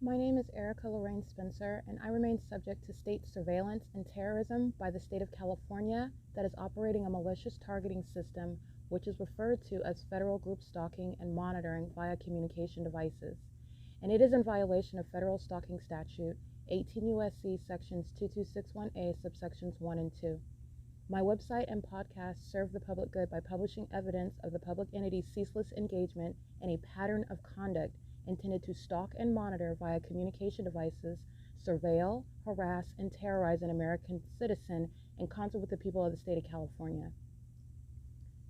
My name is Erica Lorraine Spencer, and I remain subject to state surveillance and terrorism by the state of California that is operating a malicious targeting system, which is referred to as federal group stalking and monitoring via communication devices. And it is in violation of federal stalking statute 18 U.S.C. sections 2261A subsections 1 and 2. My website and podcast serve the public good by publishing evidence of the public entity's ceaseless engagement in a pattern of conduct intended to stalk and monitor via communication devices, surveil, harass, and terrorize an American citizen in concert with the people of the state of California.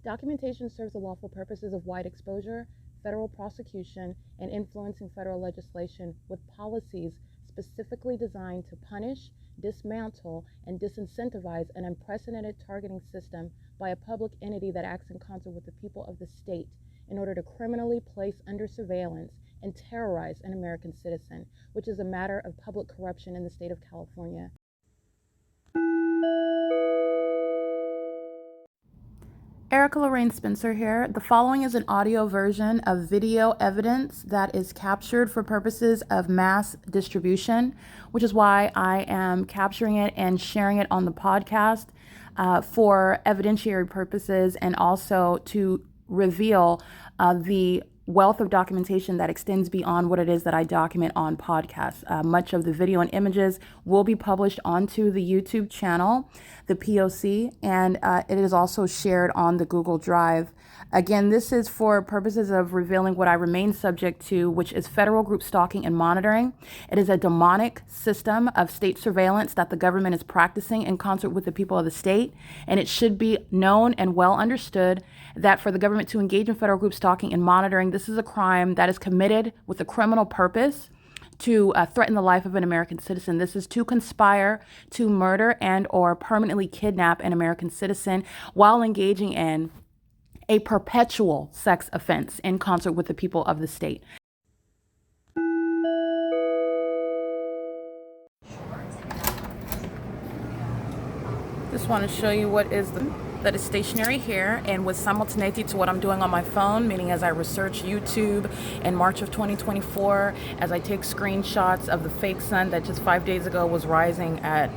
Documentation serves the lawful purposes of wide exposure, federal prosecution, and influencing federal legislation with policies specifically designed to punish, dismantle, and disincentivize an unprecedented targeting system by a public entity that acts in concert with the people of the state in order to criminally place under surveillance and terrorize an American citizen, which is a matter of public corruption in the state of California. Erica Lorraine Spencer here. The following is an audio version of video evidence that is captured for purposes of mass distribution, which is why I am capturing it and sharing it on the podcast for evidentiary purposes and also to reveal the wealth of documentation that extends beyond what it is that I document on podcasts. Much of the video and images will be published onto the YouTube channel, the P.O.C, and it is also shared on the Google Drive. Again, this is for purposes of revealing what I remain subject to, which is federal group stalking and monitoring. It is a demonic system of state surveillance that the government is practicing in concert with the people of the state, and it should be known and well understood that for the government to engage in federal group stalking and monitoring, this is a crime that is committed with a criminal purpose to threaten the life of an American citizen. This is to conspire to murder and or permanently kidnap an American citizen while engaging in a perpetual sex offense in concert with the people of the state. Just want to show you what is that is stationary here and with simultaneity to what I'm doing on my phone, meaning as I research YouTube in March of 2024, as I take screenshots of the fake sun that just 5 days ago was rising at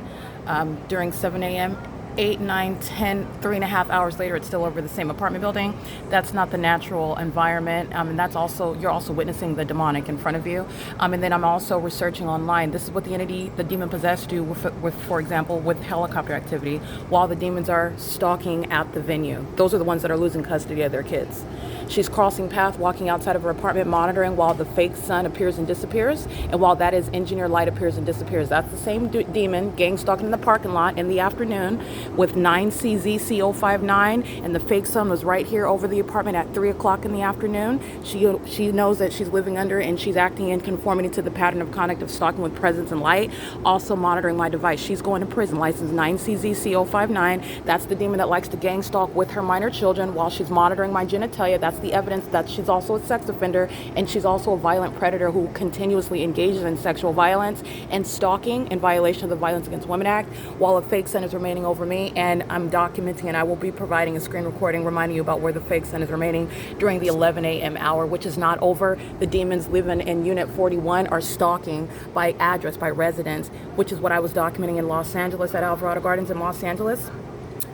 during 7 a.m. 8, 9, 10, 3.5 hours later, it's still over the same apartment building. That's not the natural environment. And that's also, you're also witnessing the demonic in front of you. And then I'm also researching online. This is what the entity, the demon possessed, do with, for example, with helicopter activity while the demons are stalking at the venue. Those are the ones that are losing custody of their kids. She's crossing path, walking outside of her apartment, monitoring while the fake sun appears and disappears. And while that is engineered light appears and disappears. That's the same demon gang stalking in the parking lot in the afternoon with 9CZC059, and the fake sun was right here over the apartment at 3 o'clock in the afternoon. She knows that she's living under and she's acting in conformity to the pattern of conduct of stalking with presence and light, also monitoring my device. She's going to prison, license 9CZC059. That's the demon that likes to gang stalk with her minor children while she's monitoring my genitalia. That's the evidence that she's also a sex offender, and she's also a violent predator who continuously engages in sexual violence and stalking in violation of the Violence Against Women Act, while a fake sun is remaining over me. And I'm documenting, and I will be providing a screen recording reminding you about where the fake sun is remaining during the 11 a.m. hour, which is not over. The demons living in Unit 41 are stalking by address, by residence, which is what I was documenting in Los Angeles at Alvarado Gardens in Los Angeles.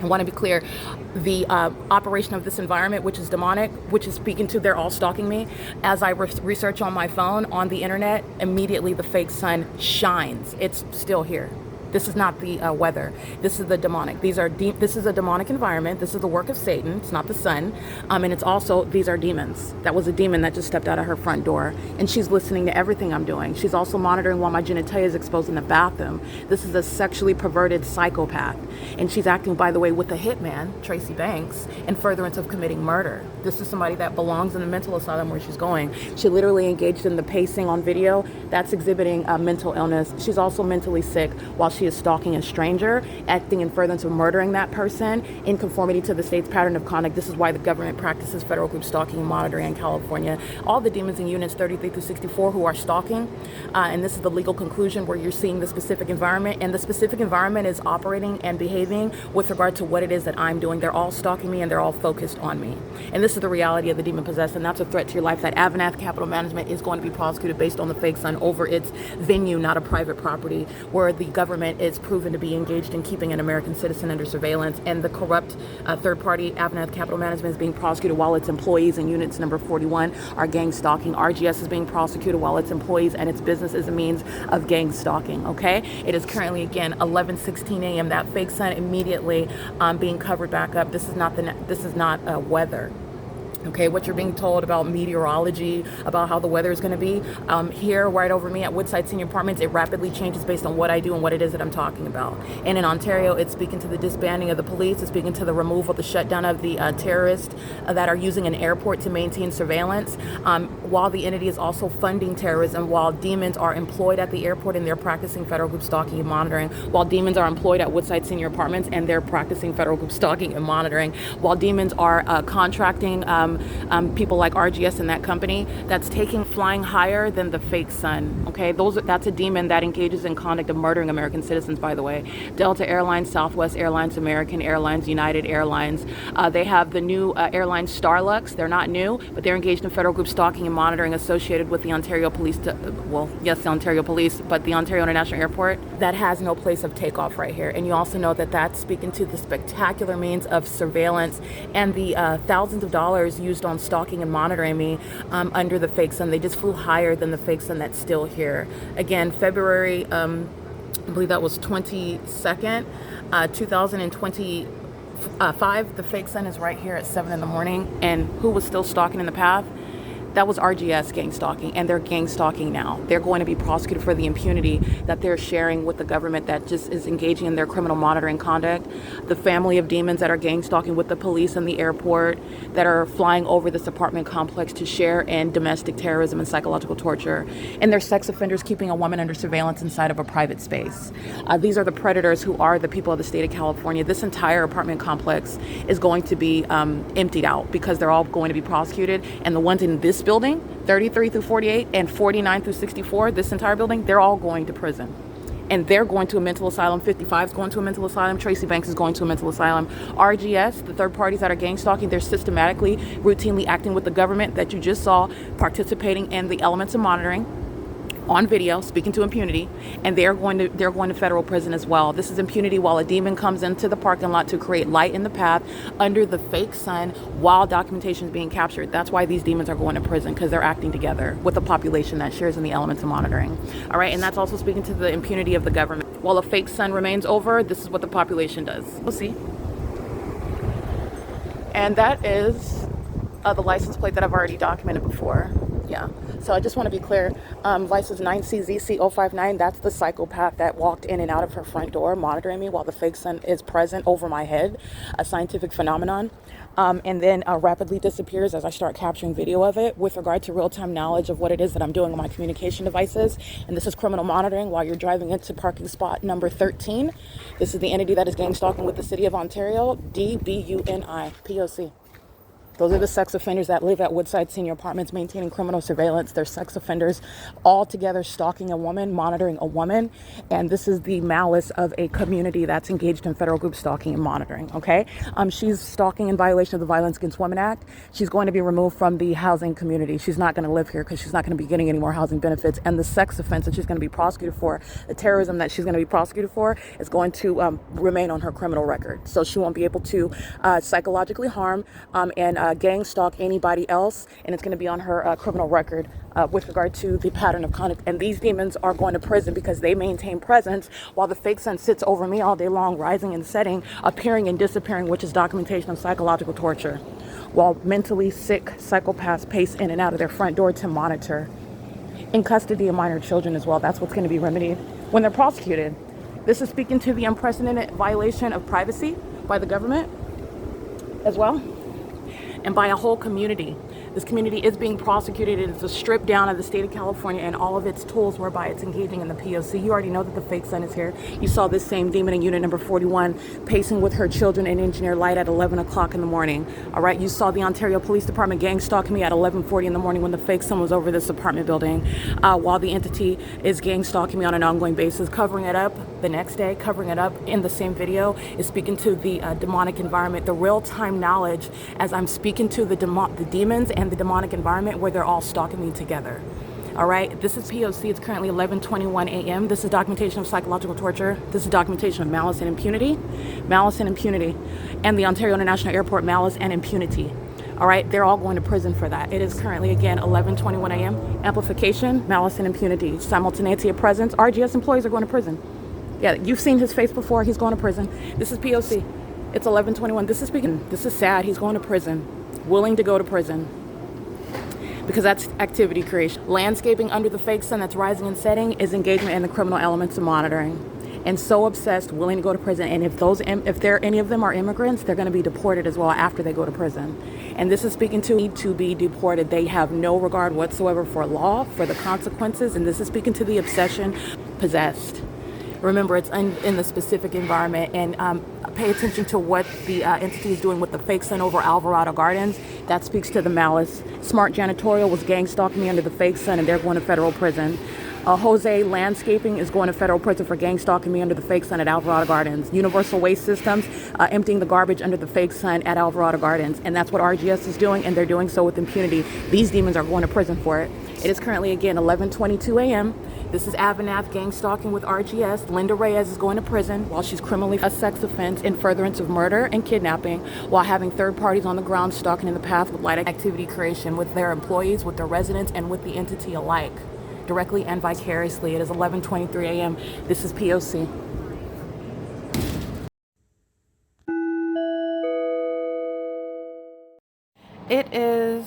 I want to be clear, the operation of this environment, which is demonic, which is speaking to, they're all stalking me. As I research on my phone, on the internet, immediately the fake sun shines. It's still here. This is not the weather. This is the demonic. This is a demonic environment. This is the work of Satan. It's not the sun. And it's also, these are demons. That was a demon that just stepped out of her front door. And she's listening to everything I'm doing. She's also monitoring while my genitalia is exposed in the bathroom. This is a sexually perverted psychopath. And she's acting, by the way, with a hitman, Tracy Banks, in furtherance of committing murder. This is somebody that belongs in the mental asylum where she's going. She literally engaged in the pacing on video. That's exhibiting mental illness. She's also mentally sick while she's she is stalking a stranger, acting in furtherance of murdering that person in conformity to the state's pattern of conduct. This is why the government practices federal group stalking and monitoring in California. All the demons in units 33 through 64 who are stalking, and this is the legal conclusion where you're seeing the specific environment, and the specific environment is operating and behaving with regard to what it is that I'm doing. They're all stalking me and they're all focused on me. And this is the reality of the demon possessed, and that's a threat to your life. That AVANATH Capital Management is going to be prosecuted based on the fake sun over its venue, not a private property, where the government is proven to be engaged in keeping an American citizen under surveillance, and the corrupt third party AVANATH Capital Management is being prosecuted while its employees in units number 41 are gang stalking. RGS is being prosecuted while its employees and its business is a means of gang stalking. Okay, it is currently again 11:16 a.m. That fake sun immediately being covered back up. This is not weather. Okay, what you're being told about meteorology, about how the weather is going to be, here right over me at Woodside Senior Apartments, it rapidly changes based on what I do and what it is that I'm talking about. And in Ontario, it's speaking to the disbanding of the police, it's speaking to the removal, the shutdown of the terrorists that are using an airport to maintain surveillance, while the entity is also funding terrorism, while demons are employed at the airport and they're practicing federal group stalking and monitoring, while demons are employed at Woodside Senior Apartments and they're practicing federal group stalking and monitoring, while demons are contracting people like RGS and that company that's flying higher than the fake sun. Okay, that's a demon that engages in conduct of murdering American citizens, by the way. Delta Airlines, Southwest Airlines, American Airlines, United Airlines. They have the new airline Starlux. They're not new, but they're engaged in federal group stalking and monitoring associated with the Ontario Police, the Ontario Police, but the Ontario International Airport that has no place of takeoff right here. And you also know that that's speaking to the spectacular means of surveillance and the thousands of dollars used on stalking and monitoring me under the fake sun. They just flew higher than the fake sun that's still here. Again, February, I believe that was 22nd, 2025. The fake sun is right here at 7 in the morning. And who was still stalking in the path? That was RGS gang stalking, and they're gang stalking now. They're going to be prosecuted for the impunity that they're sharing with the government that just is engaging in their criminal monitoring conduct. The family of demons that are gang stalking with the police and the airport, that are flying over this apartment complex to share in domestic terrorism and psychological torture. And they're sex offenders keeping a woman under surveillance inside of a private space. These are the predators who are the people of the state of California. This entire apartment complex is going to be emptied out because they're all going to be prosecuted. And the ones in this building, 33 through 48 and 49 through 64, this entire building, they're all going to prison. And they're going to a mental asylum. 55 is going to a mental asylum. Tracy Banks is going to a mental asylum. RGS, the third parties that are gang stalking, they're systematically, routinely acting with the government that you just saw, participating in the elements of monitoring on video, speaking to impunity, and they're going to federal prison as well. This is impunity while a demon comes into the parking lot to create light in the path under the fake sun while documentation is being captured. That's why these demons are going to prison, because they're acting together with the population that shares in the elements of monitoring. All right, and that's also speaking to the impunity of the government. While a fake sun remains over, this is what the population does. We'll see. And that is the license plate that I've already documented before. Yeah. So I just want to be clear, license 9CZC059, that's the psychopath that walked in and out of her front door monitoring me while the fake sun is present over my head, a scientific phenomenon, and then rapidly disappears as I start capturing video of it with regard to real-time knowledge of what it is that I'm doing on my communication devices. And this is criminal monitoring while you're driving into parking spot number 13. This is the entity that is gang stalking with the city of Ontario, DBUNI, P.O.C. Those are the sex offenders that live at Woodside Senior Apartments, maintaining criminal surveillance. They're sex offenders all together stalking a woman, monitoring a woman. And this is the malice of a community that's engaged in federal group stalking and monitoring, okay? She's stalking in violation of the Violence Against Women Act. She's going to be removed from the housing community. She's not going to live here because she's not going to be getting any more housing benefits. And the sex offense that she's going to be prosecuted for, the terrorism that she's going to be prosecuted for, is going to remain on her criminal record. So she won't be able to psychologically harm and gang stalk anybody else, and it's going to be on her criminal record with regard to the pattern of conduct. And these demons are going to prison because they maintain presence while the fake sun sits over me all day long, rising and setting, appearing and disappearing, which is documentation of psychological torture, while mentally sick psychopaths pace in and out of their front door to monitor. In custody of minor children as well. That's what's going to be remedied when they're prosecuted. This is speaking to the unprecedented violation of privacy by the government as well, and by a whole community This community is being prosecuted. It is a strip down of the state of California and all of its tools whereby it's engaging in the P.O.C. You already know that the fake son is here. You saw this same demon in unit number 41 pacing with her children in Engineer Light at 11 o'clock in the morning. All right, you saw the Ontario Police Department gang stalking me at 11:40 in the morning when the fake son was over this apartment building, while the entity is gang stalking me on an ongoing basis, covering it up the next day, covering it up in the same video, is speaking to the demonic environment, the real-time knowledge as I'm speaking to the demons and the demonic environment where they're all stalking me together. All right, this is P.O.C. It's currently 11:21 a.m. This is documentation of psychological torture. This is documentation of malice and impunity, and the Ontario International Airport malice and impunity. All right, they're all going to prison for that. It is currently, again, 11:21 a.m. Amplification, malice and impunity, simultaneity of presence. RGS employees are going to prison. Yeah, you've seen his face before. He's going to prison. This is P.O.C. It's 11:21. This is speaking. This is sad. He's going to prison, willing to go to prison, because that's activity creation. Landscaping under the fake sun that's rising and setting is engagement in the criminal elements of monitoring. And so obsessed, willing to go to prison. And if any of them are immigrants, they're going to be deported as well after they go to prison. And this is speaking to need to be deported. They have no regard whatsoever for law, for the consequences. And this is speaking to the obsession, possessed. Remember, it's in the specific environment, and pay attention to what the entity is doing with the fake sun over Alvarado Gardens. That speaks to the malice. Smart Janitorial was gang stalking me under the fake sun, and they're going to federal prison. Jose Landscaping is going to federal prison for gang stalking me under the fake sun at Alvarado Gardens. Universal Waste Systems emptying the garbage under the fake sun at Alvarado Gardens. And that's what RGS is doing, and they're doing so with impunity. These demons are going to prison for it. It is currently, again, 11:22 a.m. This is AVANATH gang stalking with RGS. Linda Reyes is going to prison while she's criminally a sex offense in furtherance of murder and kidnapping, while having third parties on the ground stalking in the path with light activity creation with their employees, with their residents, and with the entity alike, directly and vicariously. It is 11:23 a.m. This is P.O.C. It is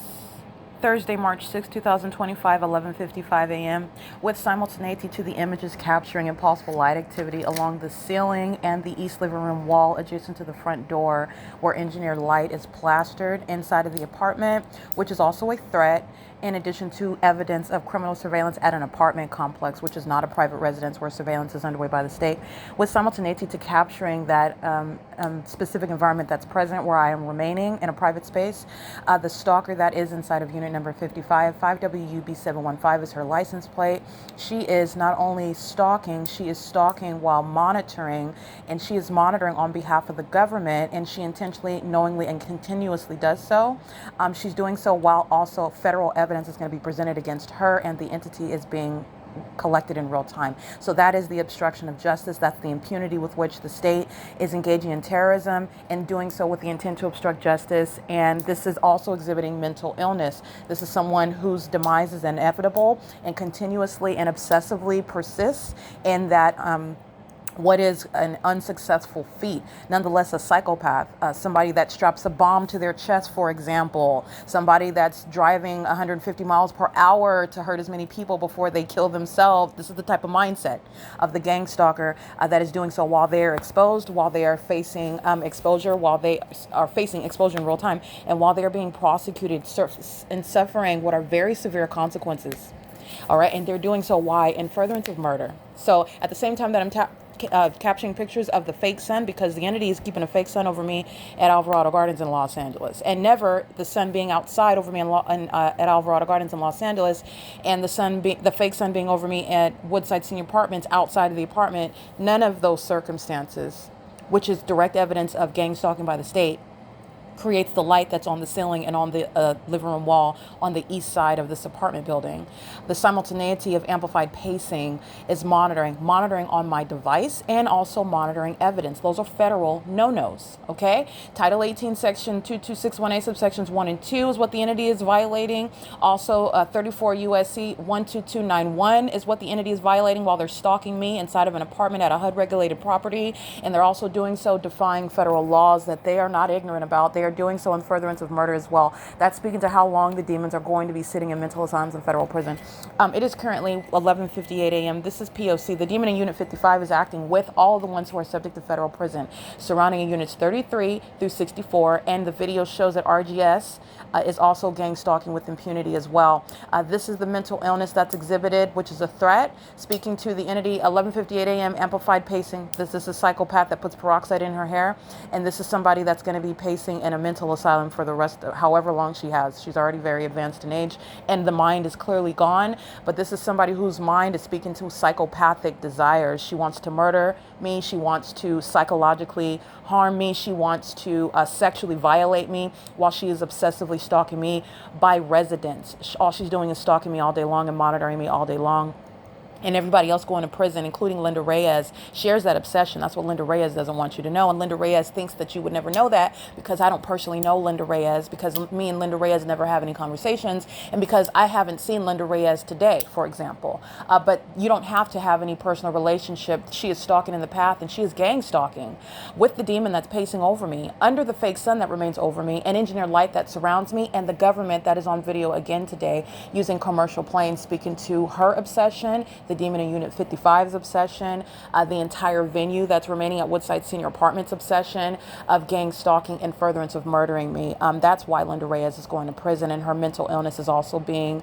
Thursday, March 6, 2025, 11:55 a.m. with simultaneity to the images capturing impossible light activity along the ceiling and the east living room wall adjacent to the front door, where engineered light is plastered inside of the apartment, which is also a threat, in addition to evidence of criminal surveillance at an apartment complex, which is not a private residence where surveillance is underway by the state, with simultaneity to capturing that specific environment that's present where I am remaining in a private space. The stalker that is inside of unit number 55, 5WUB715 is her license plate. She is not only stalking, she is stalking while monitoring, and she is monitoring on behalf of the government, and she intentionally, knowingly, and continuously does so. She's doing so while also federal evidence is going to be presented against her, and the entity is being collected in real time. So that is the obstruction of justice. That's the impunity with which the state is engaging in terrorism and doing so with the intent to obstruct justice. And this is also exhibiting mental illness. This is someone whose demise is inevitable and continuously and obsessively persists in that what is an unsuccessful feat. Nonetheless, a psychopath, somebody that straps a bomb to their chest, for example, somebody that's driving 150 miles per hour to hurt as many people before they kill themselves. This is the type of mindset of the gang stalker that is doing so while they are exposed, while they are facing exposure, while they are facing exposure in real time, and while they are being prosecuted and suffering what are very severe consequences. All right, and they're doing so why? In furtherance of murder. So at the same time that I'm capturing pictures of the fake sun, because the entity is keeping a fake sun over me at Alvarado Gardens in Los Angeles, and never the sun being outside over me at Alvarado Gardens in Los Angeles, and the fake sun being over me at Woodside Senior Apartments outside of the apartment. None of those circumstances, which is direct evidence of gang stalking by the state, creates the light that's on the ceiling and on the living room wall on the east side of this apartment building. The simultaneity of amplified pacing is monitoring on my device and also monitoring evidence. Those are federal no-nos, okay? Title 18, Section 2261A, subsections 1 and 2 is what the entity is violating. Also, 34 U.S.C. 12291 is what the entity is violating while they're stalking me inside of an apartment at a HUD-regulated property. And they're also doing so defying federal laws that they are not ignorant about. They are doing so in furtherance of murder as well. That's speaking to how long the demons are going to be sitting in mental asylums and federal prison. It is currently 11:58 a.m. This is P.O.C. The demon in Unit 55 is acting with all the ones who are subject to federal prison, surrounding in Units 33 through 64, and the video shows that RGS is also gang stalking with impunity as well. This is the mental illness that's exhibited, which is a threat. Speaking to the entity, 11:58 a.m. amplified pacing. This is a psychopath that puts peroxide in her hair, and this is somebody that's going to be pacing in a mental asylum for the rest of however long she has. She's already very advanced in age, and the mind is clearly gone, but this is somebody whose mind is speaking to psychopathic desires. She wants to murder me. She wants to psychologically harm me. She wants to sexually violate me while she is obsessively stalking me by residence. All she's doing is stalking me all day long and monitoring me all day long. And everybody else going to prison, including Linda Reyes, shares that obsession. That's what Linda Reyes doesn't want you to know. And Linda Reyes thinks that you would never know that because I don't personally know Linda Reyes, because me and Linda Reyes never have any conversations, and because I haven't seen Linda Reyes today, for example. But you don't have to have any personal relationship. She is stalking in the path, and she is gang stalking with the demon that's pacing over me, under the fake sun that remains over me, and engineered light that surrounds me, and the government that is on video again today using commercial planes, speaking to her obsession, the demon in Unit 55's obsession, the entire venue that's remaining at Woodside Senior Apartments obsession of gang stalking and furtherance of murdering me. That's why Linda Reyes is going to prison, and her mental illness is also being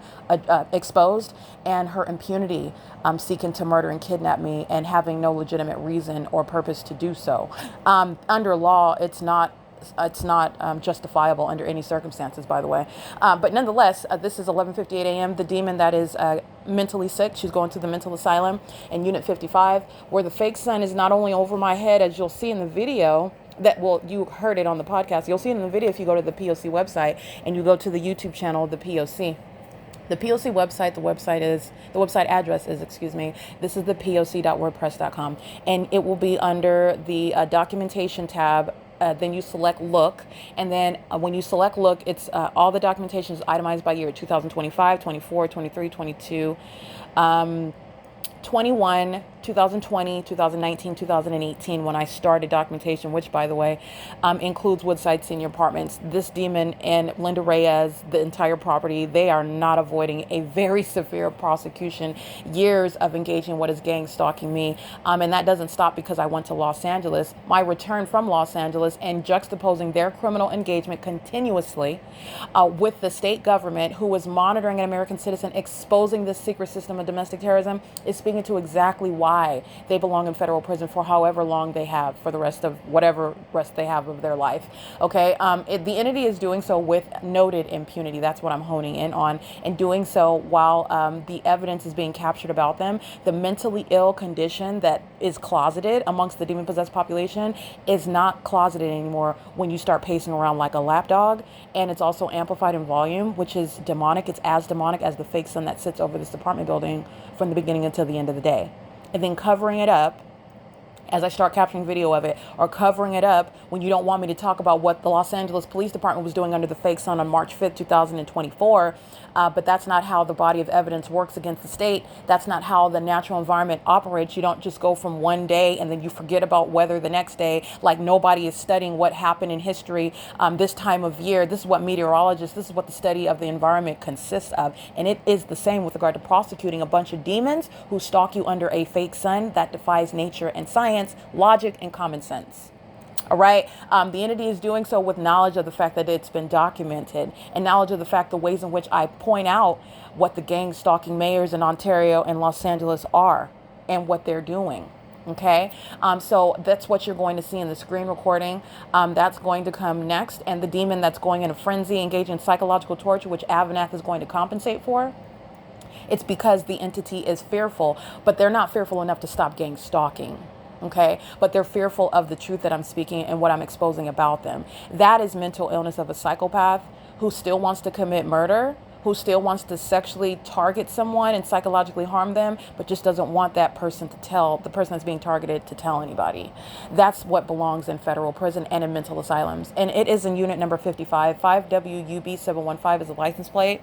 exposed, and her impunity, seeking to murder and kidnap me and having no legitimate reason or purpose to do so. Under law, it's not justifiable under any circumstances, by the way. But nonetheless, this is 11:58 a.m. The demon that is mentally sick, she's going to the mental asylum in Unit 55, where the fake sun is not only over my head, as you'll see in the video, you heard it on the podcast. You'll see it in the video if you go to the P.O.C. website and you go to the YouTube channel of the P.O.C. The P.O.C. website, the website address is, this is the poc.wordpress.com, and it will be under the documentation tab. Then you select look, and then when you select look, it's all the documentation is itemized by year: 2025, 24, 23, 22, 21, 2020, 2019, 2018, when I started documentation, which, by the way, includes Woodside Senior Apartments. This demon and Linda Reyes, the entire property, they are not avoiding a very severe prosecution, years of engaging what is gang stalking me. And that doesn't stop because I went to Los Angeles. My return from Los Angeles and juxtaposing their criminal engagement continuously with the state government, who is monitoring an American citizen, exposing this secret system of domestic terrorism, is speaking to exactly why they belong in federal prison for however long they have, for the rest of whatever rest they have of their life. Okay, the entity is doing so with noted impunity. That's what I'm honing in on, and doing so while the evidence is being captured about them. The mentally ill condition that is closeted amongst the demon-possessed population is not closeted anymore when you start pacing around like a lapdog, and it's also amplified in volume, which is demonic. It's as demonic as the fake sun that sits over this apartment building from the beginning until the end of the day. And then covering it up as I start capturing video of it, or covering it up when you don't want me to talk about what the Los Angeles Police Department was doing under the fake sun on March 5th, 2024. But that's not how the body of evidence works against the state. That's not how the natural environment operates. You don't just go from one day and then you forget about weather the next day, like nobody is studying what happened in history this time of year. This is what meteorologists, this is what the study of the environment consists of. And it is the same with regard to prosecuting a bunch of demons who stalk you under a fake sun that defies nature and science, logic, and common sense. All right. The entity is doing so with knowledge of the fact that it's been documented, and knowledge of the fact, the ways in which I point out what the gang stalking mayors in Ontario and Los Angeles are and what they're doing. Okay. So that's what you're going to see in the screen recording. That's going to come next. And the demon that's going in a frenzy, engaging in psychological torture, which AVANATH is going to compensate for. It's because the entity is fearful, but they're not fearful enough to stop gang stalking. Okay, but they're fearful of the truth that I'm speaking and what I'm exposing about them. That is mental illness of a psychopath who still wants to commit murder, who still wants to sexually target someone and psychologically harm them, but just doesn't want that person to tell, the person that's being targeted, to tell anybody. That's what belongs in federal prison and in mental asylums. And it is in unit number 55. 5WUB715 is the license plate.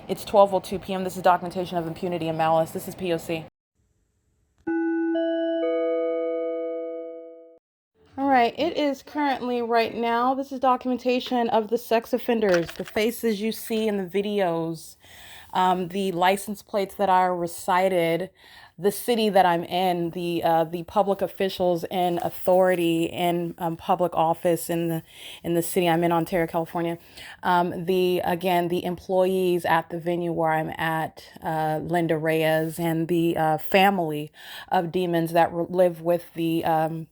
It's 12:02 p.m. This is documentation of impunity and malice. This is POC. All right, it is currently right now. This is documentation of the sex offenders, the faces you see in the videos, the license plates that are recited, the city that I'm in, the public officials in authority in public office in the city I'm in, Ontario, California. The employees at the venue where I'm at, Linda Reyes, and the family of demons that live with the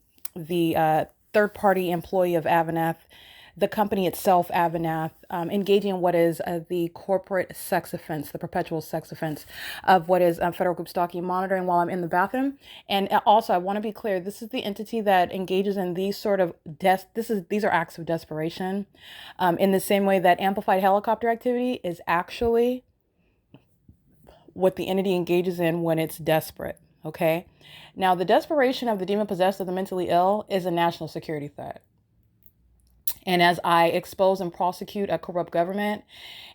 third-party employee of AVANATH, the company itself, AVANATH, engaging in what is the corporate sex offense, the perpetual sex offense of what is federal group stalking monitoring while I'm in the bathroom. And also, I want to be clear, this is the entity that engages in these sort of these are acts of desperation, in the same way that amplified helicopter activity is actually what the entity engages in when it's desperate. Okay. Now, the desperation of the demon possessed of the mentally ill is a national security threat. And as I expose and prosecute a corrupt government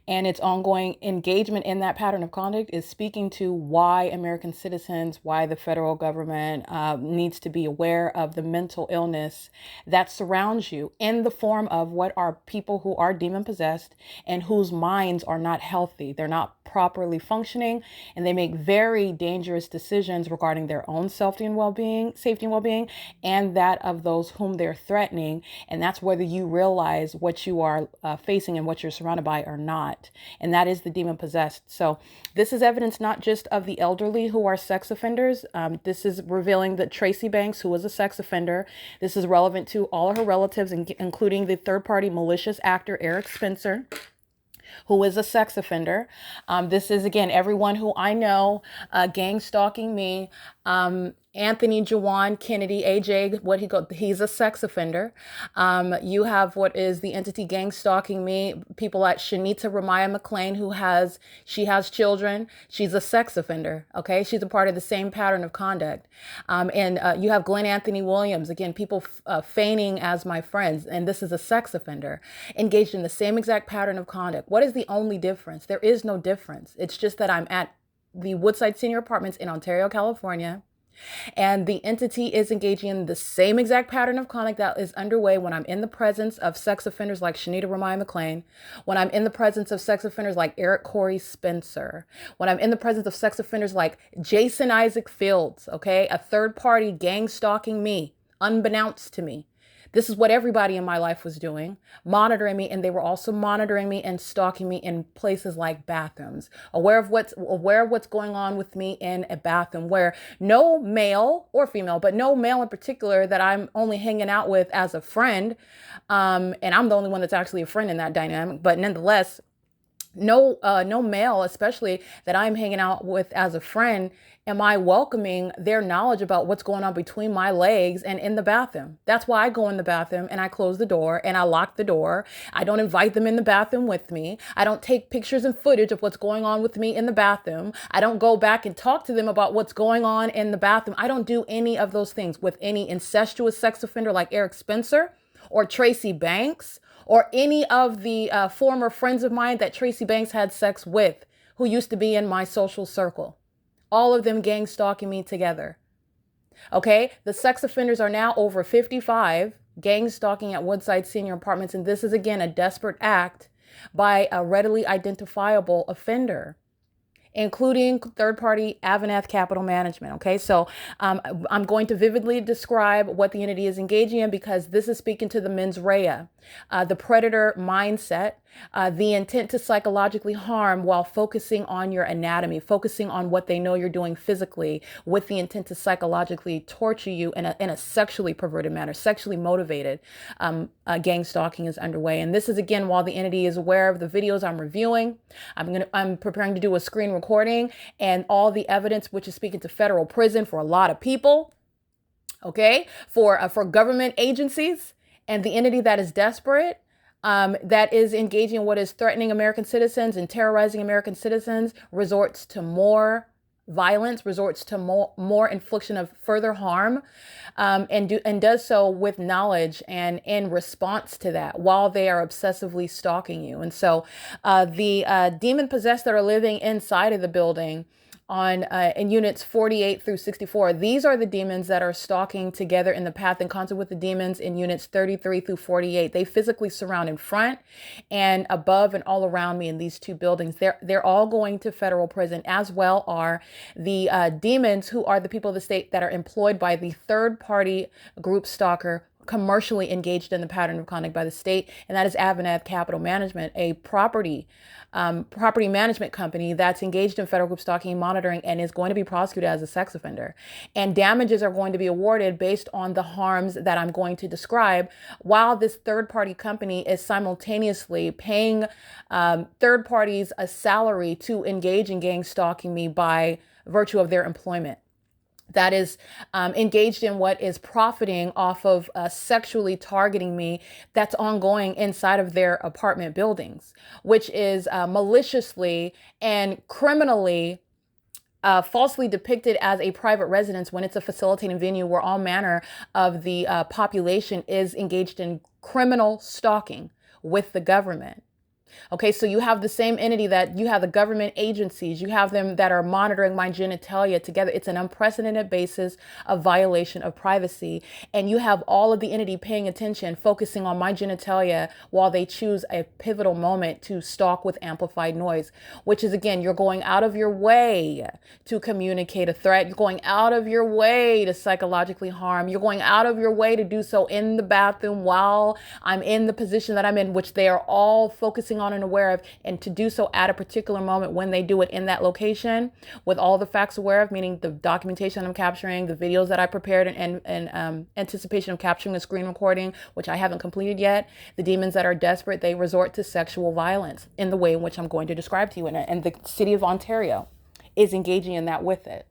and its ongoing engagement in that pattern of conduct is speaking to why American citizens, why the federal government needs to be aware of the mental illness that surrounds you in the form of what are people who are demon possessed and whose minds are not healthy. They're not properly functioning, and they make very dangerous decisions regarding their own safety and well-being, and that of those whom they're threatening. And that's whether you realize what you are facing and what you're surrounded by or not. And that is the demon possessed. So this is evidence not just of the elderly who are sex offenders. This is revealing that Tracy Banks, who was a sex offender, this is relevant to all of her relatives, including the third-party malicious actor Eric Spencer, who is a sex offender. This is, again, everyone who I know gang stalking me. Anthony Jawan Kennedy, AJ, he's a sex offender. You have what is the entity gang stalking me, people like Shanita Ramaya McLean, she has children. She's a sex offender, okay? She's a part of the same pattern of conduct. And you have Glenn Anthony Williams, again, people feigning as my friends, and this is a sex offender, engaged in the same exact pattern of conduct. What is the only difference? There is no difference. It's just that I'm at the Woodside Senior Apartments in Ontario, California, and the entity is engaging in the same exact pattern of conduct that is underway when I'm in the presence of sex offenders like Shanita Ramaya McLean, when I'm in the presence of sex offenders like Eric Corey Spencer, when I'm in the presence of sex offenders like Jason Isaac Fields, okay, a third party gang stalking me, unbeknownst to me. This is what everybody in my life was doing, monitoring me, and they were also monitoring me and stalking me in places like bathrooms, aware of what's going on with me in a bathroom where no male or female, but no male in particular that I'm only hanging out with as a friend, and I'm the only one that's actually a friend in that dynamic, but nonetheless, no male, especially that I'm hanging out with as a friend, am I welcoming their knowledge about what's going on between my legs and in the bathroom. That's why I go in the bathroom and I close the door and I lock the door. I don't invite them in the bathroom with me. I don't take pictures and footage of what's going on with me in the bathroom. I don't go back and talk to them about what's going on in the bathroom. I don't do any of those things with any incestuous sex offender like Eric Spencer or Tracy Banks, or any of the former friends of mine that Tracy Banks had sex with, who used to be in my social circle. All of them gang stalking me together. Okay, the sex offenders are now over 55, gang stalking at Woodside Senior Apartments, and this is, again, a desperate act by a readily identifiable offender, including third-party AVANATH Capital Management. Okay, so I'm going to vividly describe what the entity is engaging in because this is speaking to the mens rea, the predator mindset, the intent to psychologically harm while focusing on your anatomy, focusing on what they know you're doing physically with the intent to psychologically torture you in a sexually perverted manner, sexually motivated. Gang stalking is underway. And this is, again, while the entity is aware of the videos I'm reviewing. I'm preparing to do a screen recording and all the evidence, which is speaking to federal prison for a lot of people, okay, for government agencies, and the entity that is desperate, that is engaging in what is threatening American citizens and terrorizing American citizens, resorts to more violence, resorts to more infliction of further harm, and does so with knowledge and in response to that while they are obsessively stalking you. And so the demon possessed that are living inside of the building on in units 48 through 64. These are the demons that are stalking together in the path in concert with the demons in units 33 through 48. They physically surround in front and above and all around me in these two buildings. They're all going to federal prison, as well are the demons who are the people of the state that are employed by the third party group stalker commercially engaged in the pattern of conduct by the state, and that is AVANATH Capital Management, a property management company that's engaged in federal group stalking and monitoring and is going to be prosecuted as a sex offender. And damages are going to be awarded based on the harms that I'm going to describe, while this third party company is simultaneously paying third parties a salary to engage in gang stalking me by virtue of their employment. That is engaged in what is profiting off of sexually targeting me, that's ongoing inside of their apartment buildings, which is maliciously and criminally falsely depicted as a private residence when it's a facilitating venue where all manner of the population is engaged in criminal stalking with the government. Okay, so you have the same entity that you have the government agencies, you have them that are monitoring my genitalia together. It's an unprecedented basis of violation of privacy. And you have all of the entity paying attention, focusing on my genitalia while they choose a pivotal moment to stalk with amplified noise, which is, again, you're going out of your way to communicate a threat. You're going out of your way to psychologically harm. You're going out of your way to do so in the bathroom while I'm in the position that I'm in, which they are all focusing on and aware of, and to do so at a particular moment when they do it in that location with all the facts aware of, meaning the documentation I'm capturing, the videos that I prepared in anticipation of capturing the screen recording, which I haven't completed yet. The demons that are desperate, they resort to sexual violence in the way in which I'm going to describe to you, and the city of Ontario is engaging in that with it.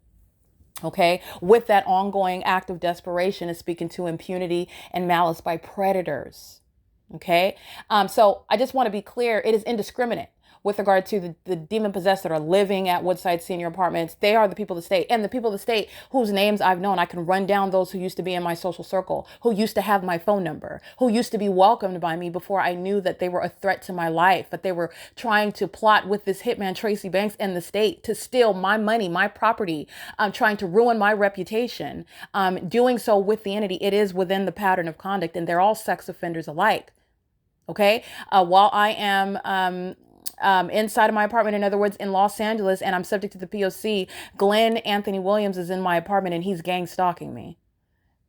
Okay, with that ongoing act of desperation is speaking to impunity and malice by predators. Okay, so I just want to be clear, it is indiscriminate with regard to the demon possessed that are living at Woodside Senior Apartments. They are the people of the state, and the people of the state whose names I've known. I can run down those who used to be in my social circle, who used to have my phone number, who used to be welcomed by me before I knew that they were a threat to my life, but they were trying to plot with this hitman Tracy Banks and the state to steal my money, my property, trying to ruin my reputation, doing so with the entity. It is within the pattern of conduct, and they're all sex offenders alike. Okay, while I am inside of my apartment, in other words, in Los Angeles, and I'm subject to the P.O.C, Glenn Anthony Williams is in my apartment and he's gang stalking me.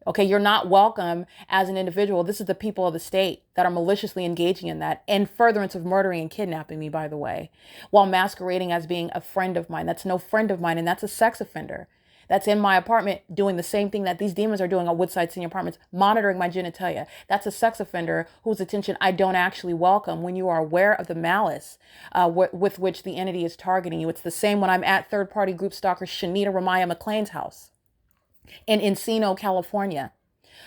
Okay, you're not welcome as an individual. This is the people of the state that are maliciously engaging in that, in furtherance of murdering and kidnapping me, by the way, while masquerading as being a friend of mine. That's no friend of mine, and that's a sex offender. That's in my apartment doing the same thing that these demons are doing on Woodside Senior Apartments, monitoring my genitalia. That's a sex offender whose attention I don't actually welcome when you are aware of the malice with which the entity is targeting you. It's the same when I'm at third-party group stalker Shanita Ramaya McLean's house in Encino, California.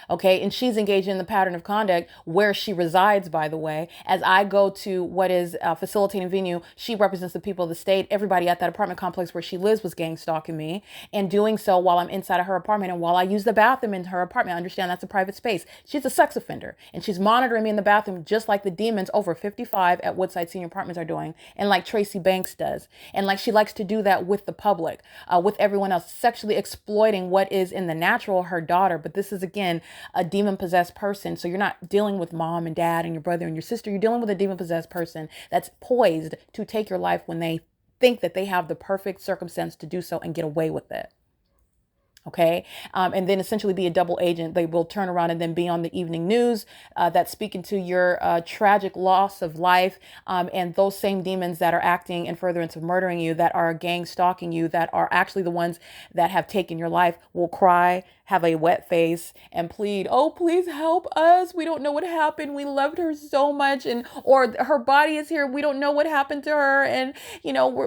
Okay, and she's engaged in the pattern of conduct where she resides, by the way. As I go to what is a facilitating venue, she represents the people of the state. Everybody at that apartment complex where she lives was gang stalking me, and doing so while I'm inside of her apartment and while I use the bathroom in her apartment. I understand that's a private space. She's a sex offender, and she's monitoring me in the bathroom just like the demons over 55 at Woodside Senior Apartments are doing, and like Tracy Banks does. And like she likes to do that with the public, with everyone else, sexually exploiting what is in the natural her daughter. But this is, again, a demon possessed person. So you're not dealing with mom and dad and your brother and your sister. You're dealing with a demon possessed person that's poised to take your life when they think that they have the perfect circumstance to do so and get away with it. Okay. And then essentially be a double agent. They will turn around and then be on the evening news that's speaking to your tragic loss of life. And those same demons that are acting in furtherance of murdering you, that are gang stalking you, that are actually the ones that have taken your life, will cry, have a wet face, and plead, "Oh, please help us. We don't know what happened. We loved her so much." And, or her body is here. We don't know what happened to her. And,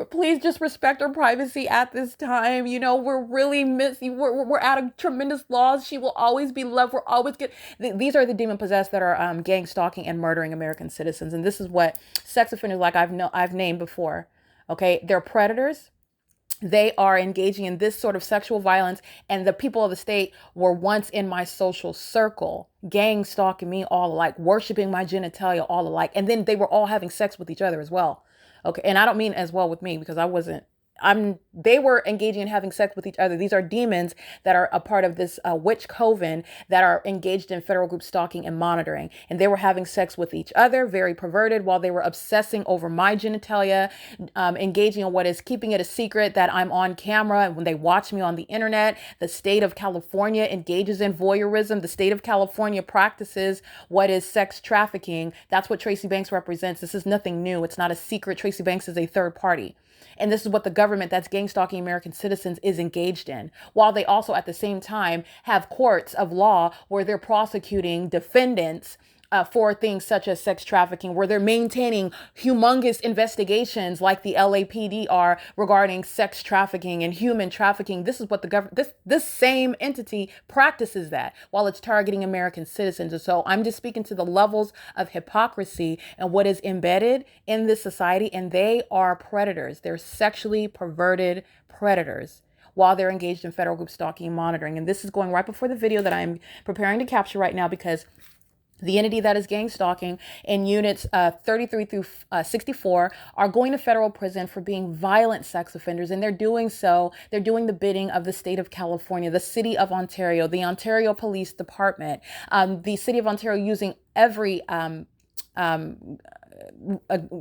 please just respect her privacy at this time. We're really missing. We're at a tremendous loss. She will always be loved. We're always good. These are the demon possessed that are gang stalking and murdering American citizens. And this is what sex offenders, like I've named before. Okay. They're predators. They are engaging in this sort of sexual violence, and the people of the state were once in my social circle, gang stalking me all alike, worshiping my genitalia all alike. And then they were all having sex with each other as well. Okay. And I don't mean as well with me, because I wasn't they were engaging in having sex with each other. These are demons that are a part of this witch coven that are engaged in federal group stalking and monitoring. And they were having sex with each other, very perverted, while they were obsessing over my genitalia, engaging in what is keeping it a secret that I'm on camera. And when they watch me on the internet, the state of California engages in voyeurism. The state of California practices what is sex trafficking. That's what Tracy Banks represents. This is nothing new. It's not a secret. Tracy Banks is a third party. And this is what the government that's gang stalking American citizens is engaged in, while they also at the same time have courts of law where they're prosecuting defendants for things such as sex trafficking, where they're maintaining humongous investigations like the LAPD are regarding sex trafficking and human trafficking. This is what the government, this same entity practices that while it's targeting American citizens. And so I'm just speaking to the levels of hypocrisy and what is embedded in this society. And they are predators. They're sexually perverted predators while they're engaged in federal group stalking and monitoring. And this is going right before the video that I'm preparing to capture right now, because the entity that is gang stalking in units 33 through 64 are going to federal prison for being violent sex offenders. And they're doing so, they're doing the bidding of the state of California, the city of Ontario, the Ontario Police Department, the city of Ontario, using every a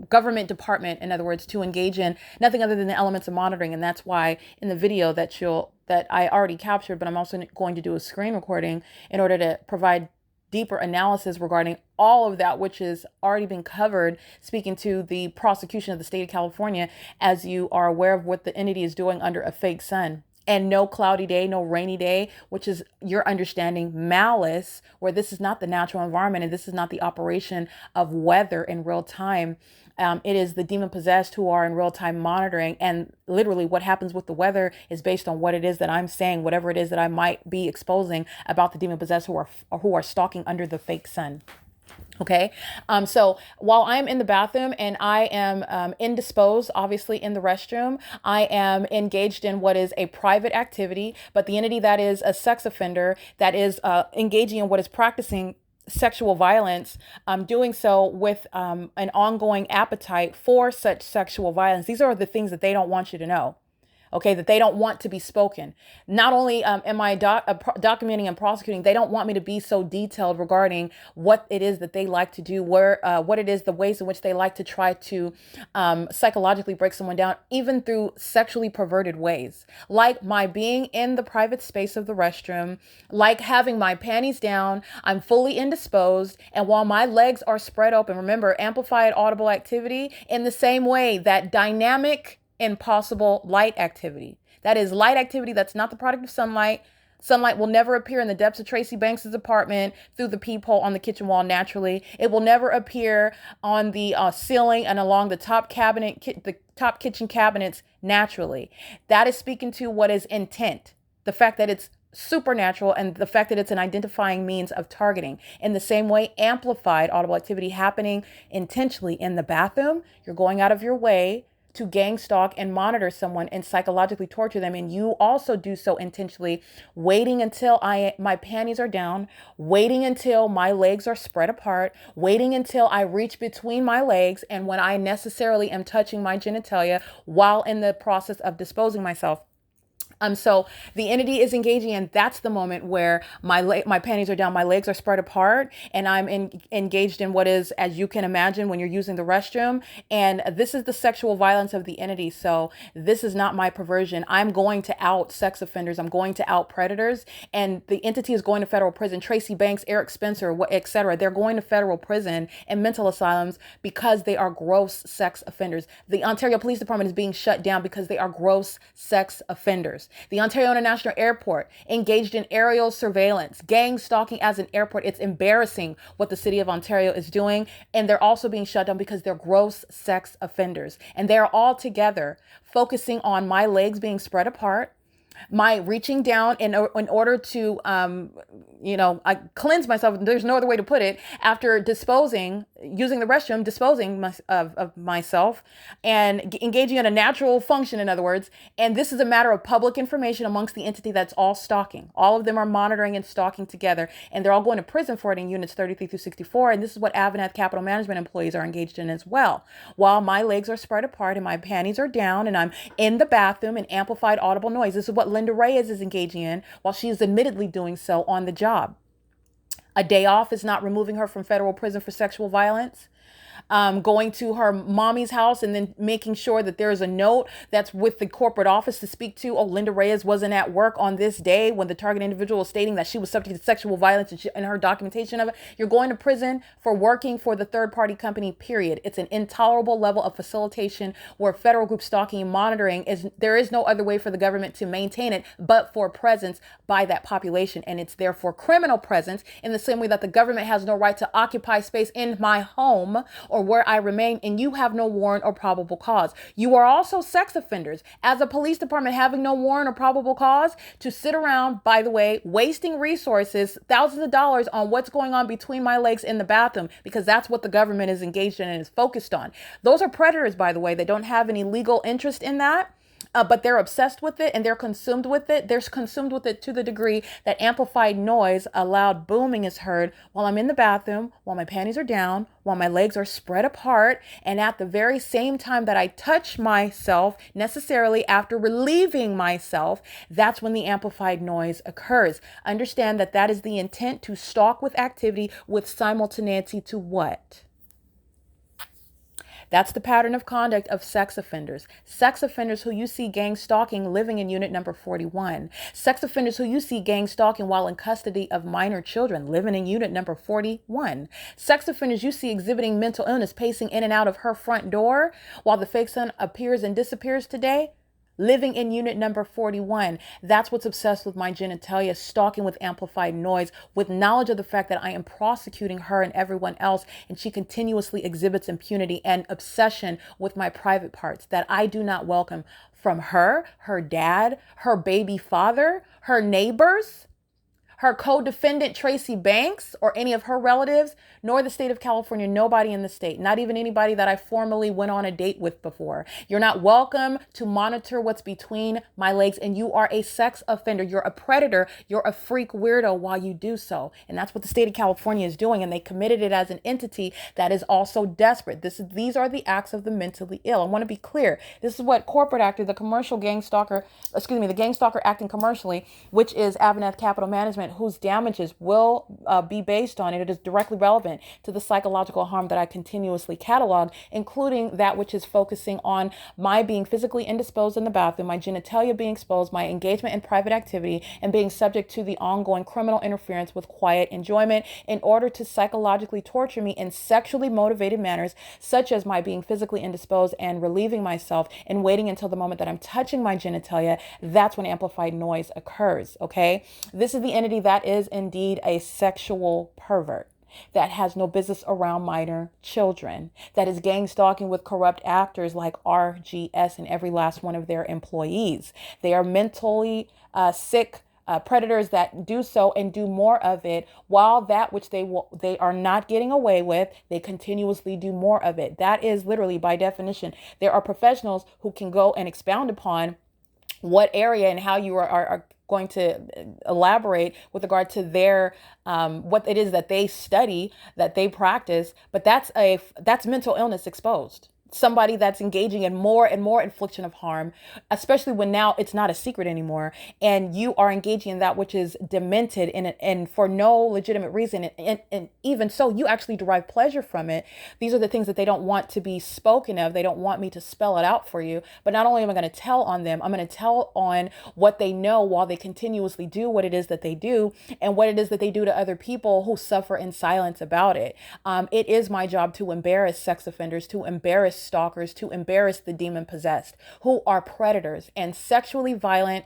government department, in other words, to engage in nothing other than the elements of monitoring. And that's why in the video that I already captured, but I'm also going to do a screen recording in order to provide deeper analysis regarding all of that, which has already been covered, speaking to the prosecution of the state of California, as you are aware of what the entity is doing under a fake sun. And no cloudy day, no rainy day, which is your understanding malice, where this is not the natural environment and this is not the operation of weather in real time. It is the demon possessed who are in real time monitoring. And literally what happens with the weather is based on what it is that I'm saying, whatever it is that I might be exposing about the demon possessed who are stalking under the fake sun. Okay. So while I'm in the bathroom and I am indisposed, obviously in the restroom, I am engaged in what is a private activity, but the entity that is a sex offender that is engaging in what is practicing sexual violence, doing so with an ongoing appetite for such sexual violence. These are the things that they don't want you to know. Okay, that they don't want to be spoken. Not only am I documenting and prosecuting, they don't want me to be so detailed regarding what it is that they like to do, what it is, the ways in which they like to try to psychologically break someone down, even through sexually perverted ways, like my being in the private space of the restroom, like having my panties down, I'm fully indisposed, and while my legs are spread open, remember, amplified audible activity, in the same way that dynamic impossible light activity. That is light activity that's not the product of sunlight. Sunlight will never appear in the depths of Tracy Banks's apartment through the peephole on the kitchen wall naturally. It will never appear on the ceiling and along the top top kitchen cabinets naturally. That is speaking to what is intent. The fact that it's supernatural and the fact that it's an identifying means of targeting. In the same way, amplified audible activity happening intentionally in the bathroom. You're going out of your way to gang stalk and monitor someone and psychologically torture them. And you also do so intentionally, waiting until my panties are down, waiting until my legs are spread apart, waiting until I reach between my legs, and when I necessarily am touching my genitalia while in the process of disposing myself. So the entity is engaging, and that's the moment where my panties are down, my legs are spread apart, and I'm engaged in what is, as you can imagine, when you're using the restroom. And this is the sexual violence of the entity. So this is not my perversion. I'm going to out sex offenders. I'm going to out predators, and the entity is going to federal prison. Tracy Banks, Eric Spencer, etc. They're going to federal prison and mental asylums because they are gross sex offenders. The Ontario Police Department is being shut down because they are gross sex offenders. The Ontario International Airport engaged in aerial surveillance, gang stalking as an airport. It's embarrassing what the city of Ontario is doing. And they're also being shut down because they're gross sex offenders. And they're all together focusing on my legs being spread apart, my reaching down in order to, I cleanse myself. There's no other way to put it. After using the restroom, disposing of myself and engaging in a natural function, in other words. And this is a matter of public information amongst the entity that's all stalking. All of them are monitoring and stalking together, and they're all going to prison for it in units 33 through 64. And this is what AVANATH capital management employees are engaged in as well. While my legs are spread apart and my panties are down and I'm in the bathroom in amplified audible noise. This is what Linda Reyes is engaging in while she is admittedly doing so on the job. A day off is not removing her from federal prison for sexual violence. Going to her mommy's house and then making sure that there is a note that's with the corporate office to speak to. Oh, Linda Reyes wasn't at work on this day when the target individual was stating that she was subject to sexual violence and her documentation of it. You're going to prison for working for the third party company, period. It's an intolerable level of facilitation where federal group stalking and monitoring there is no other way for the government to maintain it but for presence by that population. And it's therefore criminal presence in the same way that the government has no right to occupy space in my home or where I remain, and you have no warrant or probable cause. You are also sex offenders. As a police department having no warrant or probable cause to sit around, by the way, wasting resources, thousands of dollars on what's going on between my legs in the bathroom, because that's what the government is engaged in and is focused on. Those are predators, by the way. They don't have any legal interest in that. But they're obsessed with it and they're consumed with it. They're consumed with it to the degree that amplified noise, a loud booming is heard while I'm in the bathroom, while my panties are down, while my legs are spread apart. And at the very same time that I touch myself, necessarily after relieving myself, that's when the amplified noise occurs. Understand that that is the intent to stalk with activity with simultaneity to what? That's the pattern of conduct of sex offenders. Sex offenders who you see gang stalking living in unit number 41. Sex offenders who you see gang stalking while in custody of minor children living in unit number 41. Sex offenders you see exhibiting mental illness pacing in and out of her front door while the fake son appears and disappears today. Living in unit number 41. That's what's obsessed with my genitalia, stalking with amplified noise, with knowledge of the fact that I am prosecuting her and everyone else, and she continuously exhibits impunity and obsession with my private parts that I do not welcome from her, her dad, her baby father, her neighbors, her co-defendant Tracy Banks, or any of her relatives, nor the state of California, nobody in the state, not even anybody that I formally went on a date with before. You're not welcome to monitor what's between my legs, and you are a sex offender. You're a predator. You're a freak weirdo while you do so. And that's what the state of California is doing, and they committed it as an entity that is also desperate. These are the acts of the mentally ill. I want to be clear. This is what corporate actor, the gang stalker acting commercially, which is AVANATH Capital Management, whose damages will be based on, and it is directly relevant to the psychological harm that I continuously catalog, including that which is focusing on my being physically indisposed in the bathroom, my genitalia being exposed, my engagement in private activity, and being subject to the ongoing criminal interference with quiet enjoyment in order to psychologically torture me in sexually motivated manners, such as my being physically indisposed and relieving myself and waiting until the moment that I'm touching my genitalia. That's when amplified noise occurs, okay? This is the entity that is indeed a sexual pervert that has no business around minor children, that is gang stalking with corrupt actors like RGS and every last one of their employees. They are mentally sick predators that do so and do more of it, while that which they are not getting away with, they continuously do more of it. That is literally, by definition, there are professionals who can go and expound upon what area and how you are going to elaborate with regard to their what it is that they study, that they practice, but that's mental illness exposed. Somebody that's engaging in more and more infliction of harm, especially when now it's not a secret anymore, and you are engaging in that which is demented and for no legitimate reason, and even so, you actually derive pleasure from it. These are the things that they don't want to be spoken of. They don't want me to spell it out for you. But not only am I going to tell on them, I'm going to tell on what they know while they continuously do what it is that they do, and what it is that they do to other people who suffer in silence about it. It is my job to embarrass sex offenders, to embarrass stalkers, to embarrass the demon possessed, who are predators and sexually violent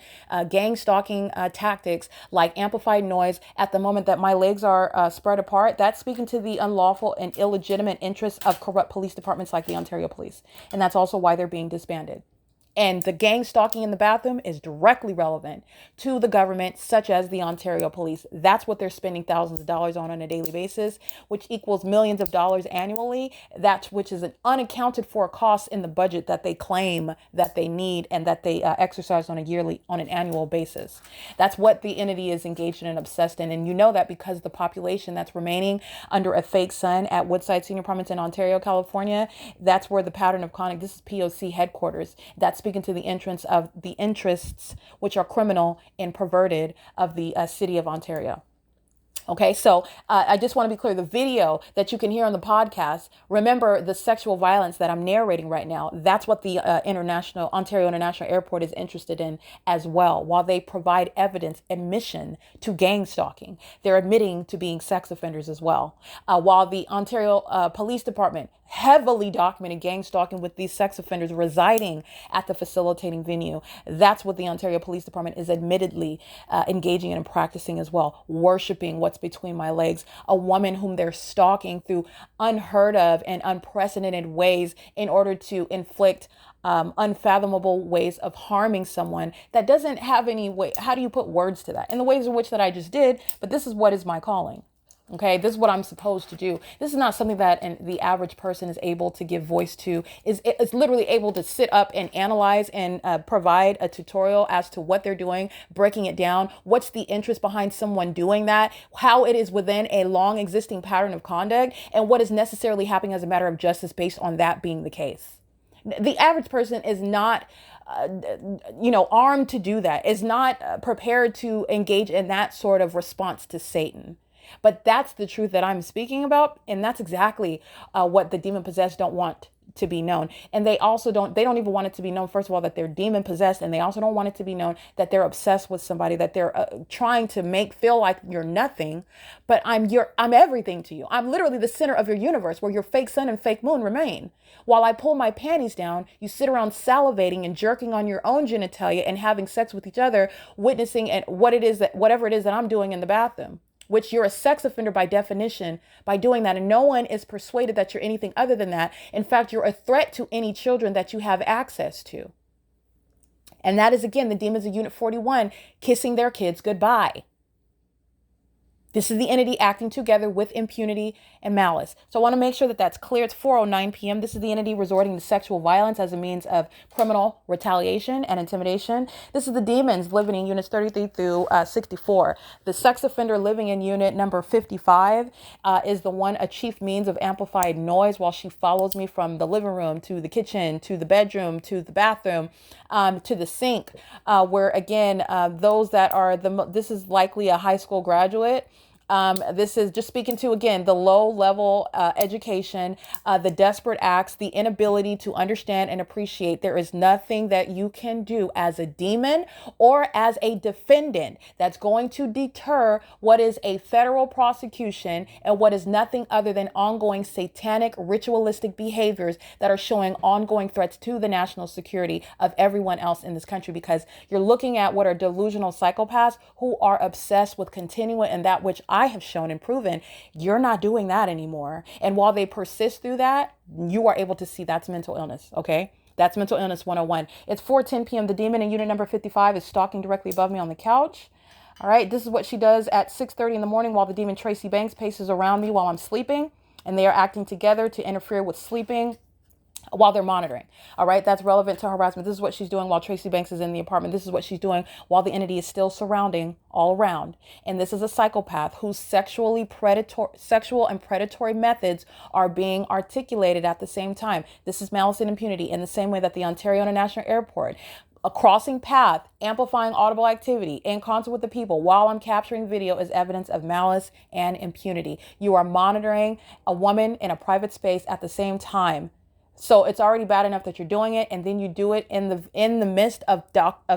gang stalking tactics like amplified noise at the moment that my legs are spread apart. That's speaking to the unlawful and illegitimate interests of corrupt police departments like the Ontario Police. And that's also why they're being disbanded. And the gang stalking in the bathroom is directly relevant to the government, such as the Ontario police. That's what they're spending thousands of dollars on a daily basis, which equals millions of dollars annually. That which is an unaccounted for cost in the budget that they claim that they need and that they exercise on an annual basis. That's what the entity is engaged in and obsessed in. And you know that because the population that's remaining under a fake sun at Woodside Senior Apartments in Ontario, California, that's where the pattern of conduct, this is P.O.C. headquarters. That's speaking to the interests which are criminal and perverted of the city of Ontario. Okay, so I just want to be clear. The video that you can hear on the podcast, remember the sexual violence that I'm narrating right now. That's what the Ontario International Airport is interested in as well. While they provide admission to gang stalking, they're admitting to being sex offenders as well. While the Ontario Police Department heavily documented gang stalking with these sex offenders residing at the facilitating venue. That's what the Ontario Police Department is admittedly engaging in and practicing as well, worshiping what's between my legs, a woman whom they're stalking through unheard of and unprecedented ways in order to inflict unfathomable ways of harming someone that doesn't have any way. How do you put words to that? In the ways in which that I just did, but this is what is my calling. Okay, this is what I'm supposed to do. This is not something that the average person is able to give voice to, is literally able to sit up and analyze and provide a tutorial as to what they're doing, breaking it down. What's the interest behind someone doing that? How it is within a long existing pattern of conduct and what is necessarily happening as a matter of justice based on that being the case. The average person is not armed to do that, is not prepared to engage in that sort of response to Satan. But that's the truth that I'm speaking about. And that's exactly what the demon possessed don't want to be known. And they don't even want it to be known, first of all, that they're demon possessed. And they also don't want it to be known that they're obsessed with somebody, that they're trying to make feel like you're nothing, but I'm everything to you. I'm literally the center of your universe where your fake sun and fake moon remain. While I pull my panties down, you sit around salivating and jerking on your own genitalia and having sex with each other, witnessing whatever it is that I'm doing in the bathroom. Which you're a sex offender by definition by doing that. And no one is persuaded that you're anything other than that. In fact, you're a threat to any children that you have access to. And that is, again, the demons of Unit 41 kissing their kids goodbye. This is the entity acting together with impunity and malice. So I want to make sure that that's clear. It's 4:09 p.m. This is the entity resorting to sexual violence as a means of criminal retaliation and intimidation. This is the demons living in units 33 through 64. The sex offender living in unit number 55 is the one, a chief means of amplified noise while she follows me from the living room to the kitchen, to the bedroom, to the bathroom, to the sink, where again, those that are this is likely a high school graduate. This is just speaking to, again, the low level education, the desperate acts, the inability to understand and appreciate. There is nothing that you can do as a demon or as a defendant that's going to deter what is a federal prosecution and what is nothing other than ongoing satanic ritualistic behaviors that are showing ongoing threats to the national security of everyone else in this country, because you're looking at what are delusional psychopaths who are obsessed with continuing in that which I have shown and proven. You're not doing that anymore. And while they persist through that, you are able to see that's mental illness. Okay. That's mental illness 101. It's 4:10 p.m. The demon in unit number 55 is stalking directly above me on the couch. All right. This is what she does at 6:30 in the morning while the demon Tracy Banks paces around me while I'm sleeping, and they are acting together to interfere with sleeping while they're monitoring. All right. That's relevant to harassment. This is what she's doing while Tracy Banks is in the apartment. This is what she's doing while the entity is still surrounding all around. And this is a psychopath whose sexual and predatory methods are being articulated at the same time. This is malice and impunity in the same way that the Ontario International Airport, a crossing path, amplifying audible activity in concert with the people while I'm capturing video, is evidence of malice and impunity. You are monitoring a woman in a private space at the same time. So it's already bad enough that you're doing it, and then you do it in the midst of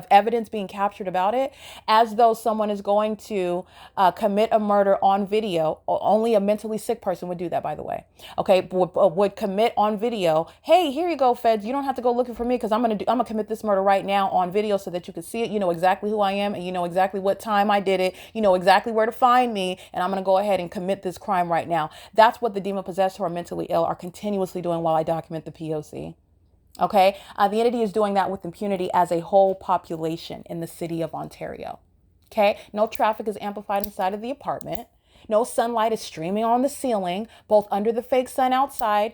evidence being captured about it, as though someone is going to commit a murder on video. Only a mentally sick person would do that, by the way. Okay, would commit on video. Hey, here you go, feds. You don't have to go looking for me because I'm gonna commit this murder right now on video so that you can see it. You know exactly who I am, and you know exactly what time I did it. You know exactly where to find me, and I'm gonna go ahead and commit this crime right now. That's what the demon possessed who are mentally ill are continuously doing while I document the P.O.C. Okay. The entity is doing that with impunity as a whole population in the city of Ontario. Okay. No traffic is amplified inside of the apartment. No sunlight is streaming on the ceiling, both under the fake sun outside,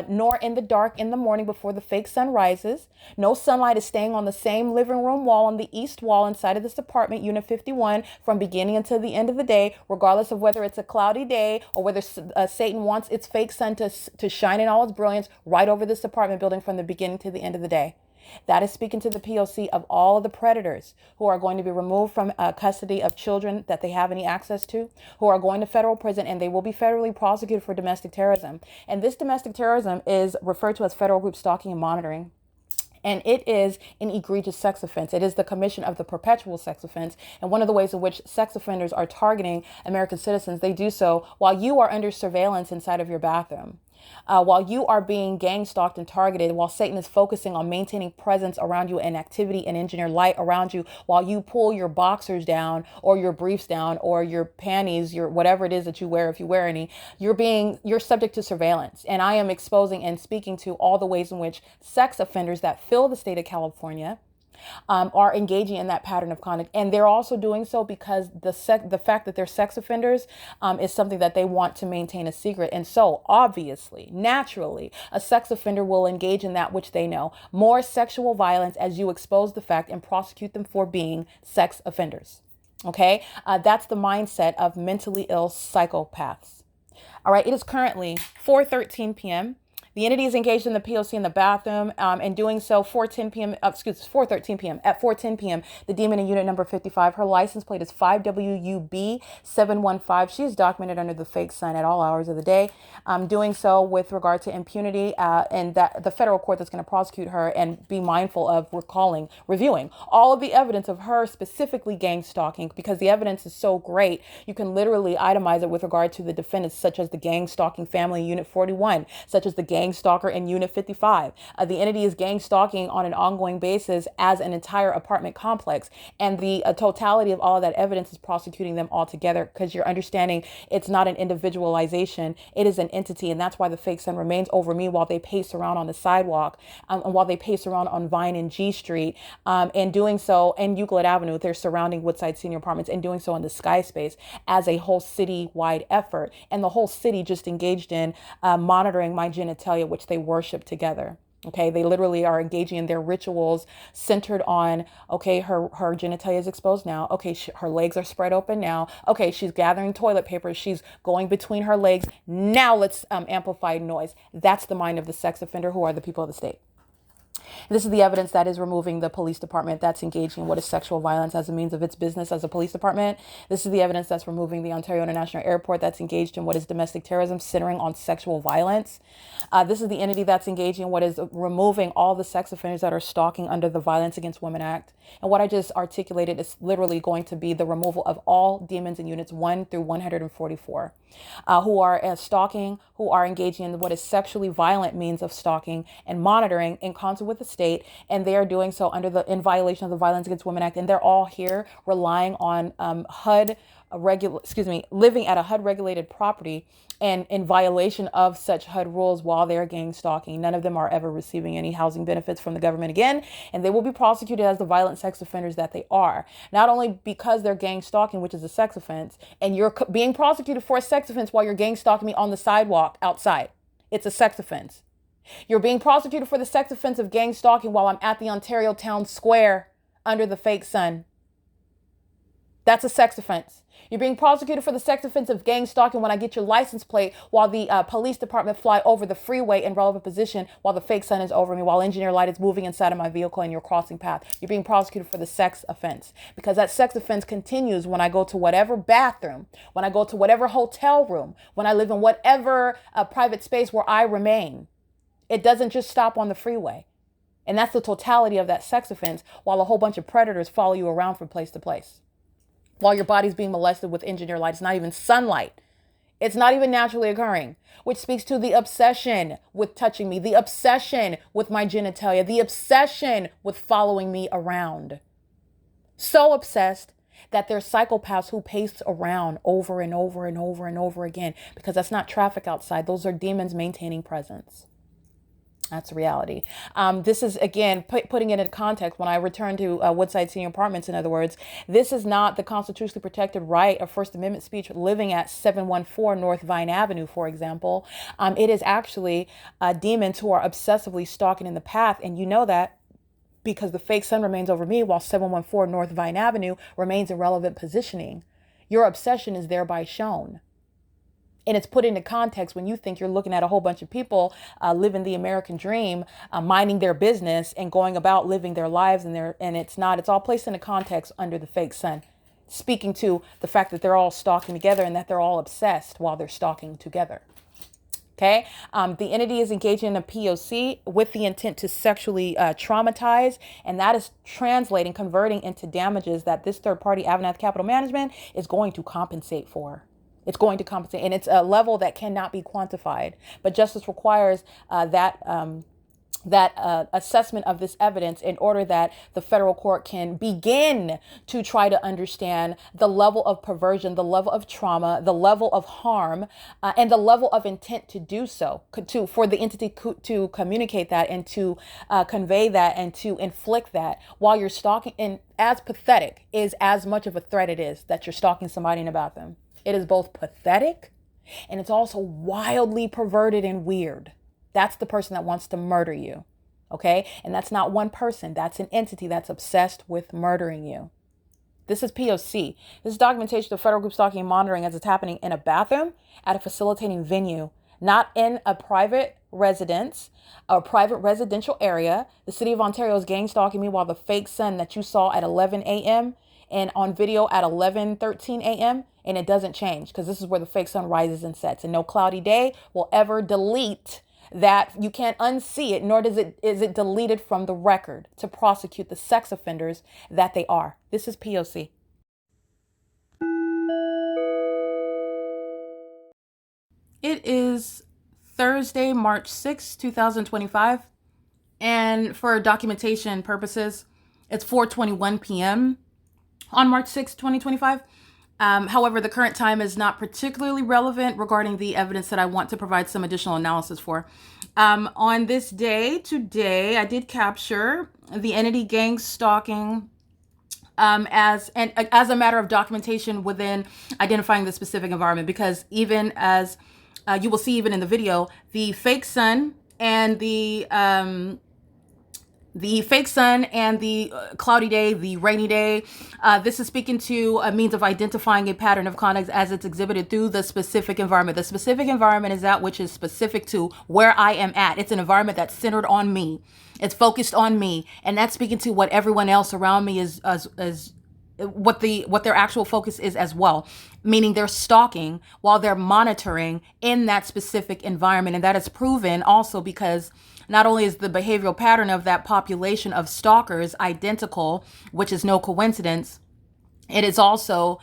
nor in the dark in the morning before the fake sun rises. No sunlight is staying on the same living room wall on the east wall inside of this apartment, Unit 51, from beginning until the end of the day, regardless of whether it's a cloudy day or whether Satan wants its fake sun to shine in all its brilliance right over this apartment building from the beginning to the end of the day. That is speaking to the P.O.C. of all of the predators who are going to be removed from custody of children that they have any access to, who are going to federal prison, and they will be federally prosecuted for domestic terrorism. And this domestic terrorism is referred to as federal group stalking and monitoring. And it is an egregious sex offense. It is the commission of the perpetual sex offense. And one of the ways in which sex offenders are targeting American citizens, they do so while you are under surveillance inside of your bathroom. While you are being gang stalked and targeted, while Satan is focusing on maintaining presence around you and activity and engineer light around you, while you pull your boxers down or your briefs down or your panties, your whatever it is that you wear, if you wear any, you're subject to surveillance. And I am exposing and speaking to all the ways in which sex offenders that fill the state of California are engaging in that pattern of conduct. And they're also doing so because the fact that they're sex offenders is something that they want to maintain a secret. And so obviously, naturally, a sex offender will engage in that which they know. More sexual violence as you expose the fact and prosecute them for being sex offenders. Okay, that's the mindset of mentally ill psychopaths. All right, it is currently 4:13 p.m. The entity is engaged in the P.O.C. in the bathroom and doing so 4:13 p.m. At 4:10 p.m., the demon in unit number 55, her license plate is 5WUB715. She is documented under the fake sign at all hours of the day, doing so with regard to impunity and that the federal court that's going to prosecute her and be mindful of reviewing all of the evidence of her specifically gang stalking, because the evidence is so great. You can literally itemize it with regard to the defendants, such as the gang stalking family in unit 41, such as the gang stalker in unit 55. The entity is gang stalking on an ongoing basis as an entire apartment complex. And the totality of all of that evidence is prosecuting them all together, because you're understanding it's not an individualization. It is an entity. And that's why the fake sun remains over me while they pace around on the sidewalk and while they pace around on Vine and G Street and doing so in Euclid Avenue. They're surrounding Woodside Senior Apartments and doing so in the sky space as a whole city-wide effort. And the whole city just engaged in monitoring my genitalia, which they worship together. Okay, they literally are engaging in their rituals centered on, okay, her genitalia is exposed now. Okay, her legs are spread open now. Okay, she's gathering toilet paper. She's going between her legs. Now let's amplify noise. That's the mind of the sex offender, who are the people of the state. This is the evidence that is removing the police department that's engaging in what is sexual violence as a means of its business as a police department. This is the evidence that's removing the Ontario International Airport that's engaged in what is domestic terrorism centering on sexual violence. This is the entity that's engaging in what is removing all the sex offenders that are stalking under the Violence Against Women Act. And what I just articulated is literally going to be the removal of all demons in units 1 through 144 who are stalking, who are engaging in what is sexually violent means of stalking and monitoring in concert with the state. And they are doing so in violation of the Violence Against Women Act. And they're all here relying on living at a HUD regulated property and in violation of such HUD rules while they're gang stalking. None of them are ever receiving any housing benefits from the government again, and they will be prosecuted as the violent sex offenders that they are. Not only because they're gang stalking, which is a sex offense, and you're being prosecuted for a sex offense while you're gang stalking me on the sidewalk outside. It's a sex offense. You're being prosecuted for the sex offense of gang stalking while I'm at the Ontario Town Square under the fake sun. That's a sex offense. You're being prosecuted for the sex offense of gang stalking when I get your license plate while the police department fly over the freeway in relevant position while the fake sun is over me, while engineer light is moving inside of my vehicle and you're crossing path. You're being prosecuted for the sex offense, because that sex offense continues when I go to whatever bathroom, when I go to whatever hotel room, when I live in whatever private space where I remain. It doesn't just stop on the freeway. And that's the totality of that sex offense, while a whole bunch of predators follow you around from place to place. While your body's being molested with engineer light. It's not even sunlight. It's not even naturally occurring, which speaks to the obsession with touching me, the obsession with my genitalia, the obsession with following me around. So obsessed that there's psychopaths who pace around over and over and over and over again, because that's not traffic outside. Those are demons maintaining presence. That's the reality. This is, again, putting it in context. When I return to Woodside Senior Apartments, in other words, this is not the constitutionally protected right of First Amendment speech living at 714 North Vine Avenue, for example. It is actually demons who are obsessively stalking in the path. And you know that because the fake sun remains over me while 714 North Vine Avenue remains in relevant positioning. Your obsession is thereby shown. And it's put into context when you think you're looking at a whole bunch of people living the American dream, minding their business and going about living their lives. And it's not. It's all placed into context under the fake sun, speaking to the fact that they're all stalking together and that they're all obsessed while they're stalking together. Okay. The entity is engaging in a P.O.C. with the intent to sexually traumatize. And that is converting into damages that this third party, AVANATH Capital Management, is going to compensate for. It's going to compensate, and it's a level that cannot be quantified. But justice requires that assessment of this evidence in order that the federal court can begin to try to understand the level of perversion, the level of trauma, the level of harm, and the level of intent to do so, for the entity to communicate that and to convey that and to inflict that while you're stalking. And as pathetic is as much of a threat it is that you're stalking somebody in a bathroom. It is both pathetic and it's also wildly perverted and weird. That's the person that wants to murder you. Okay. And that's not one person. That's an entity that's obsessed with murdering you. This is P.O.C. This is documentation of federal group stalking and monitoring as it's happening in a bathroom at a facilitating venue, not in a private residence or private residential area. The city of Ontario is gang stalking me while the fake sun that you saw at 11 a.m. and on video at 11:13 a.m. and it doesn't change because this is where the fake sun rises and sets, and no cloudy day will ever delete that. You can't unsee it, nor is it deleted from the record to prosecute the sex offenders that they are. This is P.O.C. It is Thursday, March 6, 2025. And for documentation purposes, it's 4:21 p.m. on March 6, 2025. However, the current time is not particularly relevant regarding the evidence that I want to provide some additional analysis for. On this day, today, I did capture the entity gang stalking as a matter of documentation within identifying the specific environment, because even as you will see even in the video, the fake sun and the cloudy day, the rainy day. This is speaking to a means of identifying a pattern of conduct as it's exhibited through the specific environment. The specific environment is that which is specific to where I am at. It's an environment that's centered on me. It's focused on me. And that's speaking to what everyone else around me is what their actual focus is as well, meaning they're stalking while they're monitoring in that specific environment. And that is proven also because not only is the behavioral pattern of that population of stalkers identical, which is no coincidence, it is also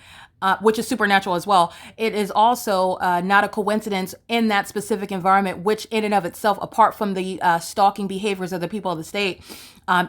which is supernatural as well. It is also not a coincidence in that specific environment, which in and of itself, apart from the stalking behaviors of the people of the state,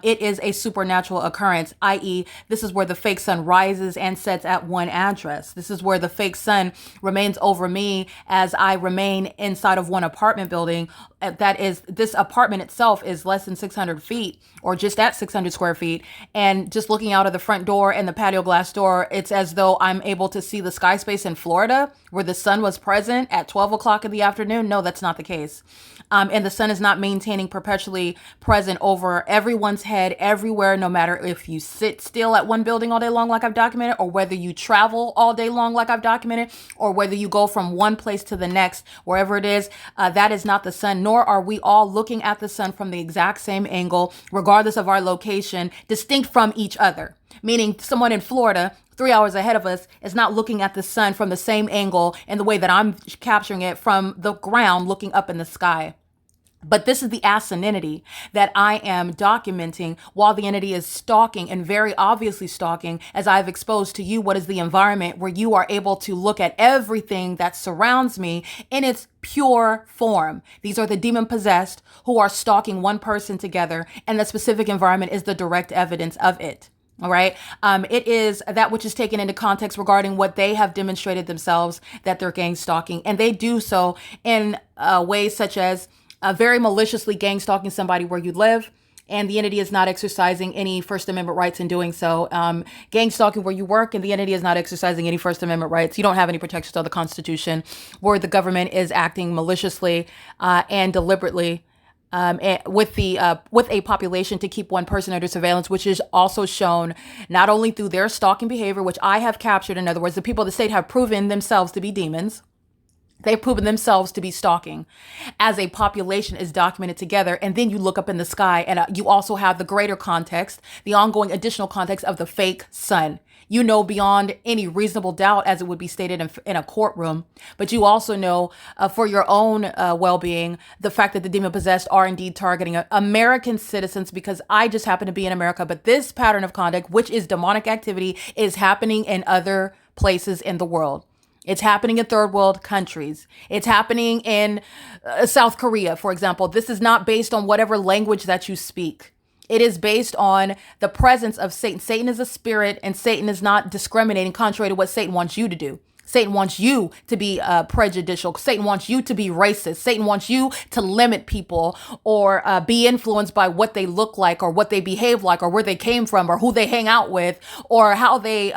it is a supernatural occurrence, i.e. this is where the fake sun rises and sets at one address. This is where the fake sun remains over me as I remain inside of one apartment building. This apartment itself is less than 600 feet or just at 600 square feet. And just looking out of the front door and the patio glass door, it's as though I'm able to see the sky space in Florida where the sun was present at 12 o'clock in the afternoon. No, that's not the case. And the sun is not maintaining perpetually present over everyone's head everywhere, no matter if you sit still at one building all day long like I've documented, or whether you travel all day long like I've documented, or whether you go from one place to the next, wherever it is, that is not the sun, nor are we all looking at the sun from the exact same angle, regardless of our location, distinct from each other. Meaning someone in Florida 3 hours ahead of us is not looking at the sun from the same angle in the way that I'm capturing it from the ground looking up in the sky. But this is the asininity that I am documenting while the entity is stalking, and very obviously stalking, as I've exposed to you what is the environment where you are able to look at everything that surrounds me in its pure form. These are the demon possessed who are stalking one person together, and the specific environment is the direct evidence of it. All right. It is that which is taken into context regarding what they have demonstrated themselves that they're gang stalking, and they do so in ways such as very maliciously gang stalking somebody where you live, and the entity is not exercising any First Amendment rights in doing so. Gang stalking where you work, and the entity is not exercising any First Amendment rights. You don't have any protections of the Constitution, where the government is acting maliciously and deliberately with a population to keep one person under surveillance, which is also shown not only through their stalking behavior, which I have captured. In other words, the people of the state have proven themselves to be demons. They've proven themselves to be stalking. As a population is documented together, and then you look up in the sky, and you also have the greater context, the ongoing additional context of the fake sun. You know beyond any reasonable doubt, as it would be stated in a courtroom, but you also know for your own well-being, the fact that the demon-possessed are indeed targeting American citizens, because I just happen to be in America, but this pattern of conduct, which is demonic activity, is happening in other places in the world. It's happening in third world countries. It's happening in South Korea, for example. This is not based on whatever language that you speak. It is based on the presence of Satan. Satan is a spirit, and Satan is not discriminating, contrary to what Satan wants you to do. Satan wants you to be prejudicial. Satan wants you to be racist. Satan wants you to limit people or be influenced by what they look like or what they behave like or where they came from or who they hang out with or how they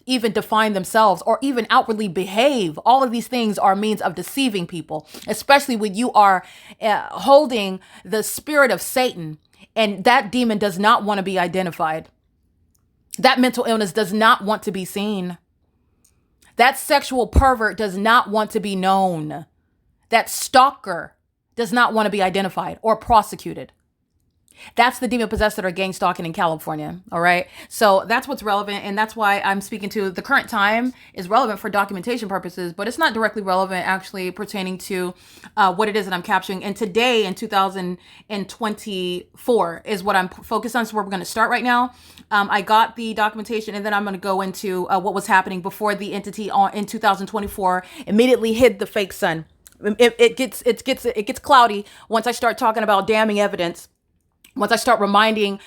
even define themselves or even outwardly behave. All of these things are means of deceiving people, especially when you are holding the spirit of Satan, and that demon does not want to be identified. That mental illness does not want to be seen. That sexual pervert does not want to be known. That stalker does not want to be identified or prosecuted. That's the demon possessed that are gang stalking in California. All right. So that's what's relevant. And that's why I'm speaking to the current time is relevant for documentation purposes, but it's not directly relevant actually pertaining to what it is that I'm capturing. And today in 2024 is what I'm focused on. So we're going to start right now. I got the documentation, and then I'm going to go into what was happening before the entity in 2024 immediately hid the fake sun. It gets cloudy once I start talking about damning evidence. Once I start reminding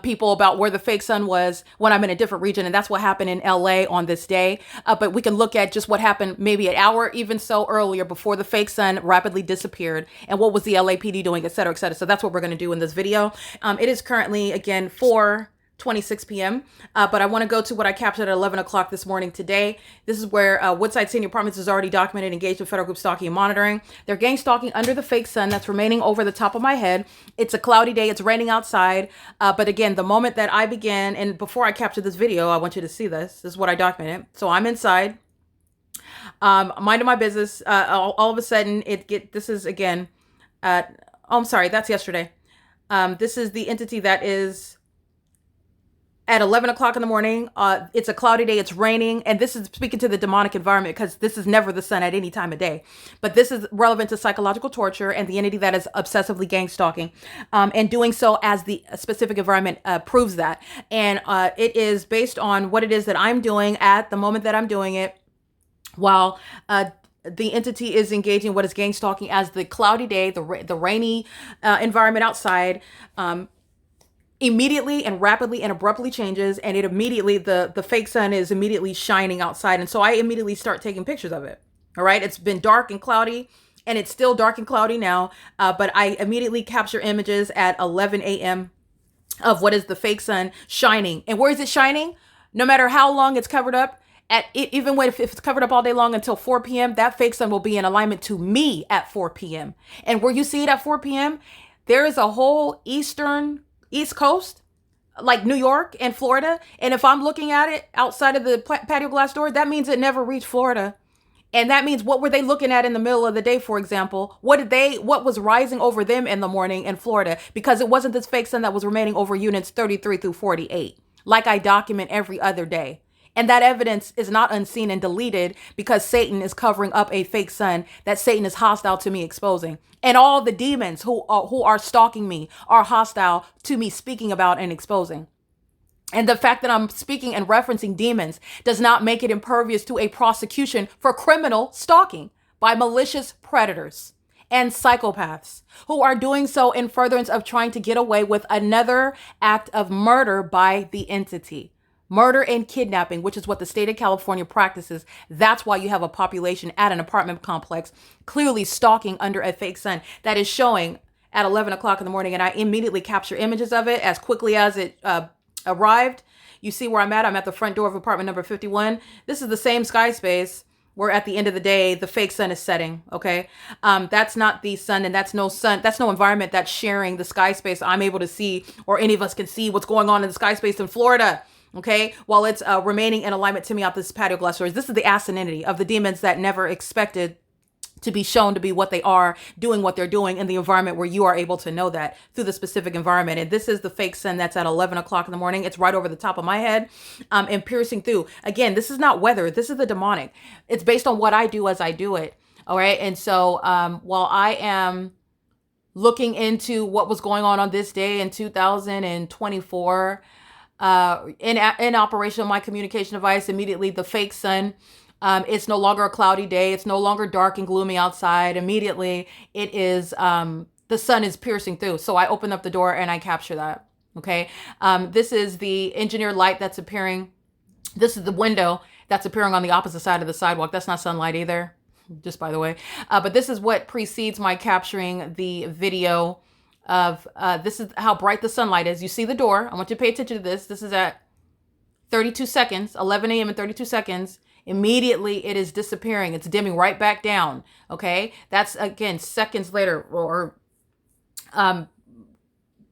people about where the fake sun was when I'm in a different region, and that's what happened in LA on this day. But we can look at just what happened maybe an hour, even so earlier, before the fake sun rapidly disappeared, and what was the LAPD doing, et cetera, et cetera. So that's what we're going to do in this video. It is currently, again, 4:26 p.m. But I want to go to what I captured at 11 o'clock this morning today. This is where Woodside Senior Apartments is already documented, engaged in federal group stalking and monitoring. They're gang stalking under the fake sun that's remaining over the top of my head. It's a cloudy day. It's raining outside. But again, the moment that I began, and before I capture this video, I want you to see this. This is what I documented. So I'm inside, minding my business. All of a sudden, this is again, I'm sorry, that's yesterday. This is the entity that is at 11 o'clock in the morning. It's a cloudy day. It's raining. And this is speaking to the demonic environment, because this is never the sun at any time of day. But this is relevant to psychological torture and the entity that is obsessively gang stalking, and doing so as the specific environment proves that. And it is based on what it is that I'm doing at the moment that I'm doing it, while the entity is engaging what is gang stalking as the cloudy day, the rainy environment outside. Immediately and rapidly and abruptly changes, and it immediately, the fake sun is immediately shining outside. And so I immediately start taking pictures of it. All right. It's been dark and cloudy, and it's still dark and cloudy now. But I immediately capture images at 11 a.m. of what is the fake sun shining. And where is it shining? No matter how long it's covered up, even if it's covered up all day long until 4 p.m., that fake sun will be in alignment to me at 4 p.m. And where you see it at 4 p.m., there is a whole East Coast, like New York and Florida. And if I'm looking at it outside of the patio glass door, that means it never reached Florida. And that means, what were they looking at in the middle of the day, for example? What was rising over them in the morning in Florida? Because it wasn't this fake sun that was remaining over units 33 through 48, like I document every other day. And that evidence is not unseen and deleted because Satan is covering up a fake sun that Satan is hostile to me exposing. And all the demons who are stalking me are hostile to me speaking about and exposing. And the fact that I'm speaking and referencing demons does not make it impervious to a prosecution for criminal stalking by malicious predators and psychopaths who are doing so in furtherance of trying to get away with another act of murder by the entity. Murder and kidnapping, which is what the state of California practices. That's why you have a population at an apartment complex clearly stalking under a fake sun that is showing at 11 o'clock in the morning. And I immediately capture images of it as quickly as it arrived. You see where I'm at? I'm at the front door of apartment number 51. This is the same sky space where at the end of the day, the fake sun is setting, okay? That's not the sun, and that's no sun. That's no environment that's sharing the sky space I'm able to see, or any of us can see what's going on in the sky space in Florida. Okay, while it's remaining in alignment to me out this patio glass doors. This is the asininity of the demons that never expected to be shown to be what they are, doing what they're doing in the environment where you are able to know that through the specific environment. And this is the fake sun that's at 11 o'clock in the morning. It's right over the top of my head and piercing through. Again, this is not weather. This is the demonic. It's based on what I do as I do it. All right. And so while I am looking into what was going on this day in 2024, in operation of my communication device, immediately the fake sun, it's no longer a cloudy day. It's no longer dark and gloomy outside. Immediately it is, the sun is piercing through. So I open up the door and I capture that. Okay. This is the engineered light that's appearing. This is the window that's appearing on the opposite side of the sidewalk. That's not sunlight either, just by the way. But this is what precedes my capturing the video of, this is how bright the sunlight is. You see the door. I want you to pay attention to this. This is at 32 seconds, 11 a.m. and 32 seconds. Immediately it is disappearing. It's dimming right back down. Okay. That's again, seconds later, or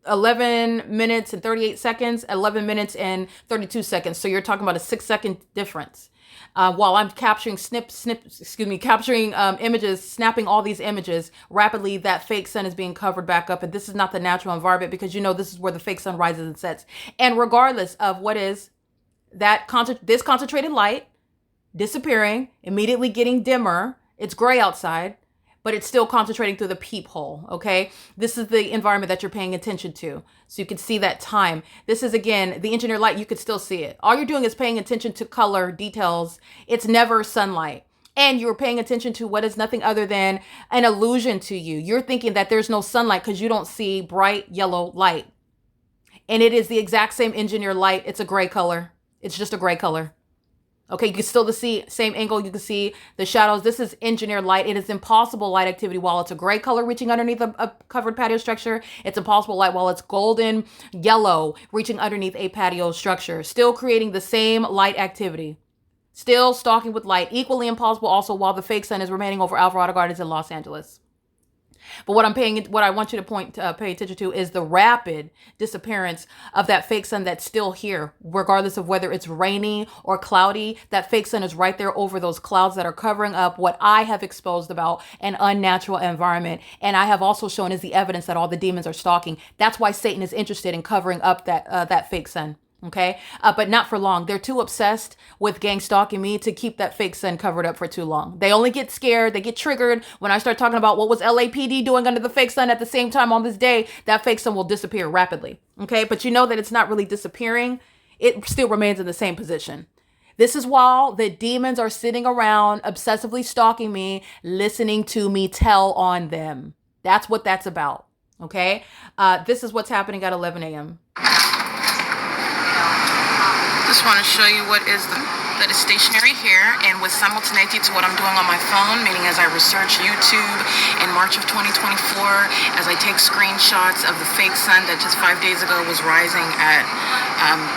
11 minutes and 38 seconds, 11 minutes and 32 seconds. So you're talking about a 6-second difference. While I'm capturing capturing images, snapping all these images rapidly, that fake sun is being covered back up. And this is not the natural environment, because you know this is where the fake sun rises and sets. And regardless of what is that this concentrated light disappearing, immediately getting dimmer, it's gray outside, but it's still concentrating through the peephole. Okay. This is the environment that you're paying attention to. So you can see that time. This is, again, the engineered light. You could still see it. All you're doing is paying attention to color details. It's never sunlight. And you're paying attention to what is nothing other than an illusion to you. You're thinking that there's no sunlight because you don't see bright yellow light. And it is the exact same engineered light. It's a gray color. It's just a gray color. Okay, you can still see same angle. You can see the shadows. This is engineered light. It is impossible light activity while it's a gray color reaching underneath a covered patio structure. It's impossible light while it's golden yellow reaching underneath a patio structure. Still creating the same light activity. Still stalking with light. Equally impossible also while the fake sun is remaining over Alvarado Gardens in Los Angeles. But what I want you to pay attention to is the rapid disappearance of that fake sun that's still here, regardless of whether it's rainy or cloudy. That fake sun is right there over those clouds that are covering up what I have exposed about an unnatural environment. And I have also shown as the evidence that all the demons are stalking. That's why Satan is interested in covering up that fake sun. Okay. But not for long. They're too obsessed with gang stalking me to keep that fake sun covered up for too long. They only get scared. They get triggered when I start talking about what was LAPD doing under the fake sun at the same time on this day. That fake sun will disappear rapidly. Okay. But you know that it's not really disappearing. It still remains in the same position. This is while the demons are sitting around obsessively stalking me, listening to me tell on them. That's what that's about. Okay. This is what's happening at 11 a.m. Just want to show you what is that is stationary here, and with simultaneity to what I'm doing on my phone, meaning as I research YouTube in March of 2024, as I take screenshots of the fake sun that just 5 days ago was rising at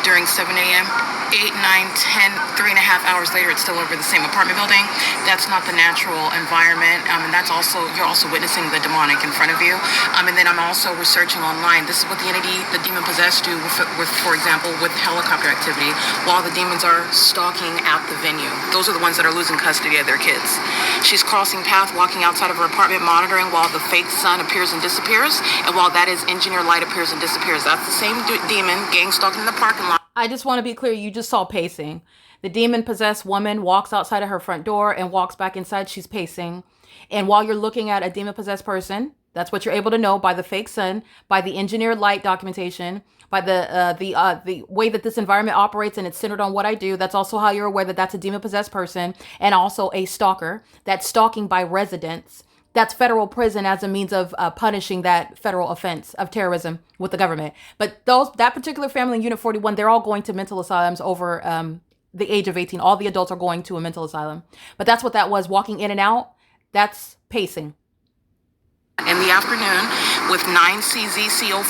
during 7 a.m. 8, 9, 10, 3.5 hours later, it's still over the same apartment building. That's not the natural environment. And that's also, you're also witnessing the demonic in front of you. And then I'm also researching online. This is what the entity, the demon possessed do with, for example, with helicopter activity while the demons are stalking at the venue. Those are the ones that are losing custody of their kids. She's crossing path, walking outside of her apartment, monitoring while the fake sun appears and disappears. And while that is engineered light appears and disappears. That's the same demon gang stalking in the parking lot. I just want to be clear. You just saw pacing. The demon-possessed woman walks outside of her front door and walks back inside. She's pacing. And while you're looking at a demon-possessed person, that's what you're able to know by the fake sun, by the engineered light documentation, by the way that this environment operates, and it's centered on what I do. That's also how you're aware that that's a demon-possessed person and also a stalker that's stalking by residents That's federal prison as a means of punishing that federal offense of terrorism with the government. But that particular family in Unit 41, they're all going to mental asylums over the age of 18. All the adults are going to a mental asylum. But that's what that was, walking in and out. That's pacing. In the afternoon with 9CZC059,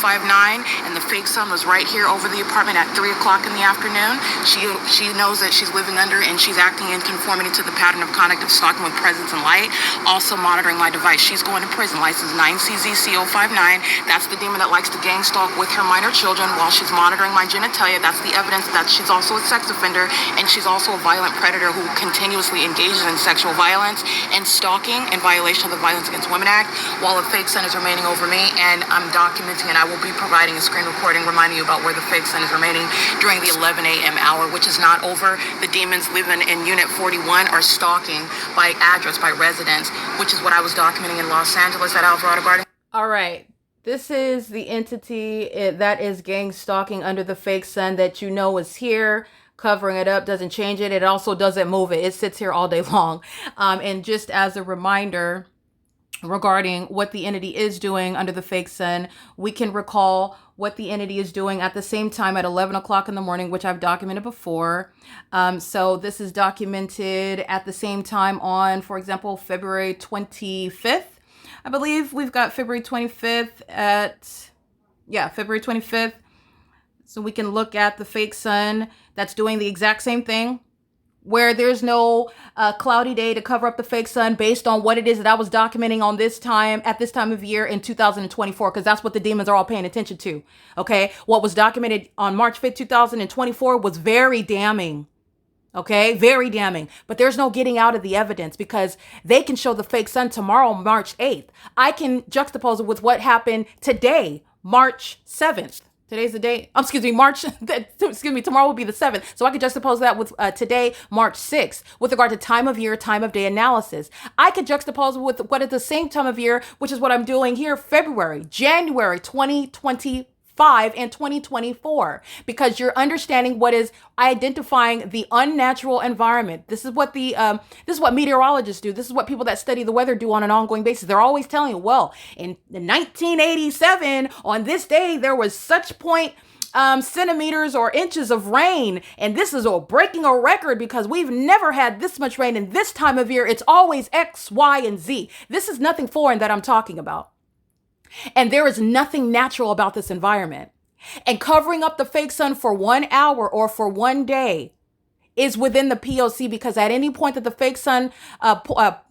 and the fake son was right here over the apartment at 3 o'clock in the afternoon. She knows that she's living under and she's acting in conformity to the pattern of conduct of stalking with presence and light, also monitoring my device. She's going to prison, license 9CZC059. That's the demon that likes to gang stalk with her minor children while she's monitoring my genitalia. That's the evidence that she's also a sex offender, and she's also a violent predator who continuously engages in sexual violence and stalking in violation of the Violence Against Women Act, while a fake son is remaining over me, and I'm documenting, and I will be providing a screen recording reminding you about where the fake son is remaining during the 11 a.m. hour, which is not over. The demons living in Unit 41 are stalking by address, by residence, which is what I was documenting in Los Angeles at Alvarado Garden. All right. This is the entity that is gang stalking under the fake son that you know is here. Covering it up doesn't change it. It also doesn't move it. It sits here all day long. And just as a reminder, regarding what the entity is doing under the fake sun, we can recall what the entity is doing at the same time at 11 o'clock in the morning, which I've documented before. So this is documented at the same time on, for example, February 25th. I believe we've got February 25th at, February 25th. So we can look at the fake sun that's doing the exact same thing, where there's no cloudy day to cover up the fake sun based on what it is that I was documenting on this time, at this time of year in 2024, because that's what the demons are all paying attention to, okay? What was documented on March 5th, 2024 was very damning, okay? Very damning, but there's no getting out of the evidence because they can show the fake sun tomorrow, March 8th. I can juxtapose it with what happened today, March 7th. Today's the day, tomorrow will be the 7th. So I could juxtapose that with today, March 6th, with regard to time of year, time of day analysis. I could juxtapose with what at the same time of year, which is what I'm doing here, February, January 2025 and 2024, because you're understanding what is identifying the unnatural environment. This is what this is what meteorologists do. This is what people that study the weather do on an ongoing basis. They're always telling you, well, in 1987, on this day, there was such point centimeters or inches of rain, and this is breaking a record because we've never had this much rain in this time of year. It's always X, Y, and Z. This is nothing foreign that I'm talking about. And there is nothing natural about this environment. And covering up the fake sun for 1 hour or for 1 day is within the P.O.C. because at any point that the fake sun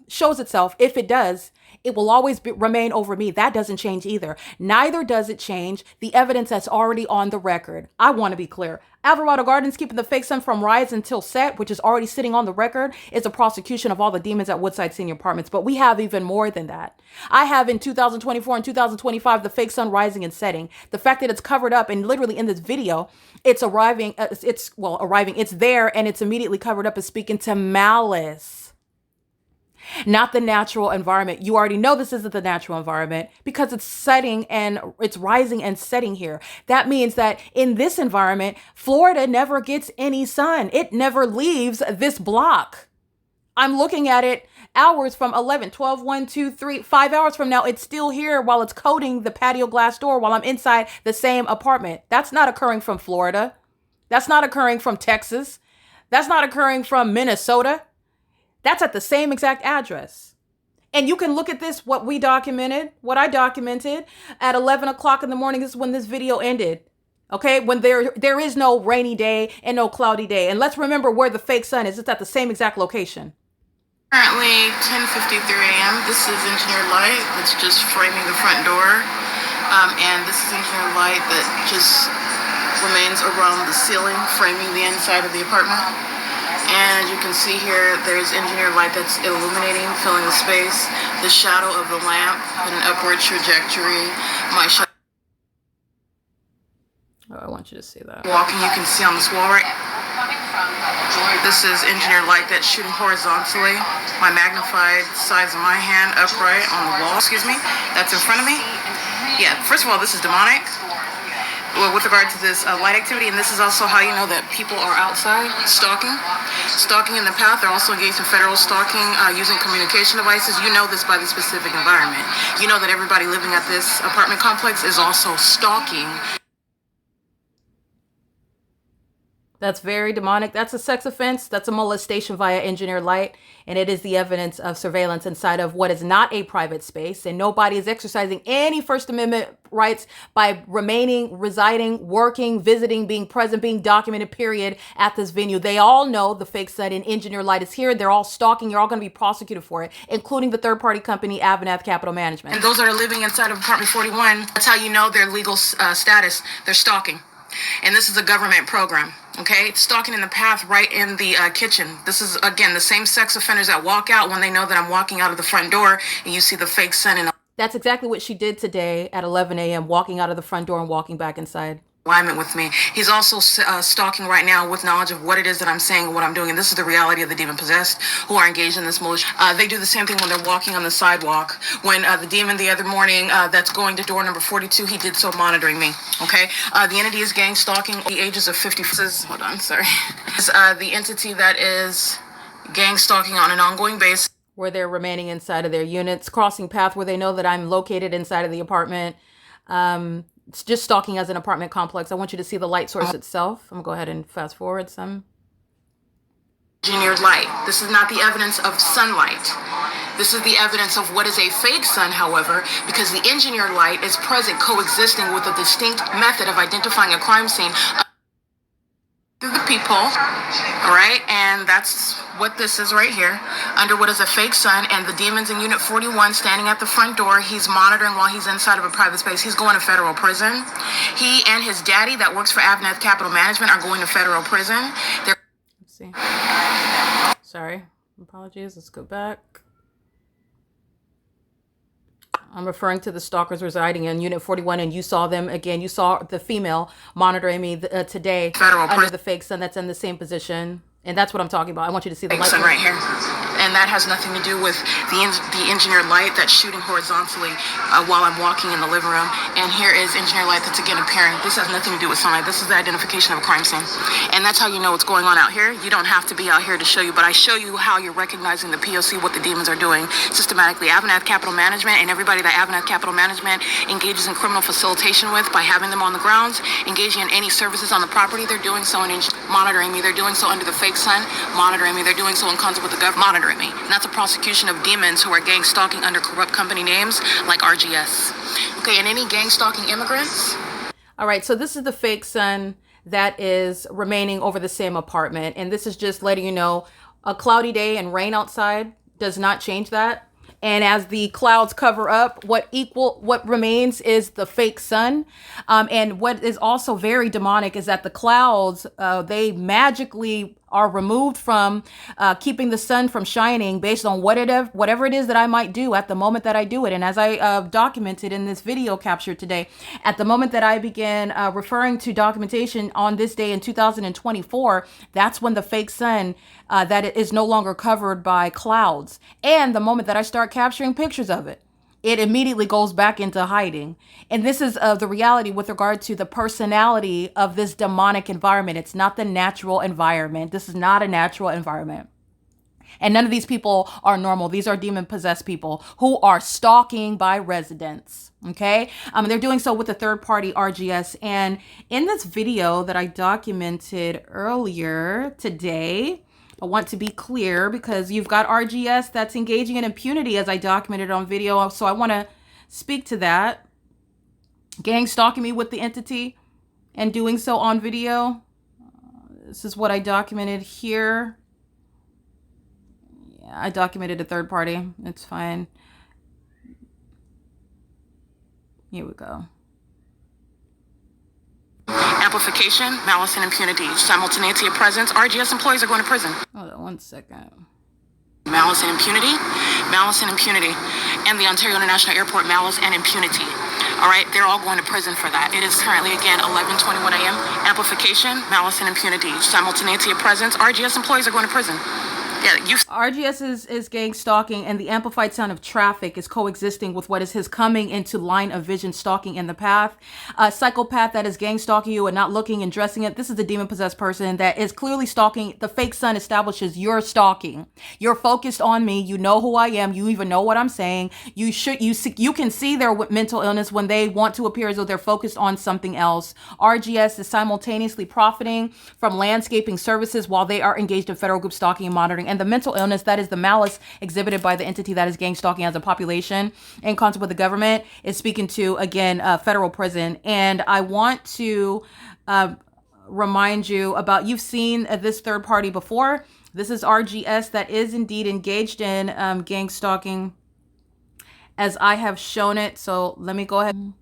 shows itself, if it does, it will always remain over me. That doesn't change either. Neither does it change the evidence that's already on the record. I want to be clear. Alvarado Gardens keeping the fake sun from rise until set, which is already sitting on the record, is a prosecution of all the demons at Woodside Senior Apartments. But we have even more than that. I have in 2024 and 2025 the fake sun rising and setting. The fact that it's covered up, and literally in this video, it's arriving. It's there and it's immediately covered up, is speaking to malice. Not the natural environment. You already know this isn't the natural environment because it's setting and it's rising and setting here. That means that in this environment, Florida never gets any sun. It never leaves this block. I'm looking at it hours from 11, 12, 1, 2, 3, 5 hours from now. It's still here while it's coating the patio glass door while I'm inside the same apartment. That's not occurring from Florida. That's not occurring from Texas. That's not occurring from Minnesota. That's at the same exact address. And you can look at this, what I documented at 11 o'clock in the morning. This is when this video ended. Okay, when there is no rainy day and no cloudy day. And let's remember where the fake sun is. It's at the same exact location. Currently 10:53 a.m. This is engineered light that's just framing the front door. And this is engineered light that just remains around the ceiling, framing the inside of the apartment. And you can see here, there's engineered light that's illuminating, filling the space. The shadow of the lamp in an upward trajectory. My shadow. Oh, I want you to see that. Walking, you can see on this wall right. This is engineered light that's shooting horizontally. My magnified size of my hand upright on the wall. Excuse me. That's in front of me. Yeah. First of all, this is demonic. well, with regard to this light activity, and this is also how you know that people are outside stalking. Stalking in the path, they're also engaged in federal stalking using communication devices. You know this by the specific environment. You know that everybody living at this apartment complex is also stalking. That's very demonic. That's a sex offense. That's a molestation via engineered light. And it is the evidence of surveillance inside of what is not a private space. And nobody is exercising any First Amendment rights by remaining, residing, working, visiting, being present, being documented, period, at this venue. They all know the fake sun and engineered light is here. They're all stalking. You're all going to be prosecuted for it, including the third-party company, AVANATH Capital Management. And those that are living inside of apartment 41, that's how you know their legal status. They're stalking. And this is a government program, okay? It's stalking in the path right in the kitchen. This is, again, the same sex offenders that walk out when they know that I'm walking out of the front door and you see the fake sun. And that's exactly what she did today at 11 a.m., walking out of the front door and walking back inside. Alignment with me. He's also stalking right now with knowledge of what it is that I'm saying and what I'm doing. And this is the reality of the demon possessed who are engaged in this militia. They do the same thing when they're walking on the sidewalk. When the demon the other morning that's going to door number 42, he did so monitoring me. Okay. The entity is gang stalking the ages of 50. Hold on, sorry. Is the entity that is gang stalking on an ongoing basis. Where they're remaining inside of their units, crossing path where they know that I'm located inside of the apartment. It's just stalking as an apartment complex. I want you to see the light source itself. I'm gonna go ahead and fast forward some. Engineered light. This is not the evidence of sunlight. This is the evidence of what is a fake sun, however, because the engineered light is present coexisting with a distinct method of identifying a crime scene through the people, all right? And that's what this is right here, under what is a fake sun, and the demon's in Unit 41 standing at the front door. He's monitoring while he's inside of a private space. He's going to federal prison. He and his daddy that works for AVANATH Capital Management are going to federal prison. Let's see. Sorry. Apologies. Let's go back. I'm referring to the stalkers residing in Unit 41, and you saw them again. You saw the female monitoring me today under the fake sun that's in the same position. And that's what I'm talking about. I want you to see the light right here. And that has nothing to do with the engineered light that's shooting horizontally while I'm walking in the living room. And here is engineered light that's again appearing. This has nothing to do with sunlight. This is the identification of a crime scene. And that's how you know what's going on out here. You don't have to be out here to show you, but I show you how you're recognizing the P.O.C, what the demons are doing systematically. AVANATH Capital Management and everybody that AVANATH Capital Management engages in criminal facilitation with by having them on the grounds, engaging in any services on the property, they're doing so in monitoring me. They're doing so under the fake sun, monitoring me. They're doing so in concert with the government, monitoring me. And that's a prosecution of demons who are gang stalking under corrupt company names like R.G.S. Okay, and any gang stalking immigrants? All right, so this is the fake sun that is remaining over the same apartment. And this is just letting you know a cloudy day and rain outside does not change that. And as the clouds cover up, what remains is the fake sun. And what is also very demonic is that the clouds, they magically are removed from keeping the sun from shining based on whatever it is that I might do at the moment that I do it. And as I documented in this video captured today, at the moment that I began referring to documentation on this day in 2024, that's when the fake sun that it is no longer covered by clouds. And the moment that I start capturing pictures of it, it immediately goes back into hiding. And this is the reality with regard to the personality of this demonic environment. It's not the natural environment. This is not a natural environment. And none of these people are normal. These are demon-possessed people who are stalking by residents. Okay? They're doing so with a third party RGS. And in this video that I documented earlier today, I want to be clear because you've got RGS that's engaging in impunity as I documented on video. So I want to speak to that. Gang stalking me with the entity and doing so on video. This is what I documented here. Yeah, I documented a third party. It's fine. Here we go. Amplification, malice, and impunity. Simultaneity of presence. RGS employees are going to prison. Hold on 1 second. Malice and impunity. Malice and impunity. And the Ontario International Airport, malice and impunity. All right, they're all going to prison for that. It is currently, again, 11:21 a.m. Amplification, malice, and impunity. Simultaneity of presence. RGS employees are going to prison. Yeah, you. RGS is gang stalking, and the amplified sound of traffic is coexisting with what is his coming into line of vision stalking in the path. A psychopath that is gang stalking you and not looking and dressing it. This is a demon possessed person that is clearly stalking. The fake sun establishes you're stalking. You're focused on me. You know who I am. You even know what I'm saying. You can see their mental illness when they want to appear as though they're focused on something else. RGS is simultaneously profiting from landscaping services while they are engaged in federal group stalking and monitoring. And the mental illness, that is the malice exhibited by the entity that is gang stalking as a population in concert with the government, is speaking to, again, federal prison. And I want to remind you about, you've seen this third party before. This is RGS that is indeed engaged in gang stalking as I have shown it. So let me go ahead.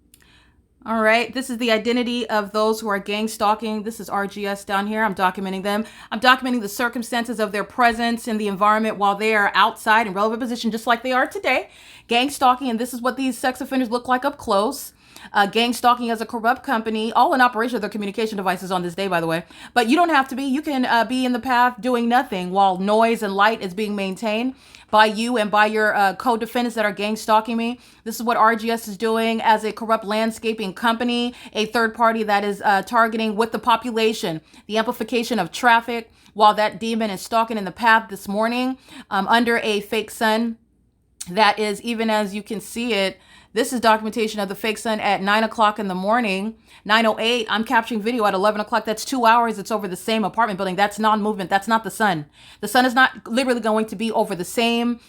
All right, this is the identity of those who are gang stalking. This is RGS down here. I'm documenting them. I'm documenting the circumstances of their presence in the environment while they are outside in relevant position, just like they are today. Gang stalking, and this is what these sex offenders look like up close. Gang stalking as a corrupt company, all in operation of their communication devices on this day, by the way. But you don't have to be. You can be in the path doing nothing while noise and light is being maintained by you and by your co-defendants that are gang stalking me. This is what RGS is doing as a corrupt landscaping company, a third party that is targeting with the population, the amplification of traffic while that demon is stalking in the path this morning under a fake sun that is, even as you can see it, this is documentation of the fake sun at 9 o'clock in the morning, 9:08. I'm capturing video at 11 o'clock. That's 2 hours. It's over the same apartment building. That's non-movement. That's not the sun. The sun is not literally going to be over the same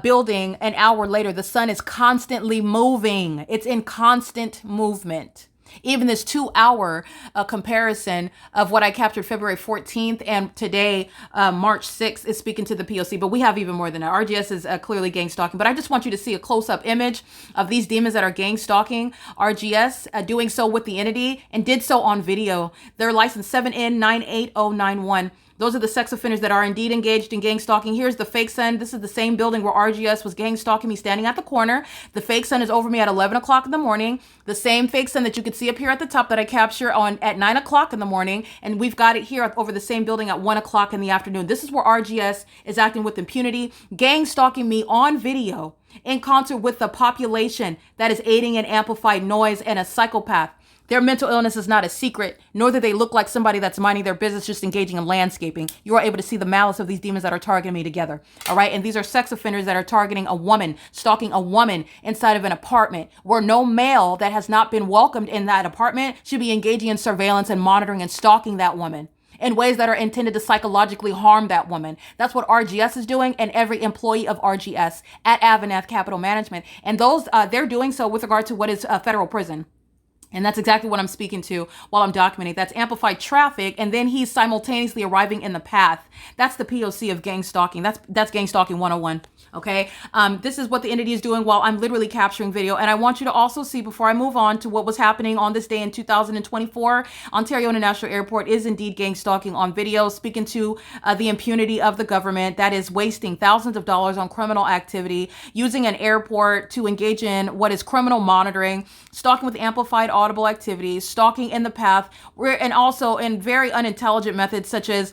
building an hour later. The sun is constantly moving. It's in constant movement. Even this 2-hour comparison of what I captured February 14th and today, March 6th, is speaking to the P.O.C. But we have even more than that. RGS is clearly gang stalking. But I just want you to see a close-up image of these demons that are gang stalking. RGS doing so with the entity and did so on video. They're license 7N98091. Those are the sex offenders that are indeed engaged in gang stalking. Here's the fake sun. This is the same building where RGS was gang stalking me, standing at the corner. The fake sun is over me at 11 o'clock in the morning. The same fake sun that you could see up here at the top that I capture at 9 o'clock in the morning. And we've got it here over the same building at 1 o'clock in the afternoon. This is where RGS is acting with impunity, gang stalking me on video in concert with the population that is aiding in amplified noise and a psychopath. Their mental illness is not a secret, nor do they look like somebody that's minding their business, just engaging in landscaping. You are able to see the malice of these demons that are targeting me together. All right. And these are sex offenders that are targeting a woman, stalking a woman inside of an apartment where no male that has not been welcomed in that apartment should be engaging in surveillance and monitoring and stalking that woman in ways that are intended to psychologically harm that woman. That's what RGS is doing, and every employee of RGS at AVANATH Capital Management. And those, they're doing so with regard to what is federal prison. And that's exactly what I'm speaking to while I'm documenting. That's amplified traffic, and then he's simultaneously arriving in the path. That's the P.O.C. of gang stalking. That's gang stalking 101. Okay. This is what the entity is doing while I'm literally capturing video. And I want you to also see, before I move on to what was happening on this day in 2024, Ontario International Airport is indeed gang stalking on video, speaking to the impunity of the government that is wasting thousands of dollars on criminal activity, using an airport to engage in what is criminal monitoring, stalking with amplified audible activities, stalking in the path, and also in very unintelligent methods such as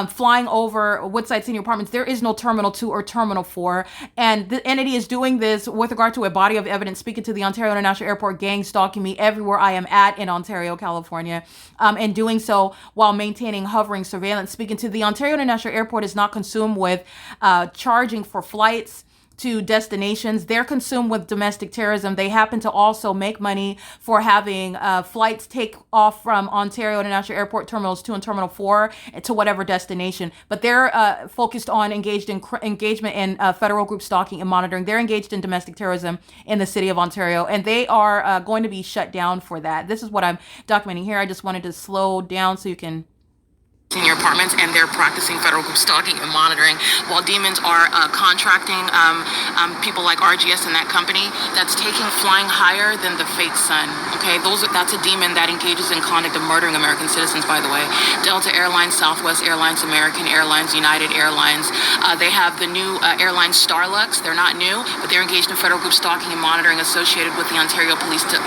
flying over Woodside senior apartments. There is no Terminal 2 or Terminal 4. And the entity is doing this with regard to a body of evidence, speaking to the Ontario International Airport, gang stalking me everywhere I am at in Ontario, California, and doing so while maintaining hovering surveillance. Speaking to the Ontario International Airport is not consumed with charging for flights to destinations. They're consumed with domestic terrorism. They happen to also make money for having flights take off from Ontario International Airport Terminals 2 and Terminal 4 to whatever destination. But they're focused on engagement in federal group stalking and monitoring. They're engaged in domestic terrorism in the city of Ontario, and they are going to be shut down for that. This is what I'm documenting here. I just wanted to slow down so you can in your apartments, and they're practicing federal group stalking and monitoring while demons are contracting people like RGS and that company that's taking flying higher than the fake sun. Okay, that's a demon that engages in conduct of murdering American citizens, by the way. Delta Airlines, Southwest Airlines, American Airlines, United Airlines. They have the new airline Starlux. They're not new, but they're engaged in federal group stalking and monitoring associated with the Ontario Police, the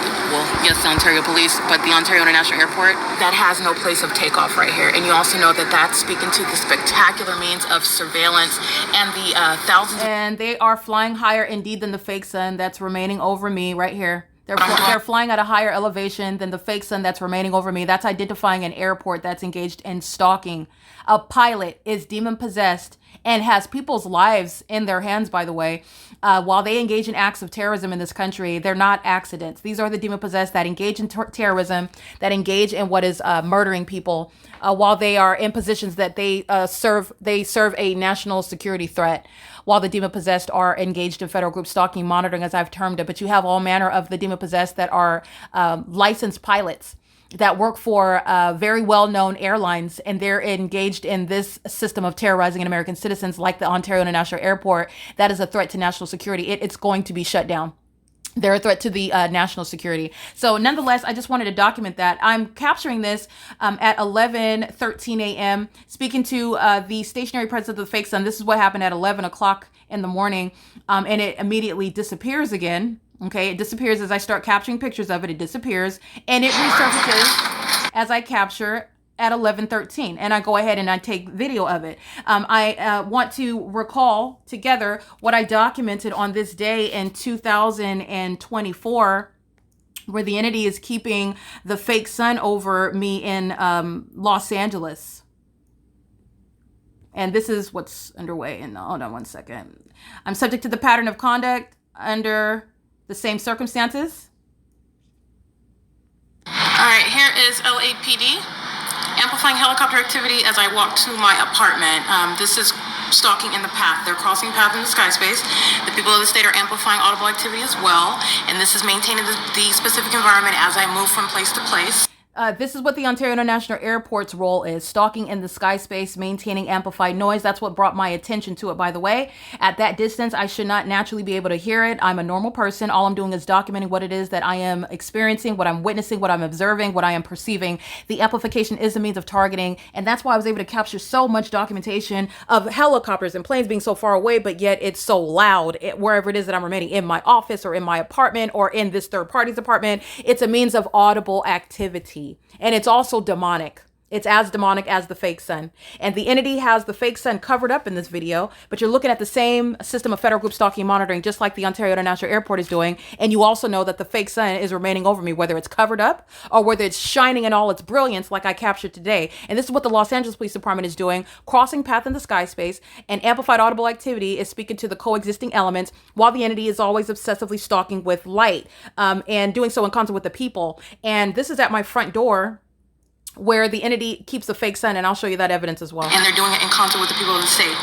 Ontario Police, but the Ontario International Airport that has no place of takeoff right here. And you also also know that that's speaking to the spectacular means of surveillance and the thousands. And they are flying higher indeed than the fake sun that's remaining over me right here. They're flying at a higher elevation than the fake sun that's remaining over me. That's identifying an airport that's engaged in stalking. A pilot is demon possessed and has people's lives in their hands, by the way. While they engage in acts of terrorism in this country, they're not accidents. These are the demon possessed that engage in terrorism, that engage in what is murdering people while they are in positions that they serve a national security threat, while the demon possessed are engaged in federal group stalking, monitoring, as I've termed it. But you have all manner of the demon possessed that are licensed pilots that work for very well-known airlines, and they're engaged in this system of terrorizing American citizens, like the Ontario International Airport. That is a threat to national security. It's going to be shut down. They're a threat to the national security. So nonetheless, I just wanted to document that. I'm capturing this at 11:13 a.m. Speaking to the stationary presence of the fake sun. This is what happened at 11 o'clock in the morning, and it immediately disappears again. Okay, it disappears as I start capturing pictures of it. It disappears, and it resurfaces as I capture at 11:13, and I go ahead and I take video of it. I want to recall together what I documented on this day in 2024, where the entity is keeping the fake sun over me in Los Angeles. And this is what's underway. And hold on one second. I'm subject to the pattern of conduct under the same circumstances. All right, here is LAPD amplifying helicopter activity as I walk to my apartment. This is stalking in the path. They're crossing path in the sky space. The people of the state are amplifying audible activity as well, and this is maintaining the specific environment as I move from place to place. This is what the Ontario International Airport's role is: stalking in the sky space, maintaining amplified noise. That's what brought my attention to it, by the way. At that distance, I should not naturally be able to hear it. I'm a normal person. All I'm doing is documenting what it is that I am experiencing, what I'm witnessing, what I'm observing, what I am perceiving. The amplification is a means of targeting, and that's why I was able to capture so much documentation of helicopters and planes being so far away, but yet it's so loud wherever it is that I'm remaining, in my office or in my apartment or in this third party's apartment. It's a means of audible activity. And it's also demonic. It's as demonic as the fake sun. And the entity has the fake sun covered up in this video, but you're looking at the same system of federal group stalking monitoring, just like the Ontario International Airport is doing. And you also know that the fake sun is remaining over me, whether it's covered up or whether it's shining in all its brilliance like I captured today. And this is what the Los Angeles Police Department is doing: crossing path in the sky space, and amplified audible activity is speaking to the coexisting elements, while the entity is always obsessively stalking with light, and doing so in concert with the people. And this is at my front door, where the entity keeps the fake sun, and I'll show you that evidence as well. And they're doing it in concert with the people of the state.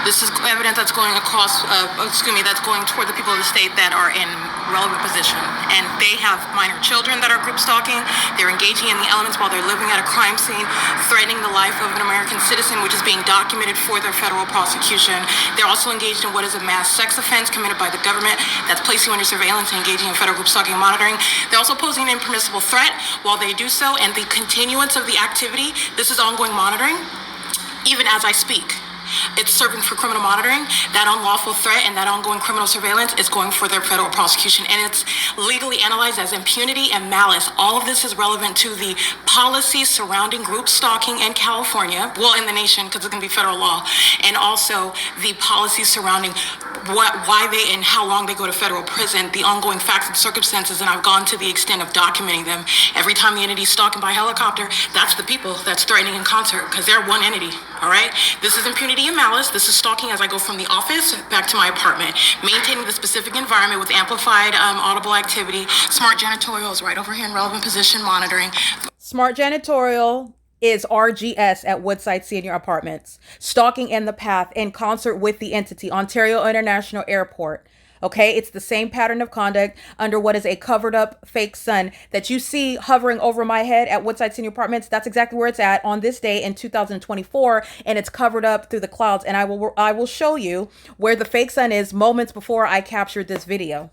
This is evidence that's going across, that's going toward the people of the state that are in relevant position. And they have minor children that are group stalking. They're engaging in the elements while they're living at a crime scene, threatening the life of an American citizen, which is being documented for their federal prosecution. They're also engaged in what is a mass sex offense committed by the government that's placing you under surveillance and engaging in federal group stalking and monitoring. They're also posing an impermissible threat while they do so, and the continuance of the activity, this is ongoing monitoring, even as I speak. It's serving for criminal monitoring. That unlawful threat and that ongoing criminal surveillance is going for their federal prosecution, and it's legally analyzed as impunity and malice. All of this is relevant to the policies surrounding group stalking in California, well, in the nation, because it's going to be federal law, and also the policies surrounding why they and how long they go to federal prison, the ongoing facts and circumstances, and I've gone to the extent of documenting them. Every time the entity is stalking by helicopter, that's the people that's threatening in concert, because they're one entity, all right? This is impunity and malice. This is stalking as I go from the office back to my apartment, maintaining the specific environment with amplified audible activity. Smart janitorial is right over here in relevant position monitoring. Smart janitorial is RGS at Woodside Senior Apartments. Stalking in the path in concert with the entity, Ontario International Airport. Okay, it's the same pattern of conduct under what is a covered up fake sun that you see hovering over my head at Woodside Senior Apartments. That's exactly where it's at on this day in 2024, and it's covered up through the clouds. And I will show you where the fake sun is moments before I captured this video.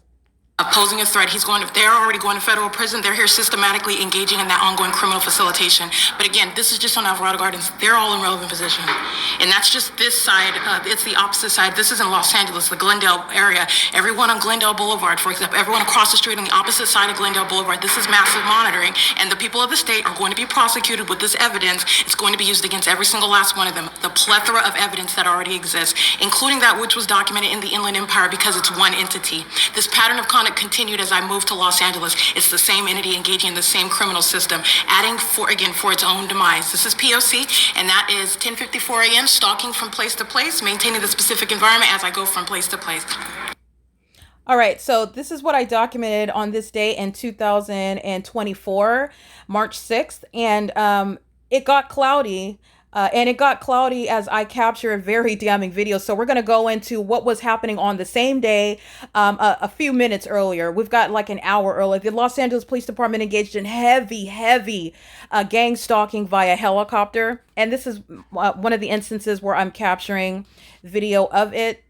posing a threat. They're already going to federal prison. They're here systematically engaging in that ongoing criminal facilitation. But again, this is just on Alvarado Gardens. They're all in relevant position. And that's just this side. It's the opposite side. This is in Los Angeles, the Glendale area. Everyone on Glendale Boulevard, for example, everyone across the street on the opposite side of Glendale Boulevard, this is massive monitoring. And the people of the state are going to be prosecuted with this evidence. It's going to be used against every single last one of them. The plethora of evidence that already exists, including that which was documented in the Inland Empire, because it's one entity. This pattern of conduct continued as I moved to Los Angeles. It's the same entity engaging in the same criminal system, adding for its own demise. This is P.O.C, and that is 10:54 a.m. stalking from place to place, maintaining the specific environment as I go from place to place. All right, so this is what I documented on this day in 2024, March 6th, and it got cloudy. And it got cloudy as I captured very damning videos. So we're going to go into what was happening on the same day, a few minutes earlier. We've got like an hour earlier. The Los Angeles Police Department engaged in heavy gang stalking via helicopter. And this is one of the instances where I'm capturing video of it.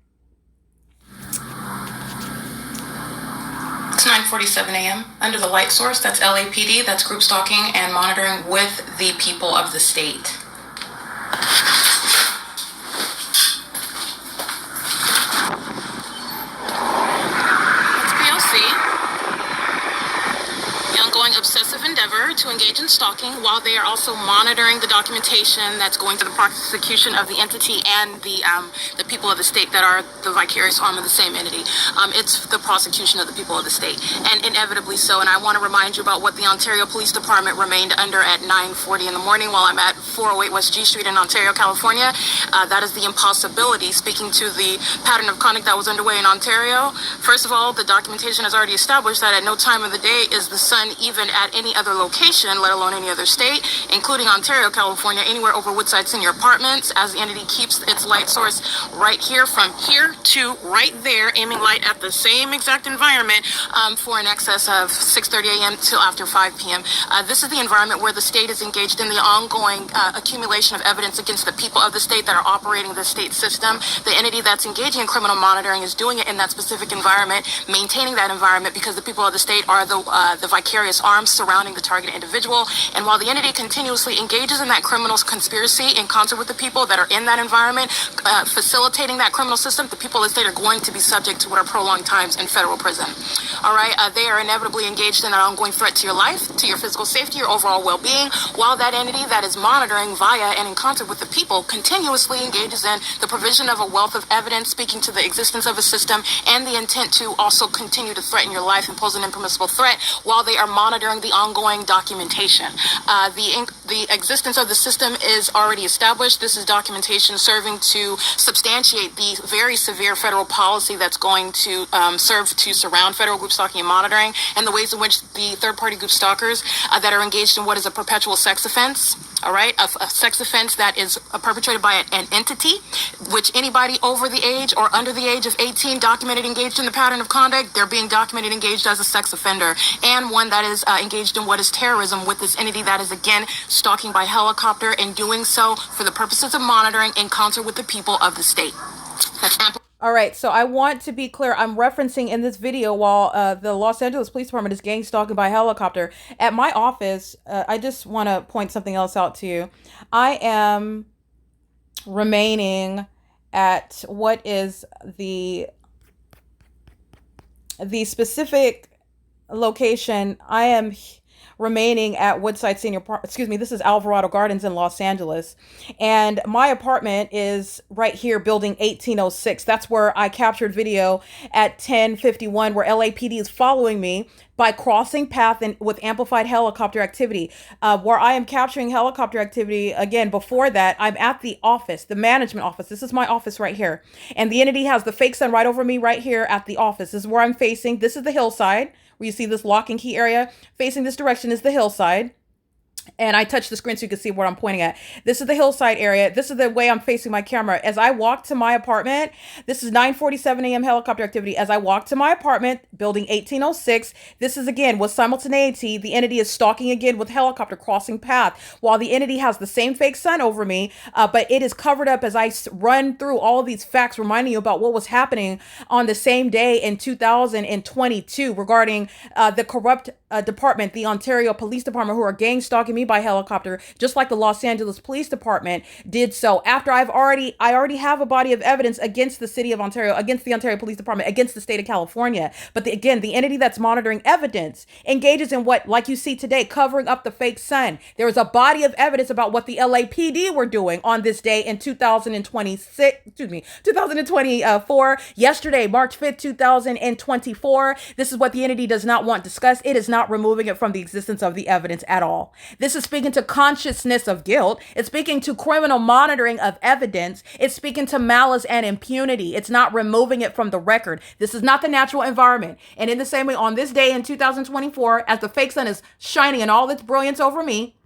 It's 9:47 a.m. Under the light source, that's LAPD, that's group stalking and monitoring with the people of the state. It's P.O.C. The ongoing obsessive endeavor to engage in stalking while they are also monitoring the documentation that's going to the prosecution of the entity and the people of the state that are the vicarious arm of the same entity. It's the prosecution of the people of the state, and inevitably so. And I want to remind you about what the Ontario Police Department remained under at 9:40 in the morning while I'm at 408 West G Street in Ontario, California. That is the impossibility. Speaking to the pattern of conduct that was underway in Ontario, first of all, the documentation has already established that at no time of the day is the sun even at any other location, let alone any other state, including Ontario, California, anywhere over Woodside Senior Apartments, as the entity keeps its light source right here, from here to right there, aiming light at the same exact environment for an excess of 6:30 a.m. till after 5 p.m. This is the environment where the state is engaged in the ongoing accumulation of evidence against the people of the state that are operating the state system. The entity that's engaging in criminal monitoring is doing it in that specific environment, maintaining that environment because the people of the state are the vicarious arms surrounding the targeted individual. And while the entity continuously engages in that criminal conspiracy in concert with the people that are in that environment, facilitating that criminal system, the people of the state are going to be subject to what are prolonged times in federal prison. All right, they are inevitably engaged in that ongoing threat to your life, to your physical safety, your overall well-being, while that entity that is monitoring via and in concert with the people continuously engages in the provision of a wealth of evidence speaking to the existence of a system and the intent to also continue to threaten your life and pose an impermissible threat while they are monitoring the ongoing documentation. The existence of the system is already established. This is documentation serving to substantiate the very severe federal policy that's going to serve to surround federal group stalking and monitoring, and the ways in which the third-party group stalkers that are engaged in what is a perpetual sex offense, all right, a sex offense that is perpetrated by an entity, which anybody over the age or under the age of 18 documented engaged in the pattern of conduct, they're being documented engaged as a sex offender, and one that is engaged in what is terrorism with this entity that is, again, stalking by helicopter and doing so for the purposes of monitoring in concert with the people of the state. That's ample. All right, so I want to be clear. I'm referencing in this video while the Los Angeles Police Department is gang stalking by helicopter. At my office, I just want to point something else out to you. I am remaining at what is the specific location. I am remaining at Woodside Senior, this is Alvarado Gardens in Los Angeles. And my apartment is right here, building 1806. That's where I captured video at 10:51, where LAPD is following me by crossing path and with amplified helicopter activity. Where I am capturing helicopter activity, again, before that, I'm at the office, the management office. This is my office right here. And the entity has the fake sun right over me right here at the office. This is where I'm facing. This is the hillside, where you see this lock and key area. Facing this direction is the hillside. And I touched the screen so you can see what I'm pointing at. This is the hillside area. This is the way I'm facing my camera. As I walk to my apartment, this is 9:47 a.m. helicopter activity. As I walk to my apartment, building 1806, this is again with simultaneity. The entity is stalking again with helicopter crossing path, while the entity has the same fake sun over me, but it is covered up as I run through all of these facts, reminding you about what was happening on the same day in 2022 regarding the corrupt department, the Ontario Police Department, who are gang stalking me by helicopter, just like the Los Angeles Police Department did so after I already have a body of evidence against the city of Ontario, against the Ontario Police Department, against the state of California. But again, the entity that's monitoring evidence engages in what, like you see today, covering up the fake sun. There is a body of evidence about what the LAPD were doing on this day in 2024, yesterday, March 5th, 2024. This is what the entity does not want discussed. It is not removing it from the existence of the evidence at all. This is speaking to consciousness of guilt. It's speaking to criminal monitoring of evidence. It's speaking to malice and impunity. It's not removing it from the record. This is not the natural environment. And in the same way, on this day in 2024, as the fake sun is shining in all its brilliance over me,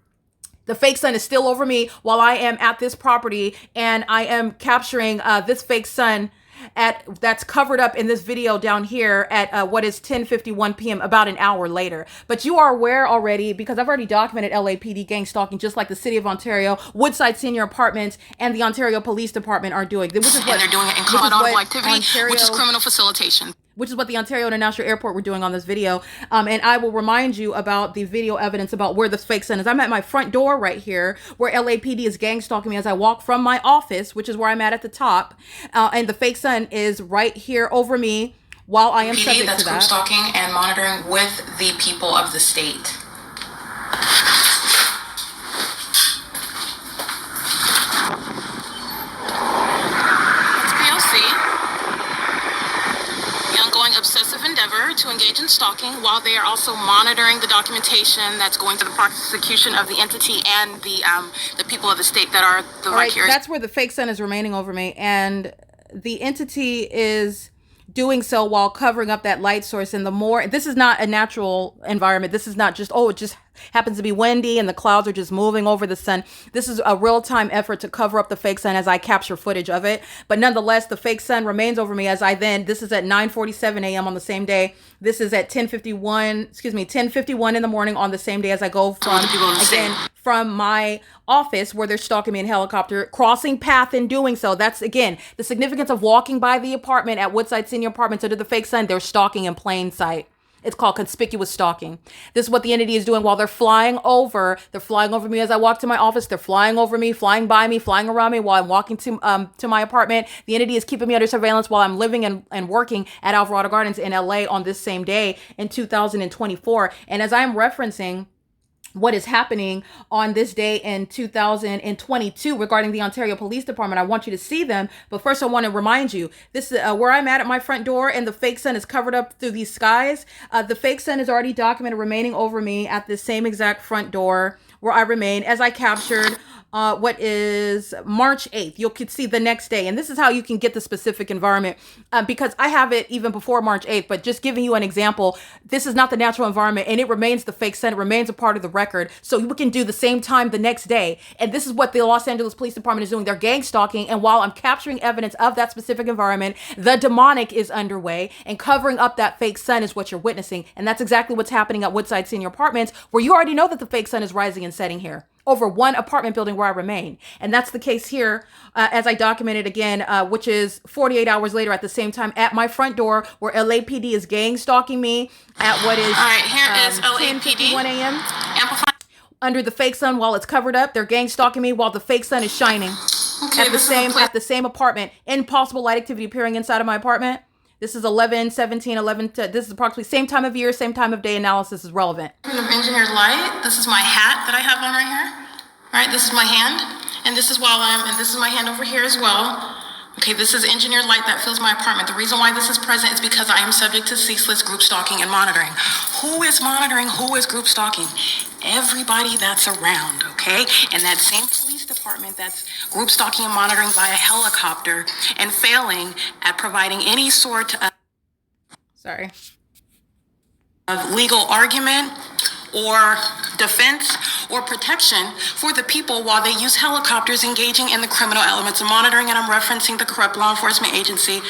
the fake sun is still over me while I am at this property, and I am capturing this fake sun that's covered up in this video down here at what is 10:51 p.m. about an hour later. But you are aware already, because I've already documented LAPD gang stalking, just like the City of Ontario, Woodside Senior Apartments, and the Ontario Police Department are doing. Which is what, and they're doing it in criminal activity, which is criminal facilitation. Which is what the Ontario International Airport were doing on this video. And I will remind you about the video evidence about where this fake sun is. I'm at my front door right here, where LAPD is gang stalking me as I walk from my office, which is where I'm at the top. And the fake sun is right here over me while I am subject to that. That's group stalking and monitoring with the people of the state. Obsessive endeavor to engage in stalking while they are also monitoring the documentation that's going to the prosecution of the entity and the people of the state that are the vicarious. That's where the fake sun is remaining over me, and the entity is doing so while covering up that light source. And this is not a natural environment. This is not just, it just happens to be windy and the clouds are just moving over the sun. This is a real-time effort to cover up the fake sun as I capture footage of it. But nonetheless, the fake sun remains over me as this is at 9:47 a.m. on the same day. This is at 10:51 in the morning on the same day as I go from my office, where they're stalking me in helicopter, crossing path in doing so. That's, again, the significance of walking by the apartment at Woodside Senior Apartments under the fake sun. They're stalking in plain sight. It's called conspicuous stalking. This is what the entity is doing while they're flying over. They're flying over me as I walk to my office. They're flying over me, flying by me, flying around me while I'm walking to my apartment. The entity is keeping me under surveillance while I'm living and working at Alvarado Gardens in LA on this same day in 2024. And as I'm referencing what is happening on this day in 2022 regarding the Ontario Police Department, I want you to see them. But first, I want to remind you, this is where I'm at my front door, and the fake sun is covered up through these skies. The fake sun is already documented remaining over me at the same exact front door where I remain as I captured what is March 8th. You could see the next day. And this is how you can get the specific environment, because I have it even before March 8th, but just giving you an example, this is not the natural environment, and it remains the fake sun. It remains a part of the record. So we can do the same time the next day. And this is what the Los Angeles Police Department is doing. They're gang stalking. And while I'm capturing evidence of that specific environment, the demonic is underway, and covering up that fake sun is what you're witnessing. And that's exactly what's happening at Woodside Senior Apartments, where you already know that the fake sun is rising and setting here over one apartment building where I remain. And that's the case here, as I documented again, which is 48 hours later at the same time at my front door, where LAPD is gang stalking me at what is all right, here is LAPD 10:51 a.m. under the fake sun while it's covered up. They're gang stalking me while the fake sun is shining at the same apartment. Impossible light activity appearing inside of my apartment. This is 11:17, this is approximately same time of year, same time of day. Analysis is relevant. Engineered light. This is my hat that I have on right here. All right, this is my hand, and this is my hand over here as well. Okay, this is engineered light that fills my apartment. The reason why this is present is because I am subject to ceaseless group stalking and monitoring. Who is monitoring? Who is group stalking? Everybody that's around, okay? And that same police department that's group stalking and monitoring via helicopter and failing at providing any sort of legal argument or defense or protection for the people while they use helicopters engaging in the criminal elements of monitoring. And I'm referencing the corrupt law enforcement agency,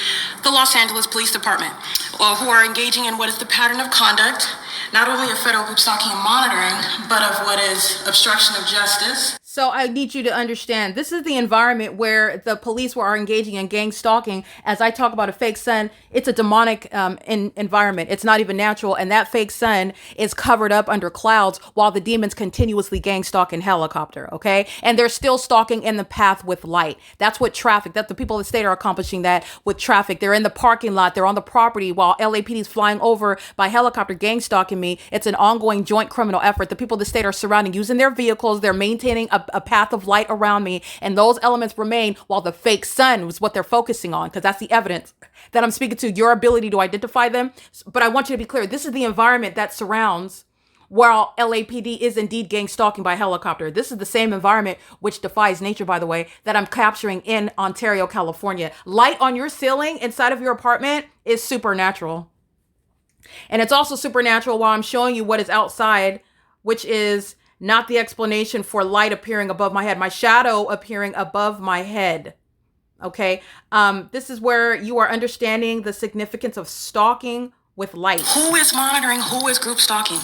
the Los Angeles Police Department, who are engaging in what is the pattern of conduct, not only of federal group stalking and monitoring, but of what is obstruction of justice. So I need you to understand, this is the environment where the police are engaging in gang stalking. As I talk about a fake sun, it's a demonic environment. It's not even natural. And that fake sun is covered up under clouds while the demons continuously gang stalk in helicopter. Okay. And they're still stalking in the path with light. That's what traffic, that the people of the state are accomplishing that with traffic. They're in the parking lot. They're on the property while LAPD is flying over by helicopter gang stalking me. It's an ongoing joint criminal effort. The people of the state are surrounding, using their vehicles. They're maintaining a path of light around me, and those elements remain while the fake sun was what they're focusing on, because that's the evidence that I'm speaking to, your ability to identify them. But I want you to be clear, this is the environment that surrounds while LAPD is indeed gang stalking by helicopter. This is the same environment, which defies nature, by the way, that I'm capturing in Ontario, California. Light on your ceiling inside of your apartment is supernatural. And it's also supernatural while I'm showing you what is outside, which is not the explanation for light appearing above my head, my shadow appearing above my head. Okay. This is where you are understanding the significance of stalking with light. Who is monitoring? Who is group stalking?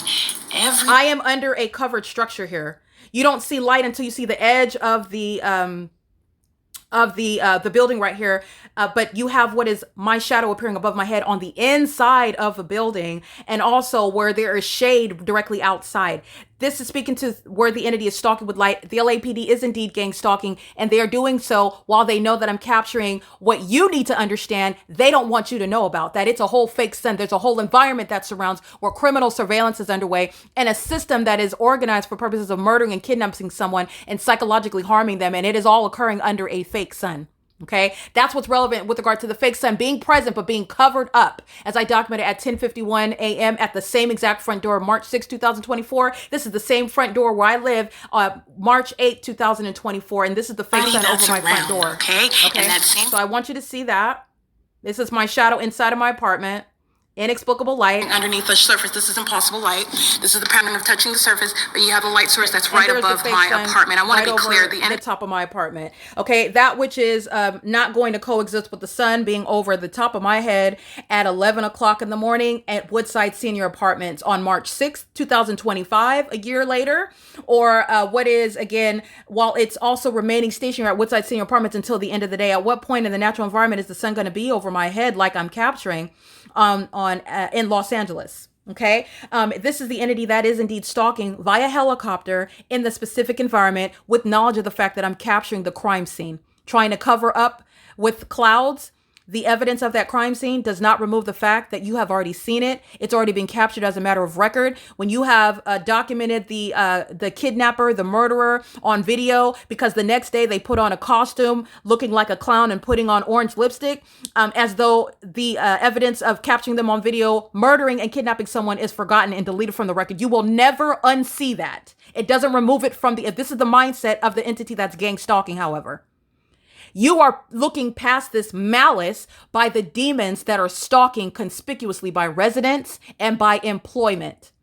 I am under a covered structure here. You don't see light until you see the edge of the building right here, but you have what is my shadow appearing above my head on the inside of a building, and also where there is shade directly outside. This is speaking to where the entity is stalking with light. The LAPD is indeed gang stalking, and they are doing so while they know that I'm capturing what you need to understand. They don't want you to know about that. It's a whole fake sun. There's a whole environment that surrounds where criminal surveillance is underway, and a system that is organized for purposes of murdering and kidnapping someone and psychologically harming them. And it is all occurring under a fake sun. Okay, that's what's relevant with regard to the fake sun being present but being covered up, as I documented at 10:51 a.m. at the same exact front door, March 6, 2024. This is the same front door where I live, March 8, 2024, and this is the fake sun over my front door. Okay. And that same. So I want you to see that. This is my shadow inside of my apartment. Inexplicable light. Underneath the surface, this is impossible light. This is the pattern of touching the surface, but you have a light source that's right above my apartment. I want to be clear. The top of my apartment. Okay, that which is not going to coexist with the sun being over the top of my head at 11 o'clock in the morning at Woodside Senior Apartments on March 6th, 2025, a year later. Or what is, again, while it's also remaining stationary at Woodside Senior Apartments until the end of the day, at what point in the natural environment is the sun going to be over my head like I'm capturing in Los Angeles? Okay. This is the entity that is indeed stalking via helicopter in the specific environment with knowledge of the fact that I'm capturing the crime scene, trying to cover up with clouds. The evidence of that crime scene does not remove the fact that you have already seen it. It's already been captured as a matter of record. When you have documented the kidnapper, the murderer on video, because the next day they put on a costume looking like a clown and putting on orange lipstick, as though the evidence of capturing them on video, murdering and kidnapping someone is forgotten and deleted from the record. You will never unsee that. It doesn't remove it from this is the mindset of the entity that's gang stalking, however. You are looking past this malice by the demons that are stalking conspicuously by residents and by employment.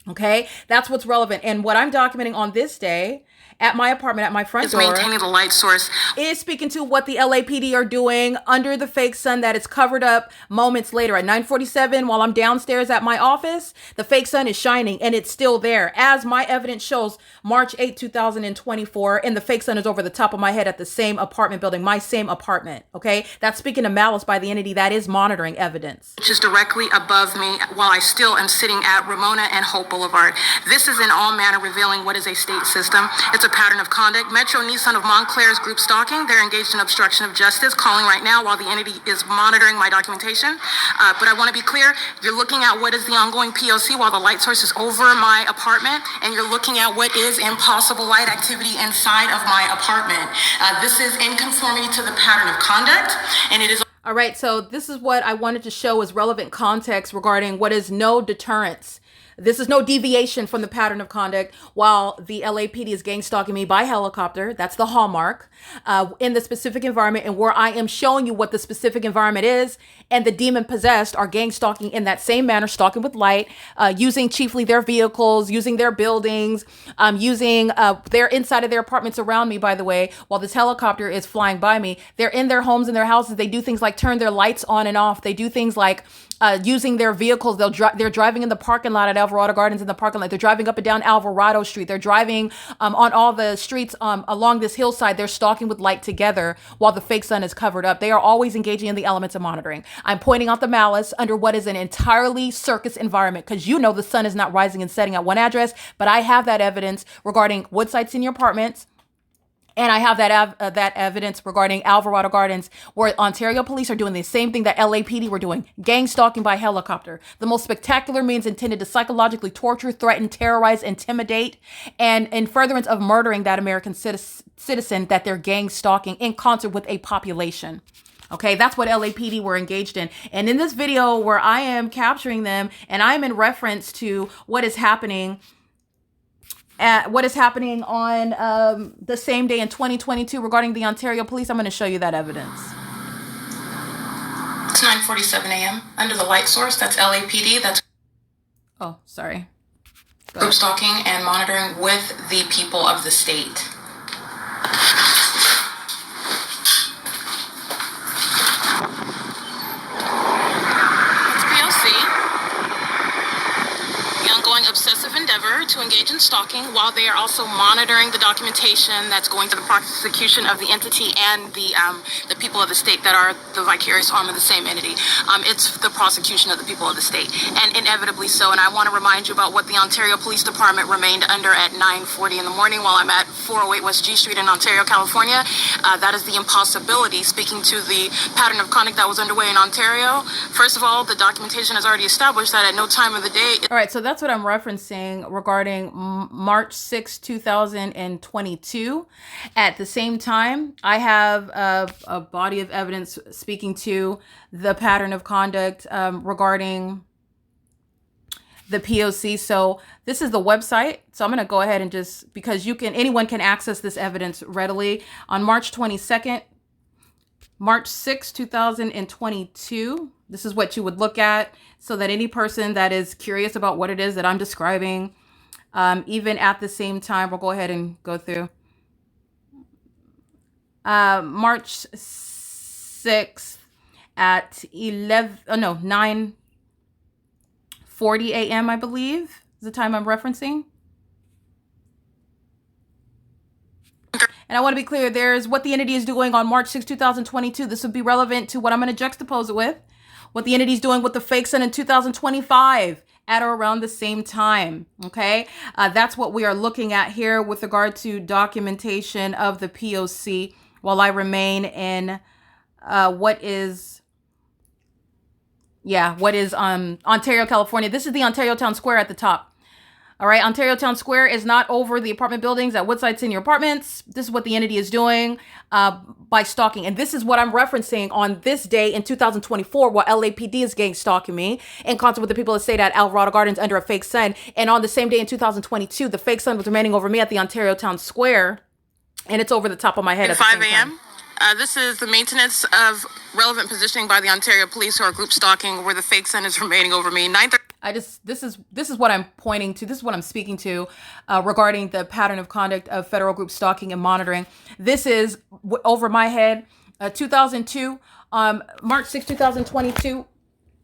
Okay, that's what's relevant. And what I'm documenting on this day at my apartment, at my front door, maintaining the light source, is speaking to what the LAPD are doing under the fake sun that is covered up moments later at 9:47 while I'm downstairs at my office. The fake sun is shining and it's still there. As my evidence shows, March 8, 2024, and the fake sun is over the top of my head at the same apartment building, my same apartment. Okay, that's speaking of malice by the entity that is monitoring evidence, which is directly above me while I still am sitting at Ramona and Hope Boulevard. This is in all manner revealing what is a state system. It's a pattern of conduct. Metro Nissan of Montclair's group stalking. They're engaged in obstruction of justice, calling right now while the entity is monitoring my documentation. But I want to be clear, you're looking at what is the ongoing P.O.C. while the light source is over my apartment, and you're looking at what is impossible light activity inside of my apartment. This is in conformity to the pattern of conduct, and it is... All right, so this is what I wanted to show as relevant context regarding what is no deterrence. This is no deviation from the pattern of conduct. While the LAPD is gang stalking me by helicopter, that's the hallmark, in the specific environment, and where I am showing you what the specific environment is, and the demon possessed are gang stalking in that same manner, stalking with light, using chiefly their vehicles, using their buildings, using their inside of their apartments around me, by the way, while this helicopter is flying by me. They're in their homes and their houses. They do things like turn their lights on and off. They do things like using their vehicles. They're driving in the parking lot at Alvarado Gardens in the parking lot. They're driving up and down Alvarado Street. They're driving on all the streets along this hillside. They're stalking with light together while the fake sun is covered up. They are always engaging in the elements of monitoring. I'm pointing out the malice under what is an entirely circus environment, because you know the sun is not rising and setting at one address, but I have that evidence regarding Woodside Senior Apartments. And I have that evidence regarding Alvarado Gardens, where Ontario police are doing the same thing that LAPD were doing, gang stalking by helicopter. The most spectacular means intended to psychologically torture, threaten, terrorize, intimidate, and in furtherance of murdering that American citizen that they're gang stalking in concert with a population. Okay, that's what LAPD were engaged in. And in this video where I am capturing them, and I'm in reference to what is happening on the same day in 2022 regarding the Ontario police, I'm going to show you that evidence. It's 9:47 a.m. Under the light source, that's LAPD. That's Sorry. group stalking and monitoring with the people of the state. Obsessive endeavor to engage in stalking while they are also monitoring the documentation that's going to the prosecution of the entity and the people of the state that are the vicarious arm of the same entity. It's the prosecution of the people of the state, and inevitably so. And I want to remind you about what the Ontario Police Department remained under at 9:40 in the morning while I'm at 408 West G Street in Ontario, California. That is the impossibility. Speaking to the pattern of conduct that was underway in Ontario, first of all, the documentation has already established that at no time of the day. All right, so that's what I'm referencing regarding March 6, 2022. At the same time, I have a body of evidence speaking to the pattern of conduct regarding the P.O.C. So this is the website. So I'm going to go ahead and just, because anyone can access this evidence readily. On March 22nd, March 6, 2022, this is what you would look at so that any person that is curious about what it is that I'm describing, even at the same time, we'll go ahead and go through. March 6th at 9:40 a.m., I believe, is the time I'm referencing. And I want to be clear, there's what the entity is doing on March 6, 2022. This would be relevant to what I'm going to juxtapose it with. What the entity is doing with the fake sun in 2025 at or around the same time. Okay, that's what we are looking at here with regard to documentation of the P.O.C. while I remain in what is Ontario, California. This is the Ontario Town Square at the top. All right, Ontario Town Square is not over the apartment buildings at Woodside Senior Apartments. This is what the entity is doing by stalking. And this is what I'm referencing on this day in 2024, while LAPD is gang stalking me in concert with the people that stayed at Alvarado Gardens under a fake sun. And on the same day in 2022, the fake sun was remaining over me at the Ontario Town Square. And it's over the top of my head at 5 a.m. This is the maintenance of relevant positioning by the Ontario police who are group stalking where the fake sun is remaining over me. 9:30. This is what I'm pointing to. This is what I'm speaking to regarding the pattern of conduct of federal group stalking and monitoring. This is over my head, 2002, March 6, 2022,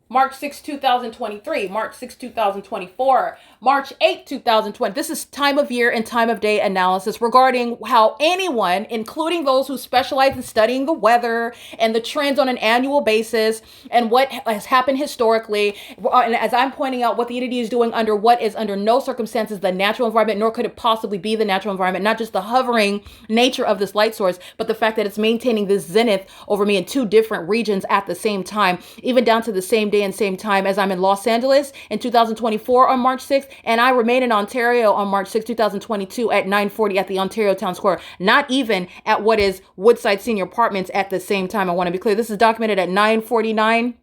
March 6, 2023, March 6, 2024, March 8, 2020. This is time of year and time of day analysis regarding how anyone, including those who specialize in studying the weather and the trends on an annual basis and what has happened historically, and as I'm pointing out what the entity is doing under what is under no circumstances the natural environment, nor could it possibly be the natural environment, not just the hovering nature of this light source, but the fact that it's maintaining this zenith over me in two different regions at the same time, even down to the same day and same time as I'm in Los Angeles in 2024 on March 6th, and I remain in Ontario on March 6th, 2022 at 9:40 at the Ontario Town Square, not even at what is Woodside Senior Apartments at the same time. I want to be clear. This is documented at 9:49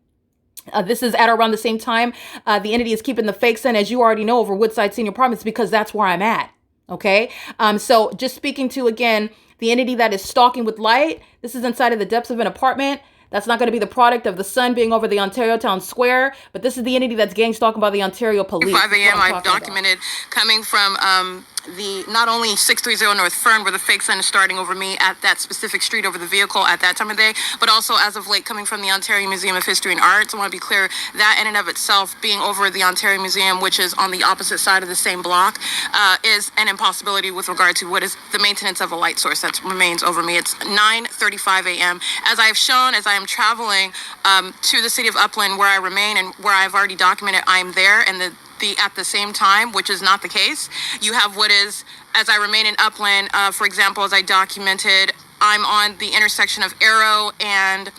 This is at around the same time. The entity is keeping the fake sun, as you already know, over Woodside Senior Apartments, because that's where I'm at. Okay. So just speaking to, again, the entity that is stalking with light. This is inside of the depths of an apartment. That's not going to be the product of the sun being over the Ontario Town Square, but this is the entity that's gang stalking by the Ontario police. 5 a.m. I've documented coming from the not only 630 North Fern, where the fake sun is starting over me at that specific street over the vehicle at that time of day, but also as of late coming from the Ontario Museum of History and Arts. I want to be clear, that in and of itself, being over the Ontario Museum, which is on the opposite side of the same block, is an impossibility with regard to what is the maintenance of a light source that remains over me. It's 9:35 a.m. As I have shown, as I am traveling to the city of Upland, where I remain and where I've already documented I'm there, and the at the same time, which is not the case. You have what is, as I remain in Upland, for example, as I documented, I'm on the intersection of Arrow and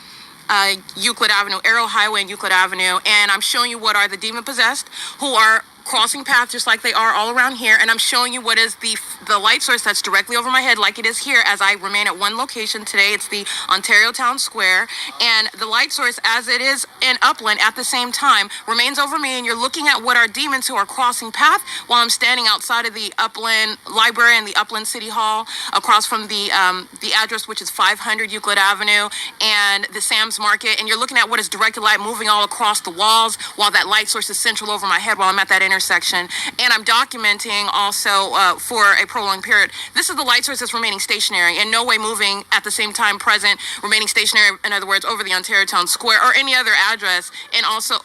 Euclid Avenue, Arrow Highway and Euclid Avenue, and I'm showing you what are the demon possessed who are crossing paths just like they are all around here, and I'm showing you what is the light source that's directly over my head, like it is here as I remain at one location today. It's the Ontario Town Square, and the light source, as it is in Upland at the same time, remains over me, and you're looking at what are demons who are crossing path while I'm standing outside of the Upland Library and the Upland City Hall, across from the address, which is 500 Euclid Avenue, and the Sam's Market, and you're looking at what is directed light moving all across the walls while that light source is central over my head while I'm at that intersection. And I'm documenting also for a prolonged period. This is the light source that's remaining stationary, in no way moving at the same time present, remaining stationary, in other words, over the Ontario Town Square or any other address, and also,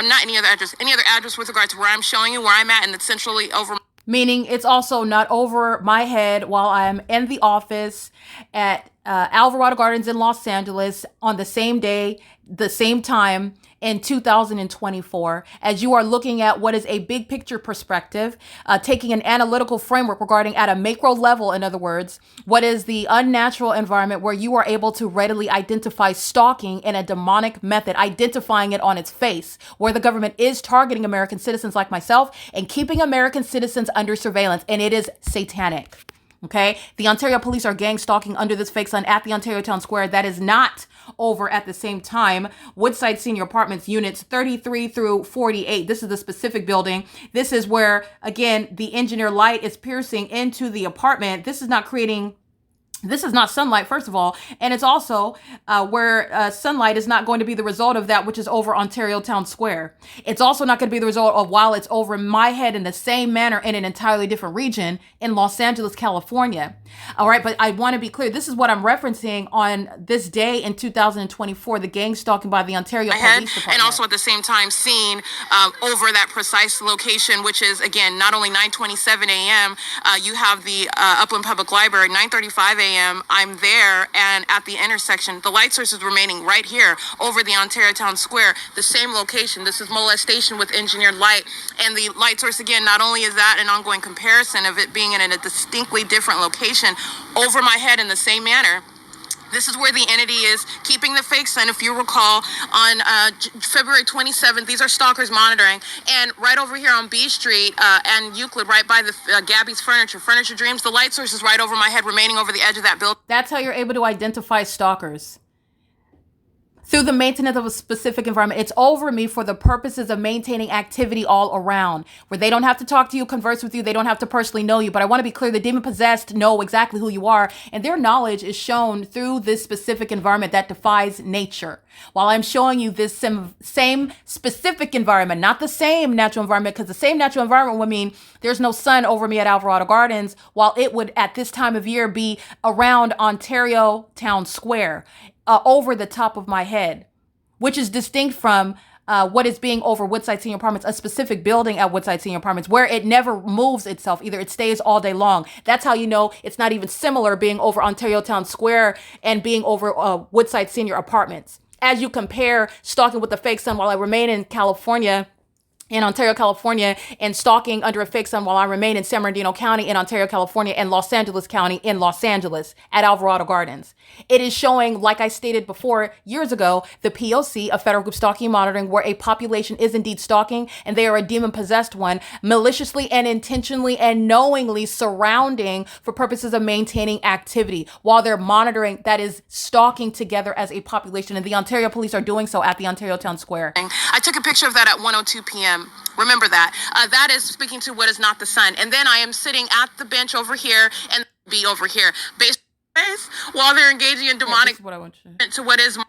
not any other address with regard to where I'm showing you, where I'm at, and it's centrally over. Meaning it's also not over my head while I'm in the office at Alvarado Gardens in Los Angeles on the same day, the same time, in 2024, as you are looking at what is a big picture perspective, taking an analytical framework regarding at a macro level, in other words, what is the unnatural environment where you are able to readily identify stalking in a demonic method, identifying it on its face, where the government is targeting American citizens like myself and keeping American citizens under surveillance, and it is satanic. Okay, the Ontario police are gang stalking under this fake sun at the Ontario Town Square. That is not over at the same time. Woodside Senior Apartments units 33 through 48. This is the specific building. This is where, again, the engineer light is piercing into the apartment. This is not sunlight, first of all, and it's also where sunlight is not going to be the result of that, which is over Ontario Town Square. It's also not going to be the result of while it's over my head in the same manner in an entirely different region in Los Angeles, California. All right, but I want to be clear. This is what I'm referencing on this day in 2024, the gang stalking by the Ontario Police Department. And also at the same time seen over that precise location, which is, again, not only 9:27 a.m., you have the Upland Public Library, 9:35 a.m., I'm there, and at the intersection, the light source is remaining right here over the Ontario Town Square, the same location. This is molestation with engineered light, and the light source, again, not only is that an ongoing comparison of it being in a distinctly different location over my head in the same manner. This is where the entity is keeping the fake sun. If you recall, on February 27th, these are stalkers monitoring. And right over here on B Street and Euclid, right by the Gabby's Furniture Dreams, the light source is right over my head, remaining over the edge of that building. That's how you're able to identify stalkers. Through the maintenance of a specific environment. It's over me for the purposes of maintaining activity all around, where they don't have to talk to you, converse with you. They don't have to personally know you. But I want to be clear, the demon possessed know exactly who you are, and their knowledge is shown through this specific environment that defies nature. While I'm showing you this same specific environment, not the same natural environment, because the same natural environment would mean there's no sun over me at Alvarado Gardens, while it would at this time of year be around Ontario Town Square. Over the top of my head, which is distinct from what is being over Woodside Senior Apartments, a specific building at Woodside Senior Apartments, where it never moves itself. Either it stays all day long. That's how you know it's not even similar being over Ontario Town Square and being over Woodside Senior Apartments. As you compare stalking with the fake sun while I remain in California, in Ontario, California, and stalking under a fake sun while I remain in San Bernardino County in Ontario, California, and Los Angeles County in Los Angeles at Alvarado Gardens. It is showing, like I stated before years ago, the P.O.C, a federal group stalking monitoring, where a population is indeed stalking and they are a demon-possessed one, maliciously and intentionally and knowingly surrounding for purposes of maintaining activity while they're monitoring, that is stalking together as a population. And the Ontario police are doing so at the Ontario Town Square. I took a picture of that at 1:02 p.m. Remember that. That is speaking to what is not the sun. And then I am sitting at the bench over here and be over here. Based while they're engaging in demonic to what is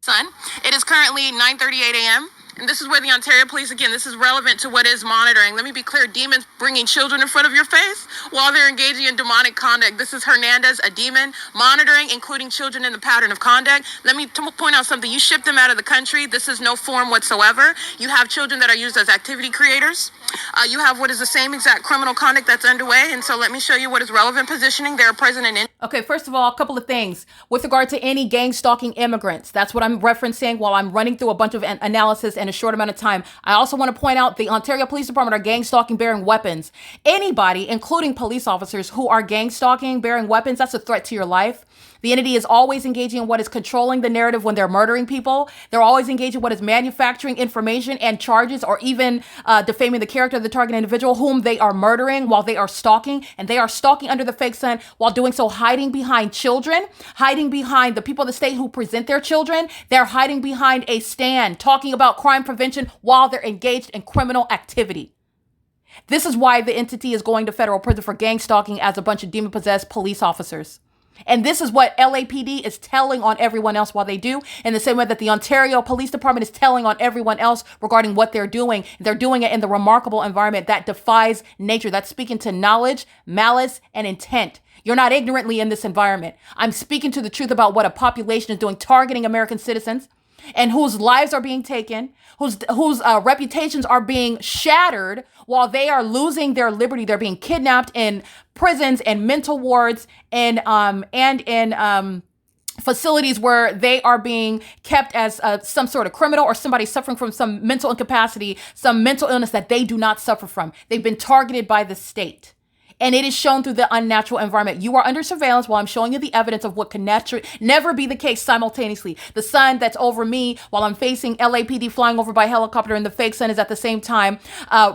sun. It is currently 9:38 a.m. And this is where the Ontario police, again, this is relevant to what is monitoring. Let me be clear, demons bringing children in front of your face while they're engaging in demonic conduct. This is Hernandez, a demon, monitoring, including children in the pattern of conduct. Let me point out something. You ship them out of the country. This is no form whatsoever. You have children that are used as activity creators. You have what is the same exact criminal conduct that's underway. And so let me show you what is relevant positioning. They are present in... Okay, first of all, a couple of things. With regard to any gang stalking immigrants, that's what I'm referencing while I'm running through a bunch of analysis in a short amount of time. I also want to point out the Ontario Police Department are gang stalking bearing weapons. Anybody, including police officers who are gang stalking bearing weapons, that's a threat to your life. The entity is always engaging in what is controlling the narrative when they're murdering people. They're always engaging in what is manufacturing information and charges or even defaming the character of the target individual whom they are murdering while they are stalking. And they are stalking under the fake sun while doing so hiding behind children, hiding behind the people of the state who present their children. They're hiding behind a stand, talking about crime prevention while they're engaged in criminal activity. This is why the entity is going to federal prison for gang stalking as a bunch of demon-possessed police officers. And this is what LAPD is telling on everyone else while they do, in the same way that the Ontario Police Department is telling on everyone else regarding what they're doing. They're doing it in the remarkable environment that defies nature. That's speaking to knowledge, malice, and intent. You're not ignorantly in this environment. I'm speaking to the truth about what a population is doing, targeting American citizens and whose lives are being taken, whose reputations are being shattered while they are losing their liberty. They're being kidnapped in prisons and mental wards and in facilities where they are being kept as some sort of criminal or somebody suffering from some mental incapacity, some mental illness that they do not suffer from. They've been targeted by the state. And it is shown through the unnatural environment. You are under surveillance while I'm showing you the evidence of what can never be the case simultaneously. The sun that's over me while I'm facing LAPD flying over by helicopter, and the fake sun is at the same time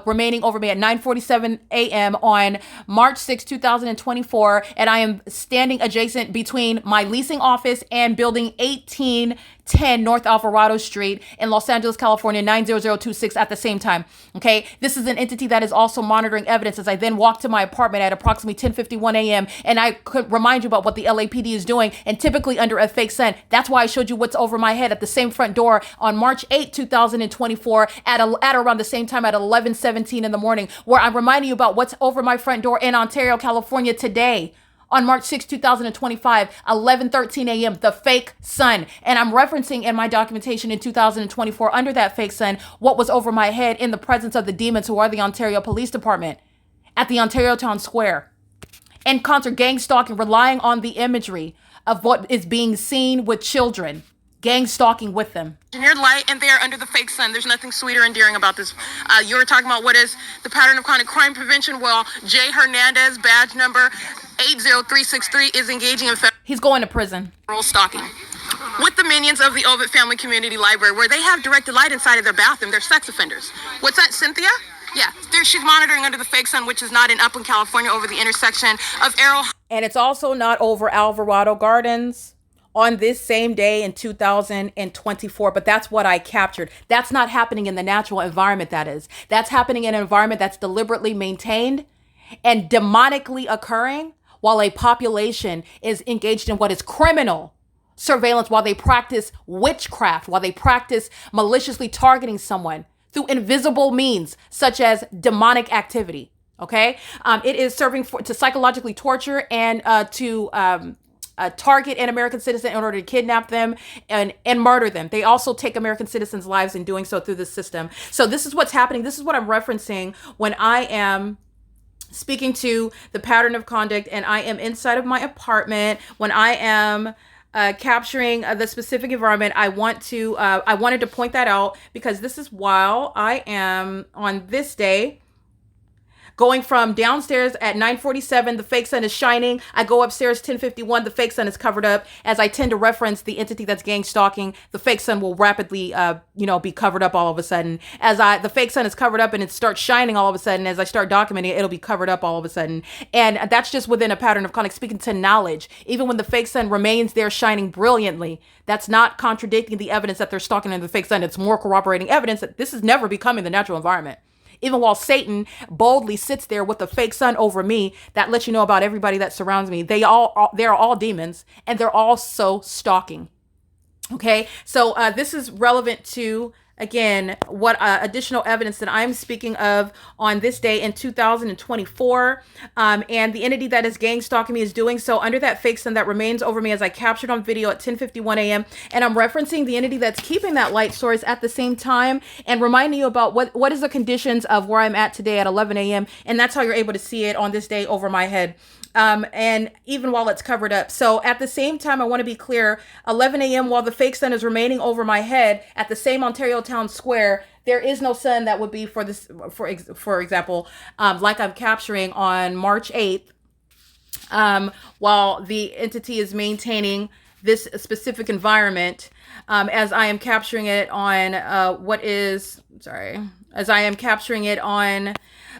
remaining over me at 9:47 a.m. on March 6, 2024. And I am standing adjacent between my leasing office and building 1810 North Alvarado Street in Los Angeles, California, 90026 at the same time. Okay, this is an entity that is also monitoring evidence as I then walk to my apartment at approximately 10:51 a.m. And I could remind you about what the LAPD is doing, and typically under a fake sun. That's why I showed you what's over my head at the same front door on March 8, 2024 at around the same time at 11:17 in the morning, where I'm reminding you about what's over my front door in Ontario, California today. On March 6, 2025, 11:13 a.m., the fake sun. And I'm referencing in my documentation in 2024 under that fake sun what was over my head in the presence of the demons who are the Ontario Police Department at the Ontario Town Square. In concert, gang stalking, relying on the imagery of what is being seen with children. Gang stalking with them. Engineered light, and they are under the fake sun. There's nothing sweet or endearing about this. You were talking about what is the pattern of conduct, crime prevention. Well, Jay Hernandez, badge number 80363, is engaging in He's going to prison. Federal stalking with the minions of the Ovid Family Community Library, where they have directed light inside of their bathroom. They're sex offenders. What's that, Cynthia? Yeah, she's monitoring under the fake sun, which is not in Upland, California, over the intersection of Arrow. And it's also not over Alvarado Gardens on this same day in 2024. But that's what I captured. That's not happening in the natural environment, that is. That's happening in an environment that's deliberately maintained and demonically occurring while a population is engaged in what is criminal surveillance, while they practice witchcraft, while they practice maliciously targeting someone through invisible means, such as demonic activity. Okay, it is serving to psychologically torture and to target an American citizen in order to kidnap them and murder them. They also take American citizens' lives in doing so through the system. So this is what's happening. This is what I'm referencing when I am speaking to the pattern of conduct and I am inside of my apartment, when I am capturing the specific environment, I wanted to point that out because this is while I am on this day going from downstairs at 9:47, the fake sun is shining. I go upstairs 10:51, the fake sun is covered up. As I tend to reference the entity that's gang stalking, the fake sun will rapidly, be covered up all of a sudden. The fake sun is covered up and it starts shining all of a sudden. As I start documenting it, it'll be covered up all of a sudden. And that's just within a pattern of conduct, speaking to knowledge. Even when the fake sun remains there shining brilliantly, that's not contradicting the evidence that they're stalking in the fake sun. It's more corroborating evidence that this is never becoming the natural environment. Even while Satan boldly sits there with the fake sun over me, that lets you know about everybody that surrounds me. They're all demons, and they're also stalking. Okay, so this is relevant to, again, what additional evidence that I'm speaking of on this day in 2024. And the entity that is gang stalking me is doing so under that fake sun that remains over me as I captured on video at 10:51 a.m. And I'm referencing the entity that's keeping that light source at the same time and reminding you about what is the conditions of where I'm at today at 11 a.m. And that's how you're able to see it on this day over my head. And even while it's covered up. So at the same time, I want to be clear, 11 a.m. while the fake sun is remaining over my head at the same Ontario Town Square, there is no sun that would be for this, for example, like I'm capturing on March 8th, while the entity is maintaining this specific environment, as I am capturing it on, as I am capturing it on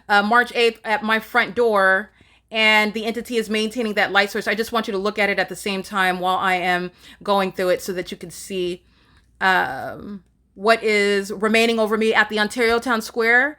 March 8th at my front door, and the entity is maintaining that light source. I just want you to look at it at the same time while I am going through it so that you can see what is remaining over me at the Ontario Town Square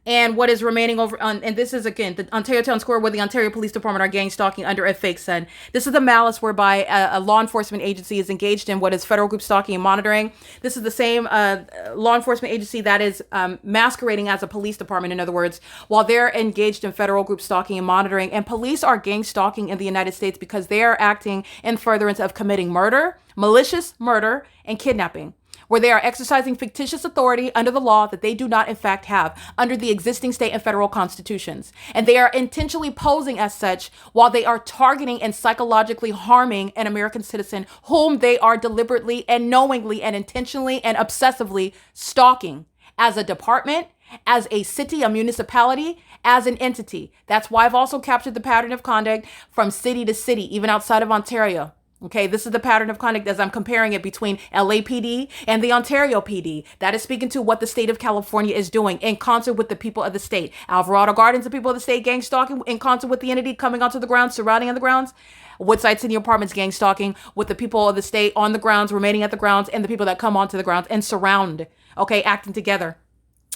and what is remaining over on, and this is again the Ontario Town Square where the Ontario Police Department are gang stalking under a fake sun. This is the malice whereby a law enforcement agency is engaged in what is federal group stalking and monitoring. This is the same law enforcement agency that is masquerading as a police department, in other words, while they're engaged in federal group stalking and monitoring. And police are gang stalking in the United States because they are acting in furtherance of committing murder, malicious murder, and kidnapping, where they are exercising fictitious authority under the law that they do not in fact have under the existing state and federal constitutions. And they are intentionally posing as such while they are targeting and psychologically harming an American citizen whom they are deliberately and knowingly and intentionally and obsessively stalking as a department, as a city, a municipality, as an entity. That's why I've also captured the pattern of conduct from city to city, even outside of Ontario. Okay, this is the pattern of conduct as I'm comparing it between LAPD and the Ontario PD. That is speaking to what the state of California is doing in concert with the people of the state. Alvarado Gardens, the people of the state, gang stalking in concert with the entity coming onto the grounds, surrounding on the grounds. Woodside City Apartments gang stalking with the people of the state on the grounds, remaining at the grounds, and the people that come onto the grounds and surround, okay, acting together.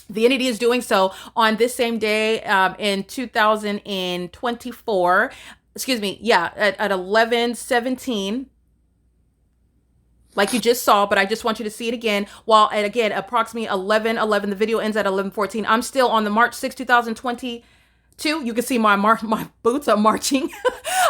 The entity is doing so on this same day in 2024. Excuse me, at 11:17, like you just saw, but I just want you to see it again. While at, again, approximately 11:11, the video ends at 11:14. I'm still on the March 6, 2022. You can see my boots are marching.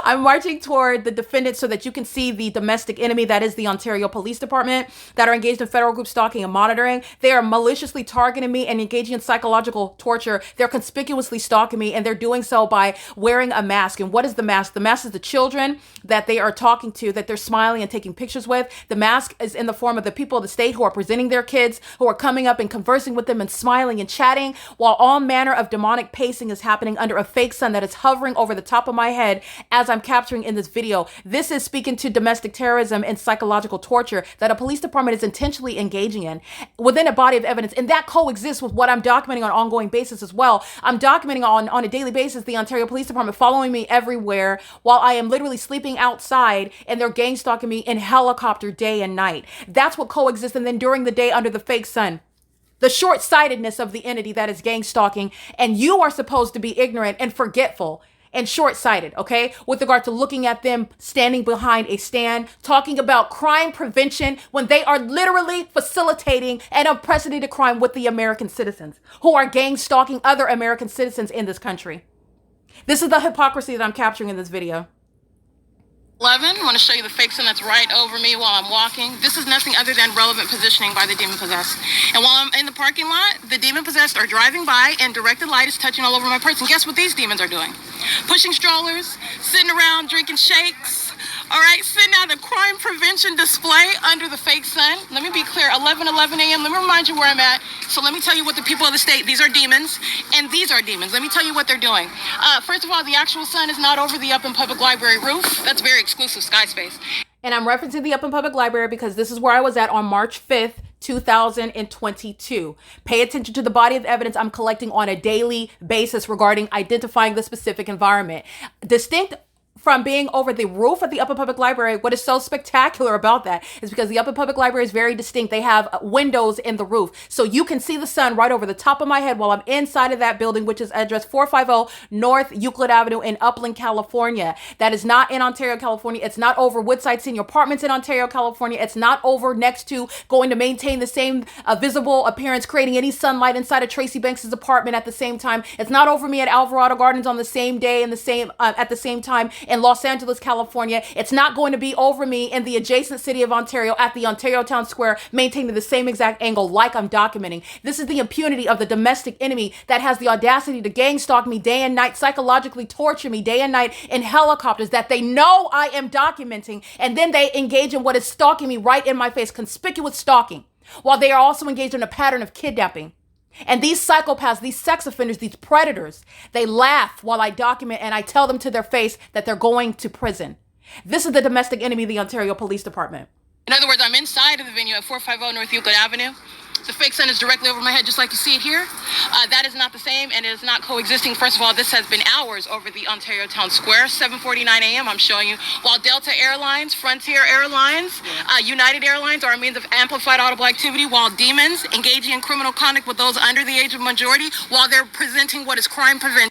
I'm marching toward the defendant so that you can see the domestic enemy, that is the Ontario Police Department, that are engaged in federal group stalking and monitoring. They are maliciously targeting me and engaging in psychological torture. They're conspicuously stalking me, and they're doing so by wearing a mask. And what is the mask? The mask is the children that they are talking to, that they're smiling and taking pictures with. The mask is in the form of the people of the state who are presenting their kids, who are coming up and conversing with them and smiling and chatting, while all manner of demonic pacing is happening under a fake sun that is hovering over the top of my head as I'm capturing in this video. This is speaking to domestic terrorism and psychological torture that a police department is intentionally engaging in within a body of evidence. And that coexists with what I'm documenting on an ongoing basis as well. I'm documenting on a daily basis the Ontario Police Department following me everywhere while I am literally sleeping outside, and they're gang stalking me in helicopter day and night. That's what coexists. And then during the day under the fake sun, the short-sightedness of the entity that is gang stalking, and you are supposed to be ignorant and forgetful and short-sighted, okay? With regard to looking at them standing behind a stand, talking about crime prevention when they are literally facilitating an unprecedented crime with the American citizens who are gang stalking other American citizens in this country. This is the hypocrisy that I'm capturing in this video. 11, I want to show you the fake sun that's right over me while I'm walking. This is nothing other than relevant positioning by the demon-possessed. And while I'm in the parking lot, the demon-possessed are driving by and directed light is touching all over my person. Guess what these demons are doing? Pushing strollers, sitting around drinking shakes, All right, so now the crime prevention display under the fake sun. Let me be clear, 11 a.m. Let me remind you where I'm at. So let me tell you what the people of the state, these are demons, and these are demons. Let me tell you what they're doing. First of all, the actual sun is not over the Upton Public Library roof. That's very exclusive sky space. And I'm referencing the Upton Public Library because this is where I was at on March 5th, 2022. Pay attention to the body of evidence I'm collecting on a daily basis regarding identifying the specific environment. Distinct from being over the roof of the Upton Public Library, what is so spectacular about that is because the Upton Public Library is very distinct. They have windows in the roof. So you can see the sun right over the top of my head while I'm inside of that building, which is address 450 North Euclid Avenue in Upland, California. That is not in Ontario, California. It's not over Woodside Senior Apartments in Ontario, California. It's not over next to going to maintain the same visible appearance, creating any sunlight inside of Tracy Banks's apartment at the same time. It's not over me at Alvarado Gardens on the same day and at the same time in Los Angeles, California. It's not going to be over me in the adjacent city of Ontario at the Ontario Town Square, maintaining the same exact angle like I'm documenting. This is the impunity of the domestic enemy that has the audacity to gang stalk me day and night, psychologically torture me day and night in helicopters that they know I am documenting, and then they engage in what is stalking me right in my face, conspicuous stalking, while they are also engaged in a pattern of kidnapping. And these psychopaths, these sex offenders, these predators, they laugh while I document and I tell them to their face that they're going to prison. This is the domestic enemy of the Ontario Police Department. In other words, I'm inside of the venue at 450 North Euclid Avenue. The fake sun is directly over my head, just like you see it here. That is not the same, and it is not coexisting. First of all, this has been hours over the Ontario Town Square, 7:49 a.m. I'm showing you. While Delta Airlines, Frontier Airlines, United Airlines are a means of amplified audible activity, while demons engaging in criminal conduct with those under the age of majority, while they're presenting what is crime prevention.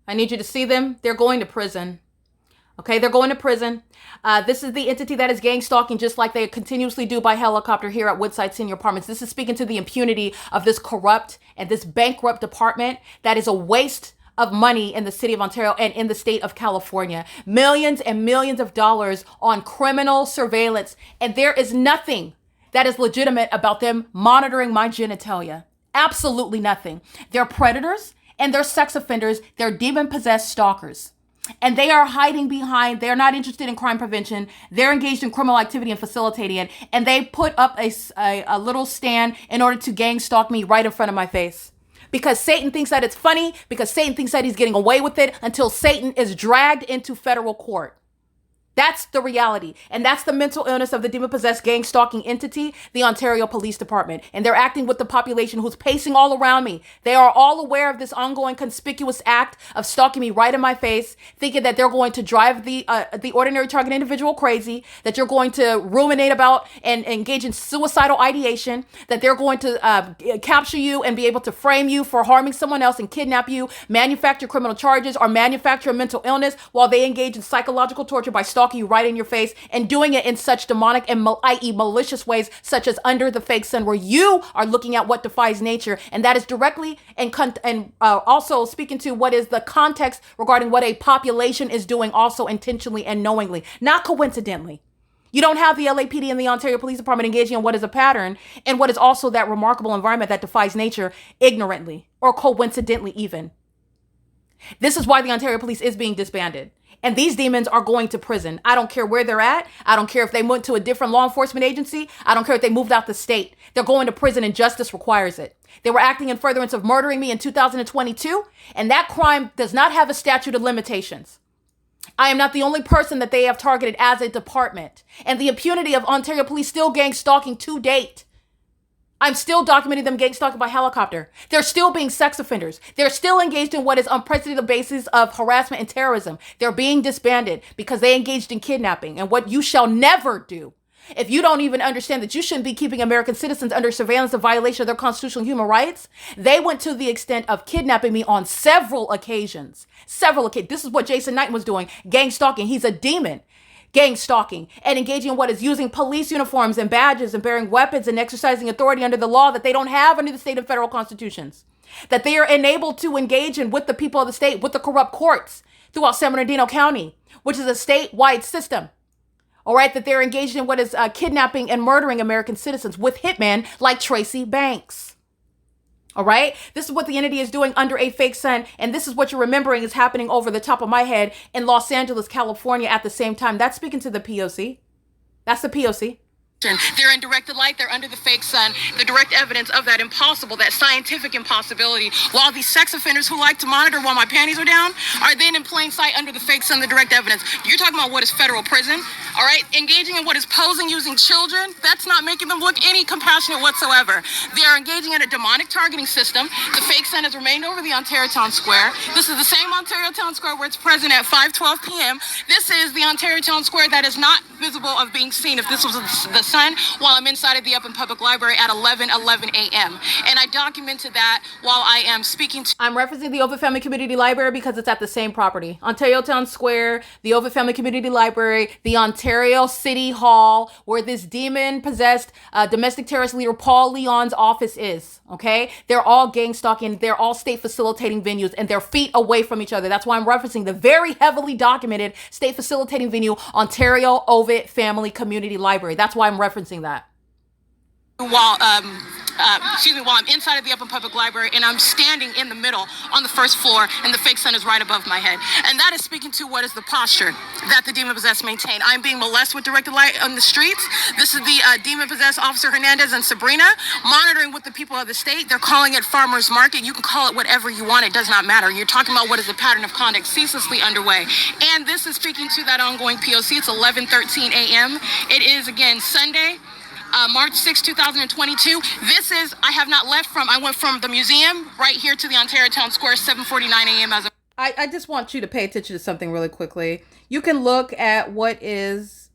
I need you to see them. They're going to prison. Okay, they're going to prison. This is the entity that is gang stalking, just like they continuously do by helicopter here at Woodside Senior Apartments. This is speaking to the impunity of this corrupt and this bankrupt department that is a waste of money in the city of Ontario and in the state of California. Millions and millions of dollars on criminal surveillance. And there is nothing that is legitimate about them monitoring my genitalia. Absolutely nothing. They're predators and they're sex offenders. They're demon-possessed stalkers. And they are hiding behind, they're not interested in crime prevention. They're engaged in criminal activity and facilitating it. And they put up a little stand in order to gang stalk me right in front of my face. Because Satan thinks that it's funny, because Satan thinks that he's getting away with it until Satan is dragged into federal court. That's the reality. And that's the mental illness of the demon-possessed gang stalking entity, the Ontario Police Department. And they're acting with the population who's pacing all around me. They are all aware of this ongoing conspicuous act of stalking me right in my face, thinking that they're going to drive the ordinary target individual crazy, that you're going to ruminate about and engage in suicidal ideation, that they're going to capture you and be able to frame you for harming someone else and kidnap you, manufacture criminal charges, or manufacture a mental illness while they engage in psychological torture by stalking you right in your face and doing it in such demonic and i.e. malicious ways, such as under the fake sun, where you are looking at what defies nature. And that is directly and also speaking to what is the context regarding what a population is doing also intentionally and knowingly, not coincidentally. You don't have the LAPD and the Ontario Police Department engaging in what is a pattern and what is also that remarkable environment that defies nature ignorantly or coincidentally even. This is why the Ontario Police is being disbanded. And these demons are going to prison. I don't care where they're at. I don't care if they went to a different law enforcement agency. I don't care if they moved out the state. They're going to prison and justice requires it. They were acting in furtherance of murdering me in 2022. And that crime does not have a statute of limitations. I am not the only person that they have targeted as a department. And the impunity of Ontario Police still gang stalking to date. I'm still documenting them gang stalking by helicopter. They're still being sex offenders. They're still engaged in what is unprecedented basis of harassment and terrorism. They're being disbanded because they engaged in kidnapping and what you shall never do. If you don't even understand that you shouldn't be keeping American citizens under surveillance of violation of their constitutional human rights, they went to the extent of kidnapping me on several occasions. This is what Jason Knight was doing, gang stalking. He's a demon. Gang stalking and engaging in what is using police uniforms and badges and bearing weapons and exercising authority under the law that they don't have under the state and federal constitutions, that they are enabled to engage in with the people of the state, with the corrupt courts throughout San Bernardino County, which is a statewide system. All right, that they're engaged in what is kidnapping and murdering American citizens with hitmen like Tracy Banks. All right. This is what the entity is doing under a fake sun. And this is what you're remembering is happening over the top of my head in Los Angeles, California at the same time. That's speaking to the P.O.C. That's the P.O.C. They're in directed light. They're under the fake sun. The direct evidence of that impossible, that scientific impossibility, while these sex offenders who like to monitor while my panties are down are then in plain sight under the fake sun, the direct evidence. You're talking about what is federal prison, all right? Engaging in what is posing using children, that's not making them look any compassionate whatsoever. They are engaging in a demonic targeting system. The fake sun has remained over the Ontario Town Square. This is the same Ontario Town Square where it's present at 5:12 p.m. This is the Ontario Town Square that is not visible of being seen if this was the sun while I'm inside of the Upland Public Library at 11:11 a.m. And I documented that while I am speaking to... I'm referencing the Ovitt Family Community Library because it's at the same property. Ontario Town Square, the Ovitt Family Community Library, the Ontario City Hall, where this demon-possessed domestic terrorist leader Paul Leon's office is, okay? They're all gang stalking. They're all state facilitating venues, and they're feet away from each other. That's why I'm referencing the very heavily documented state facilitating venue, Ontario Ovitt Family Community Library. That's why I'm referencing that. While I'm inside of the Upland Public Library and I'm standing in the middle on the first floor and the fake sun is right above my head. And that is speaking to what is the posture that the demon-possessed maintain. I'm being molested with directed light on the streets. This is the demon-possessed Officer Hernandez and Sabrina monitoring with the people of the state. They're calling it farmer's market. You can call it whatever you want. It does not matter. You're talking about what is the pattern of conduct ceaselessly underway. And this is speaking to that ongoing POC. It's 11:13 a.m. It is, again, Sunday. March 6, 2022. I went from the museum right here to the Ontario Town Square, 7:49 a.m. I just want you to pay attention to something really quickly. You can look at what is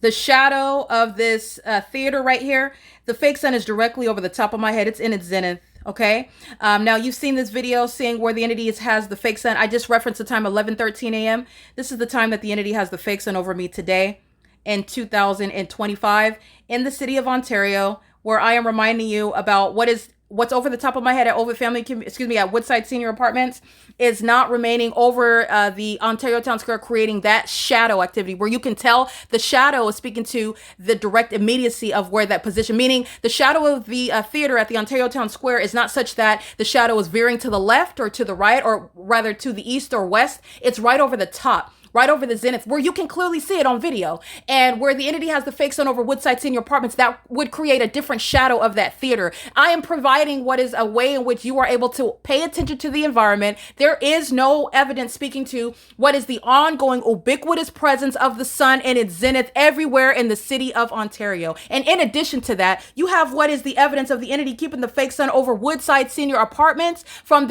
the shadow of this theater right here. The fake sun is directly over the top of my head. It's in its zenith. Okay. Now you've seen this video seeing where the entity has the fake sun. I just referenced the time 11:13 a.m. This is the time that the entity has the fake sun over me today. In 2025 in the city of Ontario, where I am reminding you about what's over the top of my head at at Woodside Senior Apartments is not remaining over the Ontario Town Square, creating that shadow activity where you can tell the shadow is speaking to the direct immediacy of where that position, meaning the shadow of the theater at the Ontario Town Square is not such that the shadow is veering to the left or to the right, or rather to the east or west. It's right over the top, right over the zenith, where you can clearly see it on video, and where the entity has the fake sun over Woodside Senior Apartments, that would create a different shadow of that theater. I am providing what is a way in which you are able to pay attention to the environment. There is no evidence speaking to what is the ongoing ubiquitous presence of the sun and its zenith everywhere in the city of Ontario. And in addition to that, you have what is the evidence of the entity keeping the fake sun over Woodside Senior Apartments from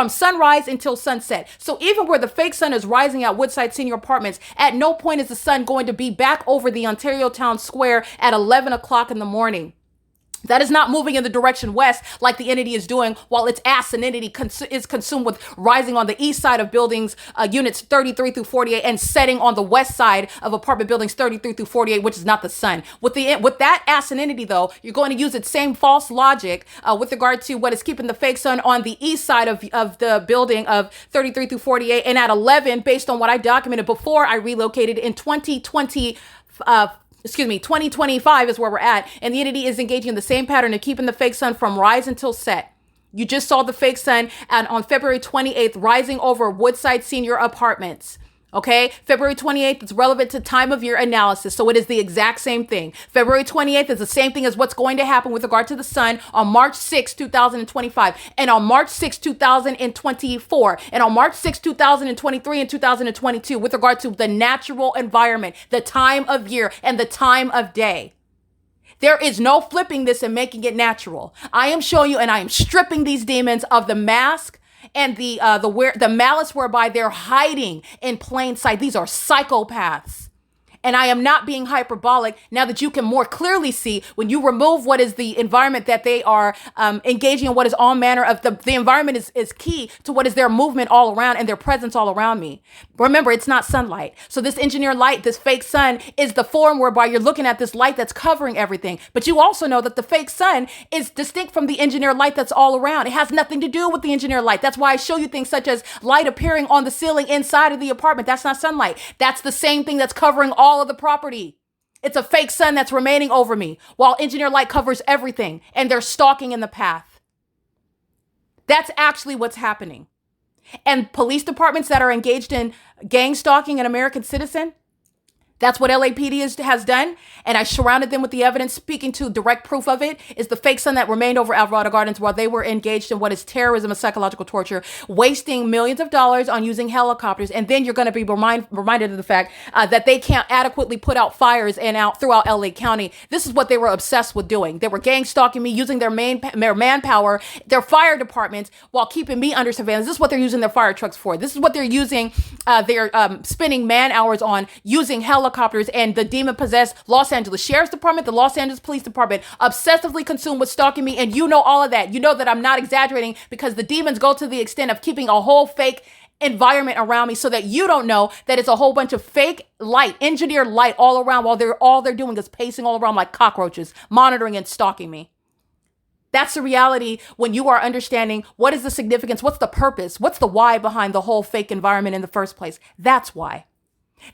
sunrise until sunset. So even where the fake sun is rising at Woodside Senior Apartments, at no point is the sun going to be back over the Ontario Town Square at 11 o'clock in the morning. That is not moving in the direction west like the entity is doing, while its entity is consumed with rising on the east side of buildings, units 33 through 48, and setting on the west side of apartment buildings 33 through 48, which is not the sun. With that entity, though, you're going to use its same false logic with regard to what is keeping the fake sun on the east side of the building of 33 through 48, and at 11, based on what I documented before I relocated in 2025 is where we're at. And the entity is engaging in the same pattern of keeping the fake sun from rise until set. You just saw the fake sun on February 28th rising over Woodside Senior Apartments. Okay, February 28th is relevant to time of year analysis. So it is the exact same thing. February 28th is the same thing as what's going to happen with regard to the sun on March 6, 2025, and on March 6, 2024, and on March 6, 2023 and 2022 with regard to the natural environment, the time of year, and the time of day. There is no flipping this and making it natural. I am showing you, and I am stripping these demons of the mask and the malice whereby they're hiding in plain sight. These are psychopaths. And I am not being hyperbolic now that you can more clearly see when you remove what is the environment that they are engaging in, what is all manner of the environment is key to what is their movement all around and their presence all around me. Remember, it's not sunlight. So this engineered light, this fake sun, is the form whereby you're looking at this light that's covering everything. But you also know that the fake sun is distinct from the engineered light that's all around. It has nothing to do with the engineered light. That's why I show you things such as light appearing on the ceiling inside of the apartment. That's not sunlight. That's the same thing that's covering all of the property. It's a fake sun that's remaining over me while engineer light covers everything and they're stalking in the path. That's actually what's happening. And police departments that are engaged in gang stalking an American citizen, that's what LAPD has done. And I surrounded them with the evidence. Speaking to direct proof of it is the fake sun that remained over Alvarado Gardens while they were engaged in what is terrorism and psychological torture, wasting millions of dollars on using helicopters. And then you're going to be reminded of the fact that they can't adequately put out fires throughout LA County. This is what they were obsessed with doing. They were gang stalking me, using their manpower, their fire departments, while keeping me under surveillance. This is what they're using their fire trucks for. This is what they're using. They're spending man hours on, using helicopters, and the demon-possessed Los Angeles Sheriff's Department, the Los Angeles Police Department, obsessively consumed with stalking me. And you know all of that. You know that I'm not exaggerating, because the demons go to the extent of keeping a whole fake environment around me so that you don't know that it's a whole bunch of fake light, engineered light all around, while all they're doing is pacing all around like cockroaches, monitoring and stalking me. That's the reality when you are understanding what is the significance, what's the purpose, what's the why behind the whole fake environment in the first place. That's why.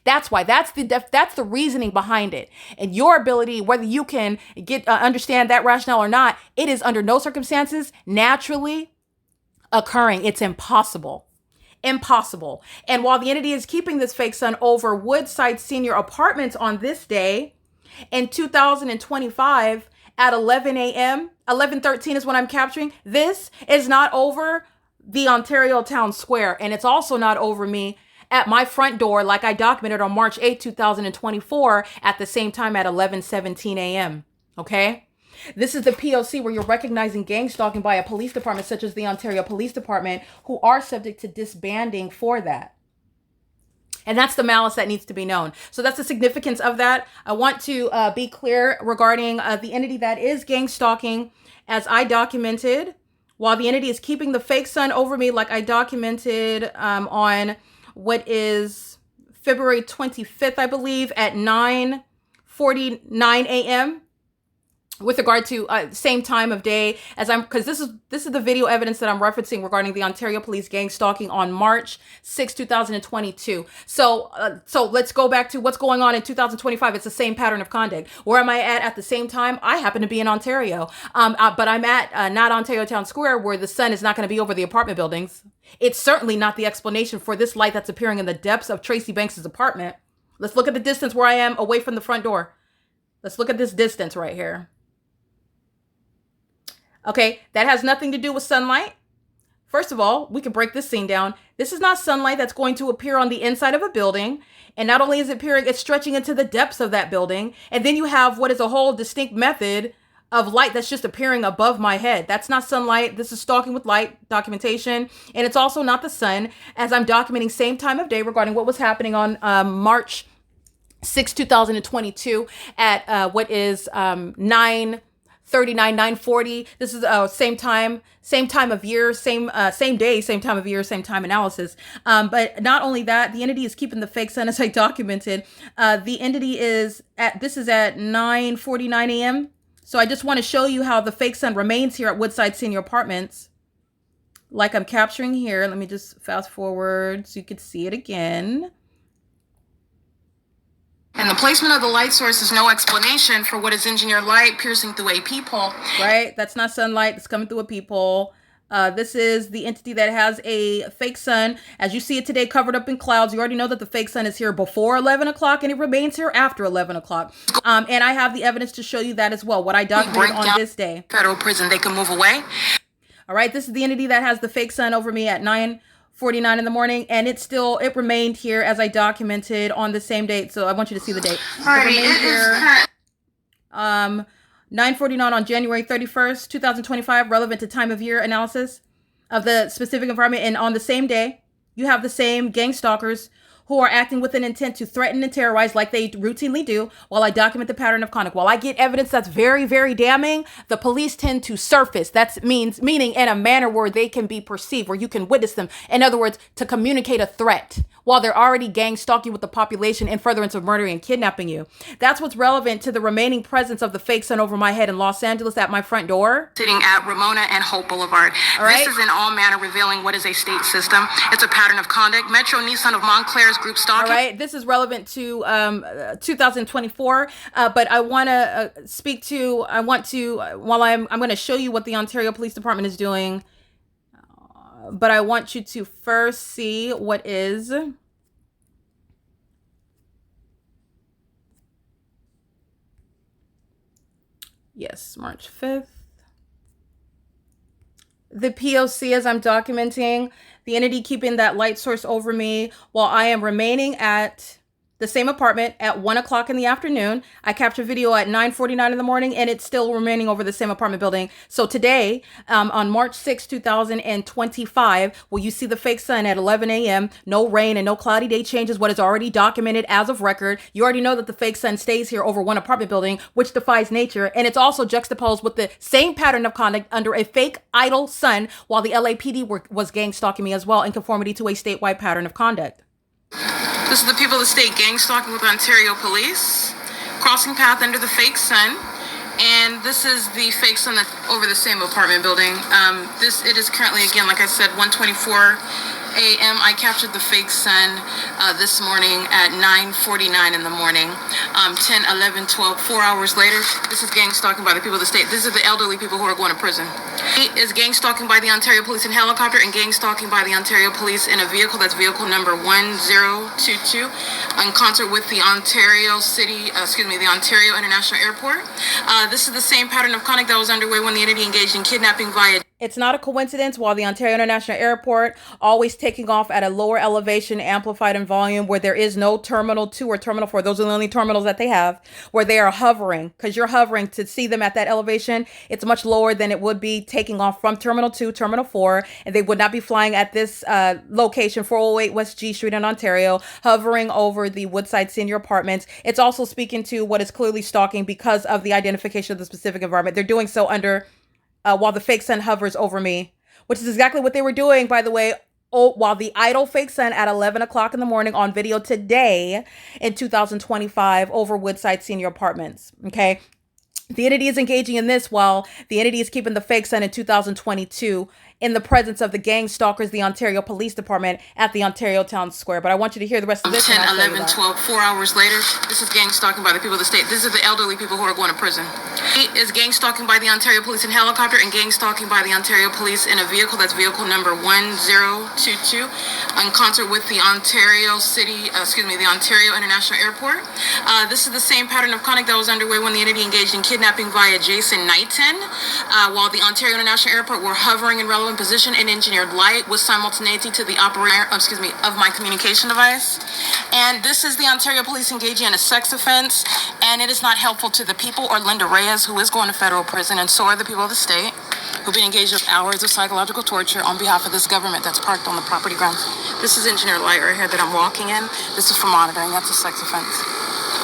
That's the reasoning behind it. And your ability, whether you can understand that rationale or not, it is under no circumstances naturally occurring. It's impossible. Impossible. And while the entity is keeping this fake sun over Woodside Senior Apartments on this day in 2025 at 11 a.m., 11:13 is when I'm capturing, this is not over the Ontario Town Square. And it's also not over me at my front door, like I documented on March 8, 2024, at the same time at 11:17 a.m. Okay? This is the P.O.C. where you're recognizing gang stalking by a police department such as the Ontario Police Department, who are subject to disbanding for that. And that's the malice that needs to be known. So that's the significance of that. I want to be clear regarding the entity that is gang stalking, as I documented, while the entity is keeping the fake sun over me, like I documented on what is February 25th, I believe, at 9:49 a.m. with regard to same time of day as because this is the video evidence that I'm referencing regarding the Ontario Police gang stalking on March 6, 2022. So let's go back to what's going on in 2025. It's the same pattern of conduct. Where am I at the same time? I happen to be in Ontario, but I'm at not Ontario Town Square, where the sun is not going to be over the apartment buildings. It's certainly not the explanation for this light that's appearing in the depths of Tracy Banks's apartment. Let's look at the distance where I am away from the front door. Let's look at this distance right here. Okay, that has nothing to do with sunlight. First of all, we can break this scene down. This is not sunlight that's going to appear on the inside of a building. And not only is it appearing, it's stretching into the depths of that building. And then you have what is a whole distinct method of light that's just appearing above my head. That's not sunlight. This is stalking with light documentation. And it's also not the sun, as I'm documenting same time of day regarding what was happening on March 6, 2022 at what is 9:39, 9:40. This is same time of year, same day, same time of year, same time analysis. But not only that, the entity is keeping the fake sun, as I documented. The entity is at 9:49 a.m. So I just want to show you how the fake sun remains here at Woodside Senior Apartments, like I'm capturing here. Let me just fast forward so you can see it again. And the placement of the light source is no explanation for what is engineered light piercing through a peephole. Right? That's not sunlight. It's coming through a peephole. This is the entity that has a fake sun. As you see it today, covered up in clouds. You already know that the fake sun is here before 11 o'clock and it remains here after 11 o'clock. And I have the evidence to show you that as well. What I documented on this day. Federal prison, they can move away. All right. This is the entity that has the fake sun over me at 9:49 in the morning, and it remained here as I documented on the same date. So I want you to see the date. Alrighty, it is 9:49 on January 31st, 2025, relevant to time of year analysis of the specific environment. And on the same day, you have the same gang stalkers who are acting with an intent to threaten and terrorize like they routinely do, while I document the pattern of conduct. While I get evidence that's very, very damning, the police tend to surface. That's meaning in a manner where they can be perceived, where you can witness them. In other words, to communicate a threat while they're already gang stalking with the population in furtherance of murdering and kidnapping you. That's what's relevant to the remaining presence of the fake sun over my head in Los Angeles at my front door. Sitting at Ramona and Hope Boulevard. All right. This is in all manner revealing what is a state system. It's a pattern of conduct. Metro Nissan of Montclair's group All stalking. right, this is relevant to 2024, but I want to speak to, while I'm going to show you what the Ontario Police Department is doing, but I want you to first see what is... Yes, March 5th. The P.O.C, as I'm documenting, the entity keeping that light source over me while I am remaining at the same apartment at 1 o'clock in the afternoon. I captured video at 9:49 in the morning, and it's still remaining over the same apartment building. So today, on March 6, 2025, will you see the fake sun at 11 a.m., no rain and no cloudy day changes what is already documented as of record. You already know that the fake sun stays here over one apartment building, which defies nature, and it's also juxtaposed with the same pattern of conduct under a fake idle sun while the LAPD was gang stalking me as well in conformity to a statewide pattern of conduct. This is the people of the state gang stalking with Ontario Police, crossing path under the fake sun, and this is the fake sun that's over the same apartment building. It is currently, again, like I said, 1:24 a.m. I captured the fake sun this morning at 9:49 in the morning. 10, 11, 12, 4 hours later, this is gang stalking by the people of the state. These are the elderly people who are going to prison. It is gang stalking by the Ontario Police in helicopter and gang stalking by the Ontario Police in a vehicle. That's vehicle number 1022 in concert with the Ontario International Airport. This is the same pattern of conduct that was underway when the entity engaged in kidnapping via... It's not a coincidence while the Ontario International Airport always taking off at a lower elevation, amplified in volume, where there is no Terminal 2 or Terminal 4. Those are the only terminals that they have, where they are hovering. Because you're hovering to see them at that elevation, it's much lower than it would be taking off from Terminal 2, Terminal 4. And they would not be flying at this location, 408 West G Street in Ontario, hovering over the Woodside Senior Apartments. It's also speaking to what is clearly stalking because of the identification of the specific environment. They're doing so under... while the fake sun hovers over me, which is exactly what they were doing, by the way, while the idle fake sun at 11 o'clock in the morning on video today in 2025 over Woodside Senior Apartments. Okay. The entity is engaging in this while the entity is keeping the fake sun in 2022 in the presence of the gang stalkers, the Ontario Police Department at the Ontario Town Square. But I want you to hear the rest of this. 10, 11, 12, 4 hours later, this is gang stalking by the people of the state. These are the elderly people who are going to prison. It is gang stalking by the Ontario Police in helicopter and gang stalking by the Ontario Police in a vehicle. That's vehicle number 1022 in concert with the Ontario International Airport. This is the same pattern of conduct that was underway when the entity engaged in kidnapping via Jason Knighton, while the Ontario International Airport were hovering in relevant position and engineered light with simultaneity to the of my communication device. And this is the Ontario Police engaging in a sex offense, and it is not helpful to the people or Linda Reyes, who is going to federal prison, and so are the people of the state who've been engaged with hours of psychological torture on behalf of this government that's parked on the property grounds. This is engineered light right here that I'm walking in. This is for monitoring. That's a sex offense.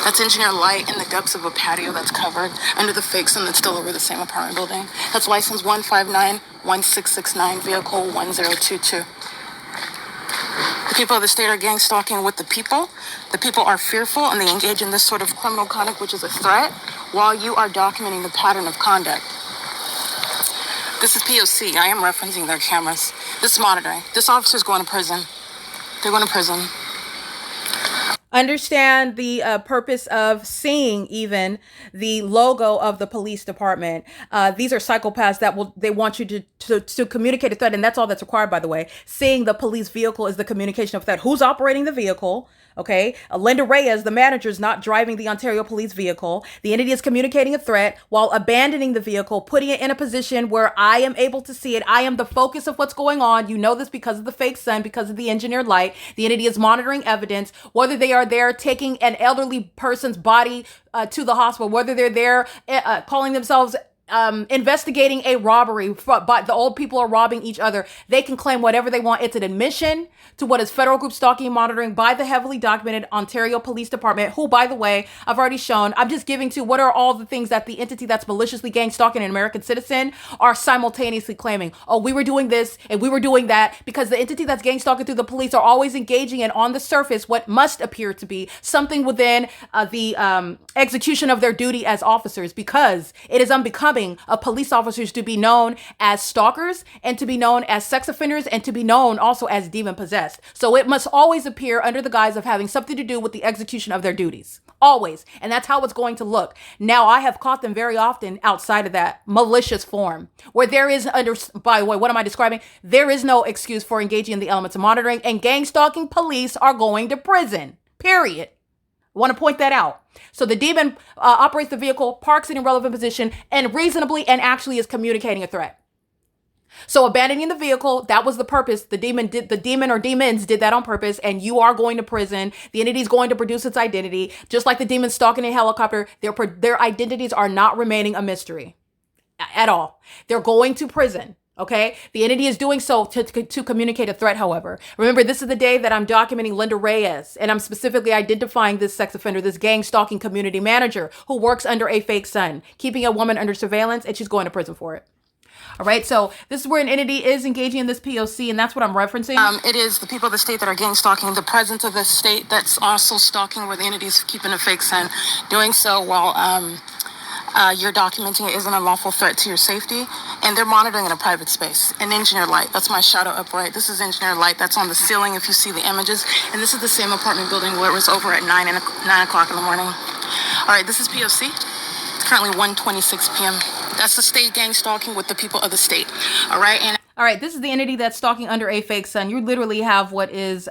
That's engineered light in the depths of a patio that's covered under the fake sun that's still over the same apartment building. That's license 1591669, vehicle 1022. The people of the state are gang stalking with the people. The people are fearful and they engage in this sort of criminal conduct, which is a threat, while you are documenting the pattern of conduct. This is P.O.C. I am referencing their cameras. This is monitoring. This officer's going to prison. They're going to prison. Understand the purpose of seeing even the logo of the police department. These are psychopaths that they want you to communicate a threat, and that's all that's required, by the way. Seeing the police vehicle is the communication of threat. Who's operating the vehicle? Okay, Linda Reyes, the manager, is not driving the Ontario Police vehicle. The entity is communicating a threat while abandoning the vehicle, putting it in a position where I am able to see it. I am the focus of what's going on. You know this because of the fake sun, because of the engineered light. The entity is monitoring evidence, whether they are there taking an elderly person's body to the hospital, whether they're there calling themselves investigating a robbery, but the old people are robbing each other. They can claim whatever they want. It's an admission to what is federal group stalking and monitoring by the heavily documented Ontario Police Department, who, by the way, I've already shown. I'm just giving to what are all the things that the entity that's maliciously gang stalking an American citizen are simultaneously claiming. Oh, we were doing this and we were doing that, because the entity that's gang stalking through the police are always engaging in, on the surface, what must appear to be something within the execution of their duty as officers, because it is unbecoming becoming of police officers to be known as stalkers and to be known as sex offenders and to be known also as demon possessed. So it must always appear under the guise of having something to do with the execution of their duties. Always. And that's how it's going to look. Now, I have caught them very often outside of that malicious form where there is by the way, what am I describing? There is no excuse for engaging in the elements of monitoring, and gang stalking police are going to prison. Period. I want to point that out. So the demon operates the vehicle, parks it in relevant position, and reasonably and actually is communicating a threat. So abandoning the vehicle, that was the purpose. The demon or demons did that on purpose, and you are going to prison. The entity is going to produce its identity. Just like the demon stalking a helicopter, their identities are not remaining a mystery at all. They're going to prison. Okay. The entity is doing so to communicate a threat. However, remember, this is the day that I'm documenting Linda Reyes, and I'm specifically identifying this sex offender, this gang stalking community manager who works under a fake son, keeping a woman under surveillance, and she's going to prison for it. All right. So this is where an entity is engaging in this POC, and that's what I'm referencing. It is the people of the state that are gang stalking, the presence of the state that's also stalking, where the entity's keeping a fake son, doing so while you're documenting it is an unlawful threat to your safety, and they're monitoring in a private space. An engineer light, that's my shadow upright. This is engineer light that's on the ceiling if you see the images, and this is the same apartment building where it was over at 9 o'clock in the morning. All right, this is P.O.C. It's currently 1:26 p.m. That's the state gang stalking with the people of the state. All right. And all right, this is the entity that's stalking under a fake son. You literally have what is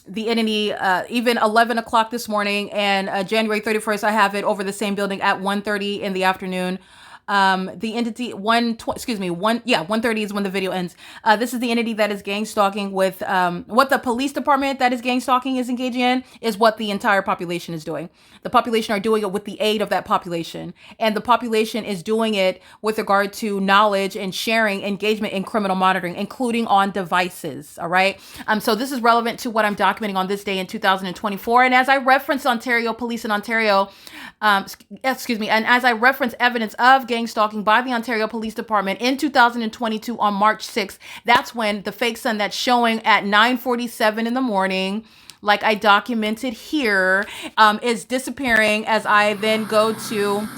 the entity even 11 o'clock this morning, and January 31st, I have it over the same building at 1:30 in the afternoon. The entity 1:30 is when the video ends. This is the entity that is gang stalking with what the police department that is gang stalking is engaging in is what the entire population is doing. The population are doing it with the aid of that population, and the population is doing it with regard to knowledge and sharing engagement in criminal monitoring, including on devices. All right. So this is relevant to what I'm documenting on this day in 2024. And as I reference Ontario police in Ontario, and as I reference evidence of gang stalking by the Ontario Police Department in 2022 on March 6th, that's when the fake son that's showing at 9:47 in the morning, like I documented here, is disappearing as I then go to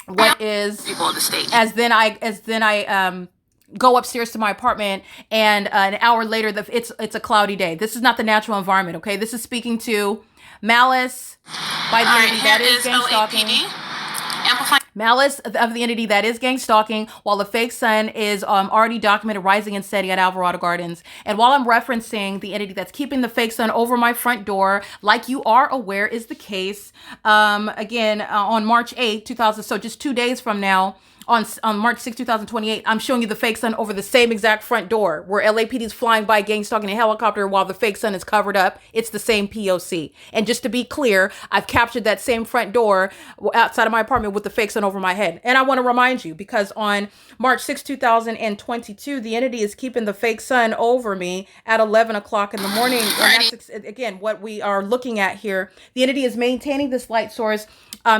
what is people of the state. As then I go upstairs to my apartment, and an hour later, it's a cloudy day. This is not the natural environment. Okay, this is speaking to malice by the entity that is gang stalking. Malice of the entity that is gang stalking, while the fake son is already documented rising and setting at Alvarado Gardens. And while I'm referencing the entity that's keeping the fake son over my front door, like you are aware is the case, again, on March 8th, 2000, so just 2 days from now, on March 6, 2028, I'm showing you the fake son over the same exact front door where LAPD is flying by gang stalking a helicopter while the fake son is covered up. It's the same P.O.C. And just to be clear, I've captured that same front door outside of my apartment with the fake son over my head. And I want to remind you, because on March 6, 2022, the entity is keeping the fake son over me at 11 o'clock in the morning. And that's, again, what we are looking at here. The entity is maintaining this light source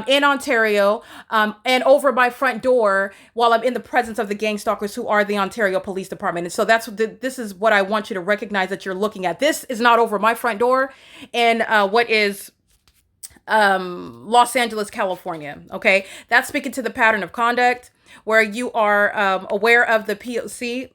in Ontario and over my front door while I'm in the presence of the gang stalkers who are the Ontario Police Department. And so this is what I want you to recognize that you're looking at. This is not over my front door and what is Los Angeles, California. Okay, that's speaking to the pattern of conduct where you are aware of the P.O.C.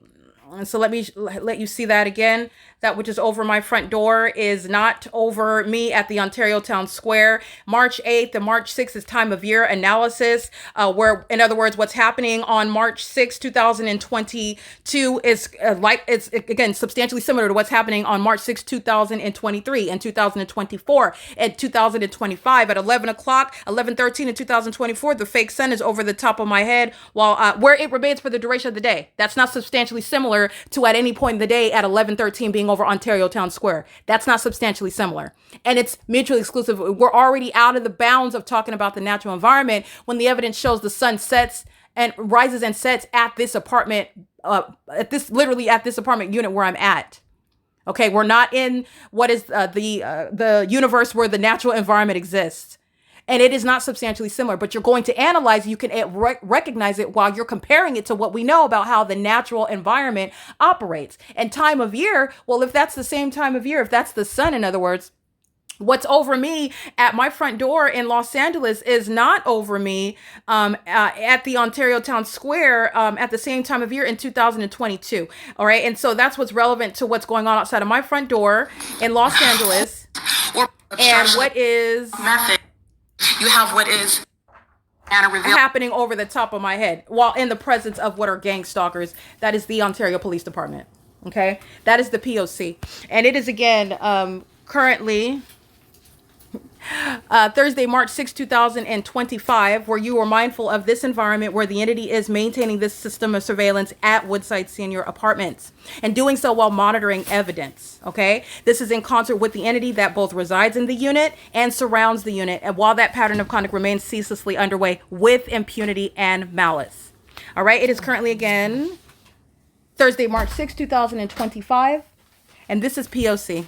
And so let me let you see that again. That which is over my front door is not over me at the Ontario Town Square. March 8th and March 6th is time of year analysis, where, in other words, what's happening on March 6, 2022 is it's again substantially similar to what's happening on March 6, 2023 and 2024 and 2025 at 11 o'clock, 11:13 in 2024. The fake sun is over the top of my head while where it remains for the duration of the day. That's not substantially similar to at any point in the day at 11:13 being over Ontario Town Square. That's not substantially similar. And it's mutually exclusive. We're already out of the bounds of talking about the natural environment when the evidence shows the sun sets and rises and sets at this apartment, at this apartment unit where I'm at. Okay, we're not in what is the universe where the natural environment exists. And it is not substantially similar, but you're going to analyze, you can recognize it while you're comparing it to what we know about how the natural environment operates. And time of year, well, if that's the same time of year, if that's the sun, in other words, What's over me at my front door in Los Angeles is not over me at the Ontario Town Square at the same time of year in 2022. All right. And so that's what's relevant to what's going on outside of my front door in Los Angeles. And what is you have what is happening over the top of my head while in the presence of what are gang stalkers. That is the Ontario Police Department. Okay. That is the P.O.C. And it is again currently Thursday, March 6, 2025, where you are mindful of this environment where the entity is maintaining this system of surveillance at Woodside Senior Apartments and doing so while monitoring evidence. Okay, this is in concert with the entity that both resides in the unit and surrounds the unit, and while that pattern of conduct remains ceaselessly underway with impunity and malice. All right, it is currently again Thursday, March 6, 2025, and this is P.O.C.